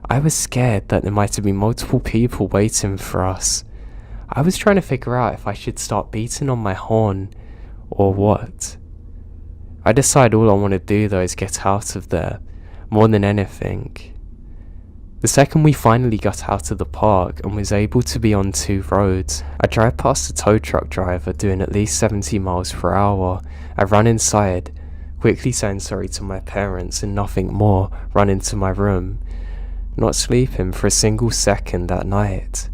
I was scared that there might have been multiple people waiting for us. I was trying to figure out if I should start beating on my horn or what. I decide all I want to do though is get out of there, more than anything. The second we finally got out of the park and was able to be on 2 roads, I drive past a tow truck driver doing at least 70 miles per hour. I run inside, quickly saying sorry to my parents and nothing more, run into my room, not sleeping for a single second that night.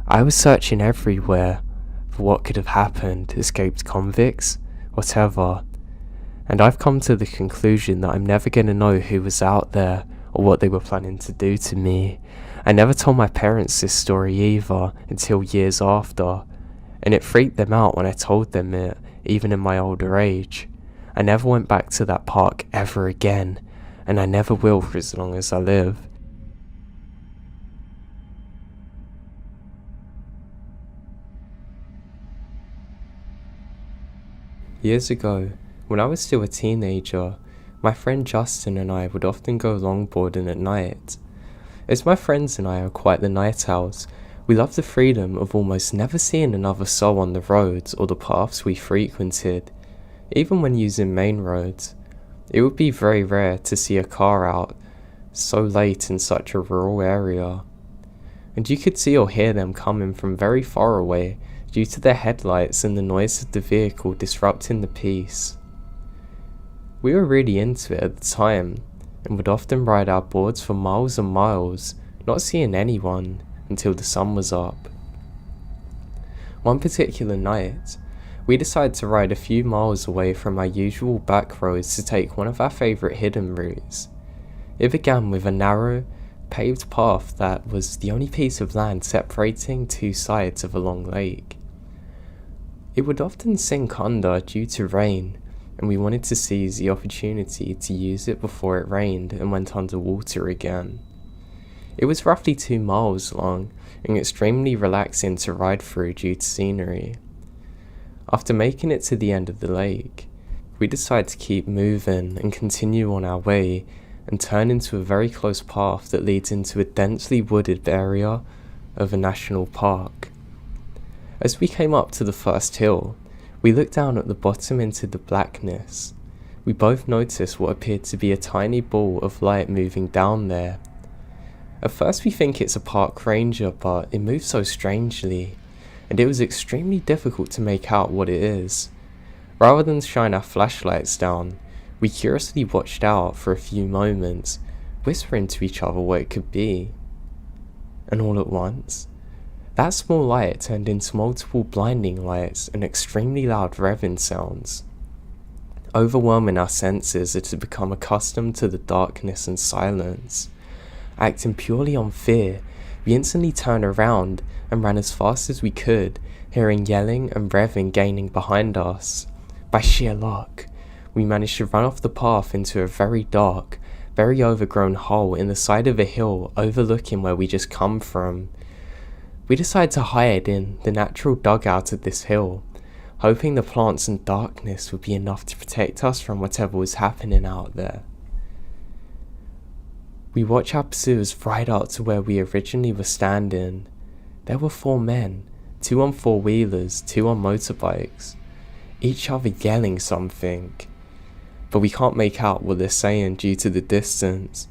I was searching everywhere for what could have happened, escaped convicts, whatever, and I've come to the conclusion that I'm never going to know who was out there or what they were planning to do to me. I never told my parents this story either until years after, and it freaked them out when I told them it, even in my older age. I never went back to that park ever again, and I never will for as long as I live. Years ago, when I was still a teenager, my friend Justin and I would often go longboarding at night. As my friends and I are quite the night owls, we love the freedom of almost never seeing another soul on the roads or the paths we frequented. Even when using main roads, it would be very rare to see a car out so late in such a rural area. And you could see or hear them coming from very far away due to their headlights and the noise of the vehicle disrupting the peace. We were really into it at the time, and would often ride our boards for miles and miles, not seeing anyone until the sun was up. One particular night, we decided to ride a few miles away from our usual back roads to take one of our favourite hidden routes. It began with a narrow, paved path that was the only piece of land separating 2 sides of a long lake. It would often sink under due to rain, and we wanted to seize the opportunity to use it before it rained and went underwater again. It was roughly 2 miles long and extremely relaxing to ride through due to scenery. After making it to the end of the lake, we decided to keep moving and continue on our way and turn into a very close path that leads into a densely wooded area of a national park. As we came up to the first hill, we looked down at the bottom into the blackness. We both noticed what appeared to be a tiny ball of light moving down there. At first we think it's a park ranger, but it moves so strangely, and it was extremely difficult to make out what it is. Rather than shine our flashlights down, we curiously watched out for a few moments, whispering to each other what it could be. And all at once, that small light turned into multiple blinding lights and extremely loud revving sounds. Overwhelming our senses as we become accustomed to the darkness and silence. Acting purely on fear, we instantly turned around and ran as fast as we could, hearing yelling and revving gaining behind us. By sheer luck, we managed to run off the path into a very dark, very overgrown hole in the side of a hill overlooking where we just come from. We decided to hide in the natural dugout of this hill, hoping the plants and darkness would be enough to protect us from whatever was happening out there. We watched our pursuers ride out to where we originally were standing. There were 4 men, 2 on 4-wheelers, 2 on motorbikes, each other yelling something, but we can't make out what they're saying due to the distance.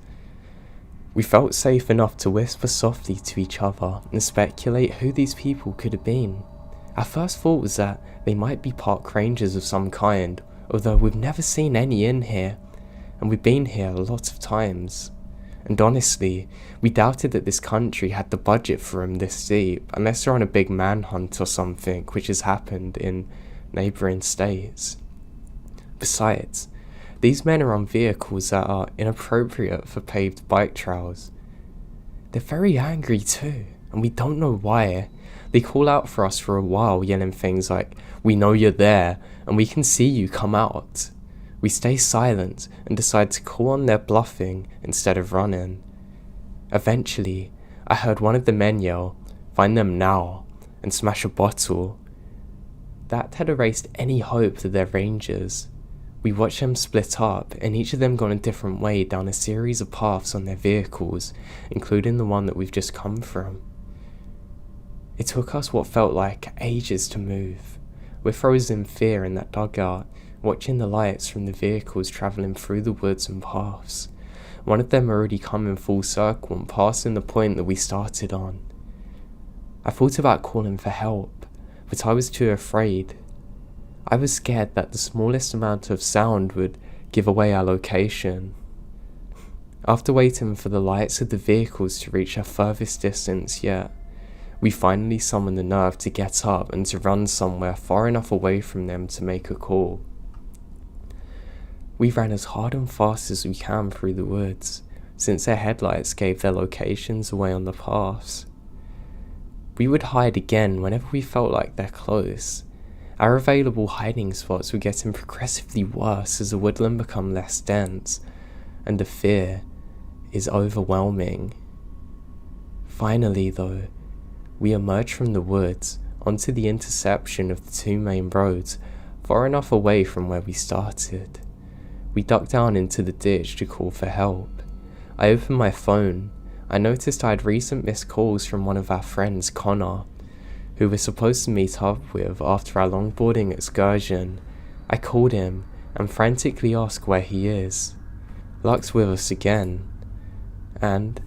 We felt safe enough to whisper softly to each other and speculate who these people could have been. Our first thought was that they might be park rangers of some kind, although we've never seen any in here, and we've been here a lot of times. And honestly, we doubted that this country had the budget for them this deep, unless they're on a big manhunt or something, which has happened in neighbouring states. Besides, these men are on vehicles that are inappropriate for paved bike trails. They're very angry too, and we don't know why. They call out for us for a while, yelling things like, "We know you're there, and we can see you, come out." We stay silent and decide to call on their bluffing instead of running. Eventually, I heard one of the men yell, "Find them now," and smash a bottle. That had erased any hope that they're rangers. We watched them split up, and each of them gone a different way down a series of paths on their vehicles, including the one that we've just come from. It took us what felt like ages to move. We're frozen in fear in that dugout, watching the lights from the vehicles travelling through the woods and paths. One of them already come in full circle and passing the point that we started on. I thought about calling for help, but I was too afraid. I was scared that the smallest amount of sound would give away our location. After waiting for the lights of the vehicles to reach our furthest distance yet, we finally summoned the nerve to get up and to run somewhere far enough away from them to make a call. We ran as hard and fast as we can through the woods, since their headlights gave their locations away on the paths. We would hide again whenever we felt like they're close. Our available hiding spots were getting progressively worse as the woodland became less dense, and the fear is overwhelming. Finally though, we emerged from the woods onto the intersection of the two main roads, far enough away from where we started. We ducked down into the ditch to call for help. I opened my phone. I noticed I had recent missed calls from one of our friends, Connor, who we're supposed to meet up with after our longboarding excursion. I called him and frantically asked where he is. Luck's with us again, and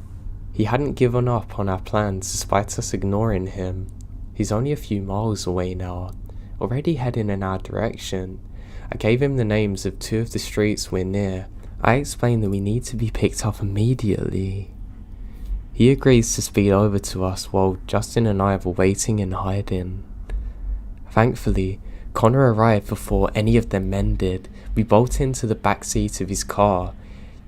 he hadn't given up on our plans despite us ignoring him. He's only a few miles away now, already heading in our direction. I gave him the names of two of the streets we're near. I explained that we need to be picked up immediately. He agrees to speed over to us while Justin and I were waiting and hiding. Thankfully, Connor arrived before any of them men did. We bolted into the back seat of his car,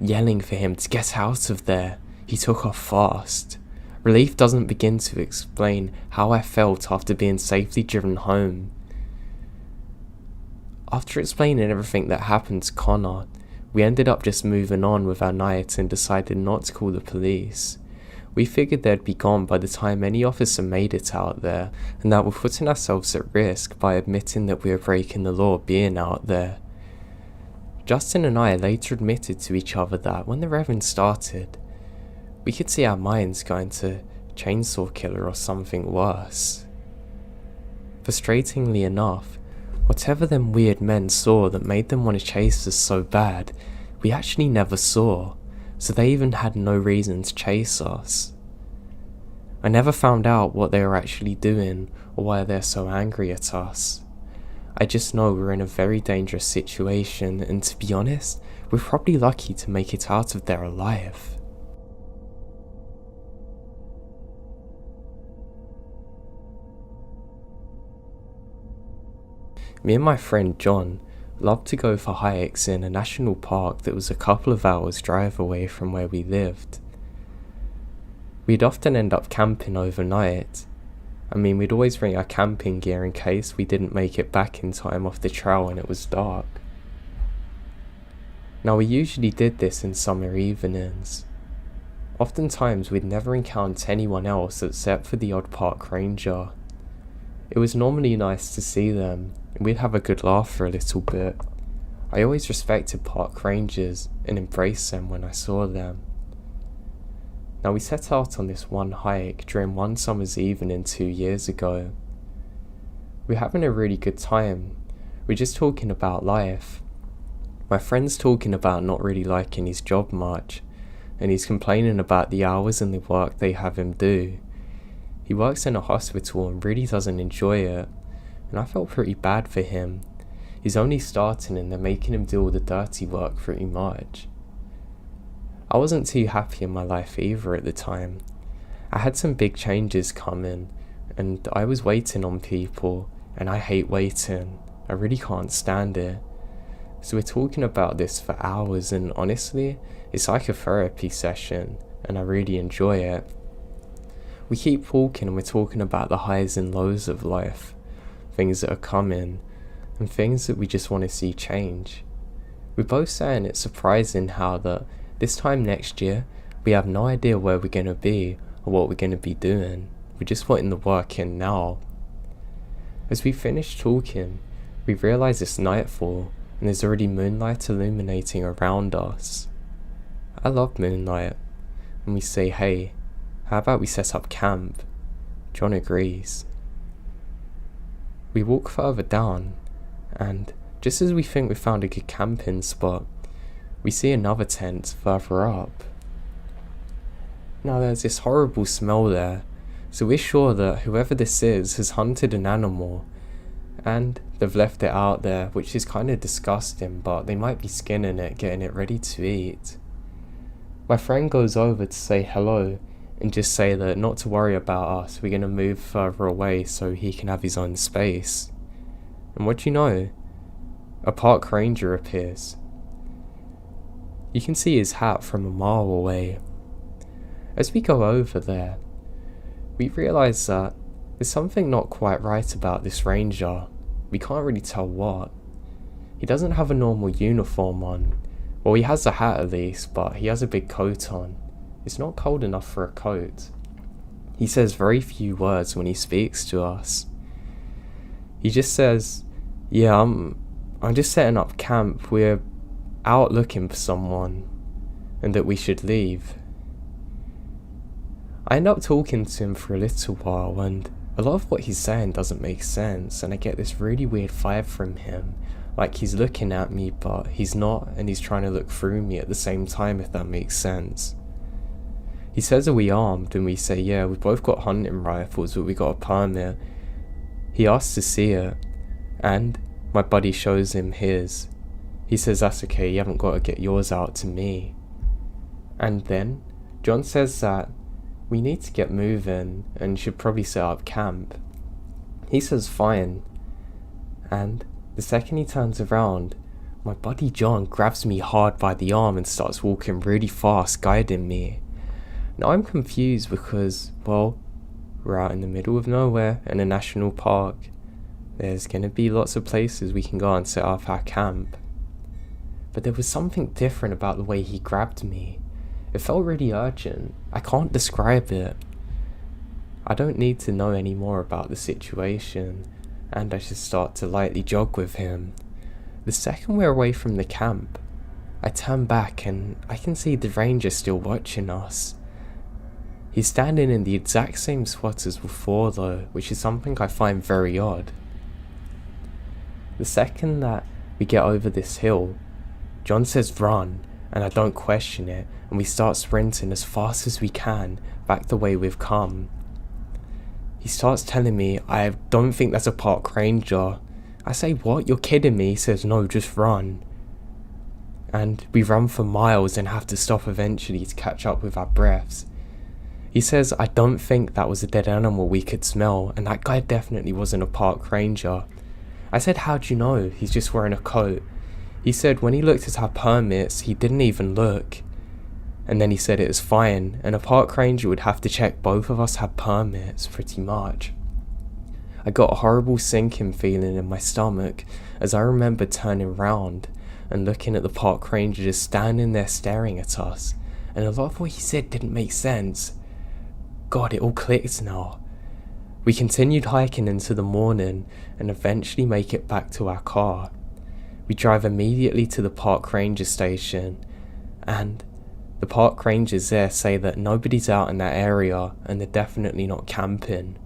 yelling for him to get out of there. He took off fast. Relief doesn't begin to explain how I felt after being safely driven home. After explaining everything that happened to Connor, we ended up just moving on with our night and decided not to call the police. We figured they'd be gone by the time any officer made it out there, and that we're putting ourselves at risk by admitting that we were breaking the law being out there. Justin and I later admitted to each other that when the Reverend started, we could see our minds going to Chainsaw Killer or something worse. Frustratingly enough, whatever them weird men saw that made them want to chase us so bad, we actually never saw, so they even had no reason to chase us. I never found out what they were actually doing or why they're so angry at us. I just know we're in a very dangerous situation, and to be honest, we're probably lucky to make it out of there alive. Me and my friend John loved to go for hikes in a national park that was a couple of hours drive away from where we lived. We'd often end up camping overnight. We'd always bring our camping gear in case we didn't make it back in time off the trail and it was dark. Now we usually did this in summer evenings. Oftentimes we'd never encounter anyone else except for the odd park ranger. It was normally nice to see them, and we'd have a good laugh for a little bit. I always respected park rangers and embraced them when I saw them. Now we set out on this one hike during one summer's evening 2 years ago. We're having a really good time. We're just talking about life. My friend's talking about not really liking his job much, and he's complaining about the hours and the work they have him do. He works in a hospital and really doesn't enjoy it, and I felt pretty bad for him. He's only starting and they're making him do all the dirty work pretty much. I wasn't too happy in my life either at the time. I had some big changes coming, and I was waiting on people, and I hate waiting. I really can't stand it. So we're talking about this for hours, and honestly, it's like a therapy session, and I really enjoy it. We keep walking and we're talking about the highs and lows of life, things that are coming, and things that we just want to see change. We're both saying it's surprising how that this time next year, we have no idea where we're going to be or what we're going to be doing. We're just putting the work in now, As we finish talking, we realise it's nightfall and there's already moonlight illuminating around us. I love moonlight, and we say, hey, how about we set up camp? John agrees. We walk further down, and just as we think we found a good camping spot, we see another tent further up. Now there's this horrible smell there, so we're sure that whoever this is has hunted an animal, and they've left it out there, which is kind of disgusting, but they might be skinning it, getting it ready to eat. My friend goes over to say hello, and just say that not to worry about us, we're going to move further away so he can have his own space. And what do you know? A park ranger appears. You can see his hat from a mile away. As we go over there, we realise that there's something not quite right about this ranger. We can't really tell what. He doesn't have a normal uniform on. Well, he has a hat at least, but he has a big coat on. It's not cold enough for a coat. He says very few words when he speaks to us. He just says, yeah, I'm just setting up camp. We're out looking for someone, and that we should leave. I end up talking to him for a little while, and a lot of what he's saying doesn't make sense, and I get this really weird vibe from him, like he's looking at me but he's not, and he's trying to look through me at the same time, if that makes sense. He says, are we armed? And we say, yeah, we've both got hunting rifles, but we got a permit. He asks to see it, and my buddy shows him his. He says, that's okay, you haven't got to get yours out to me. And then John says that we need to get moving and should probably set up camp. He says fine, and the second he turns around, my buddy John grabs me hard by the arm and starts walking really fast, guiding me. Now I'm confused because, well, we're out in the middle of nowhere in a national park. There's gonna be lots of places we can go and set up our camp. But there was something different about the way he grabbed me. It felt really urgent. I can't describe it. I don't need to know any more about the situation, and I should start to lightly jog with him. The second we're away from the camp, I turn back and I can see the ranger still watching us. He's standing in the exact same spot as before though, which is something I find very odd. The second that we get over this hill, John says run, and I don't question it, and we start sprinting as fast as we can back the way we've come. He starts telling me, I don't think that's a park ranger. I say, what? You're kidding me? He says, no, just run. And we run for miles and have to stop eventually to catch up with our breaths. He says, I don't think that was a dead animal we could smell, and that guy definitely wasn't a park ranger. I said, how'd you know? He's just wearing a coat. He said when he looked at our permits, he didn't even look. And then he said it was fine, and a park ranger would have to check both of us had permits, pretty much. I got a horrible sinking feeling in my stomach as I remember turning round and looking at the park ranger just standing there staring at us, and a lot of what he said didn't make sense. God, it all clicked now. We continued hiking into the morning and eventually make it back to our car. We drive immediately to the park ranger station, and the park rangers there say that nobody's out in that area and they're definitely not camping.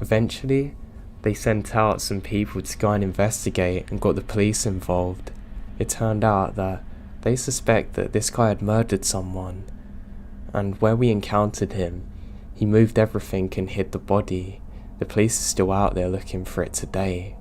Eventually, they sent out some people to go and investigate and got the police involved. It turned out that they suspect that this guy had murdered someone, and where we encountered him, he moved everything and hid the body. The police are still out there looking for it today.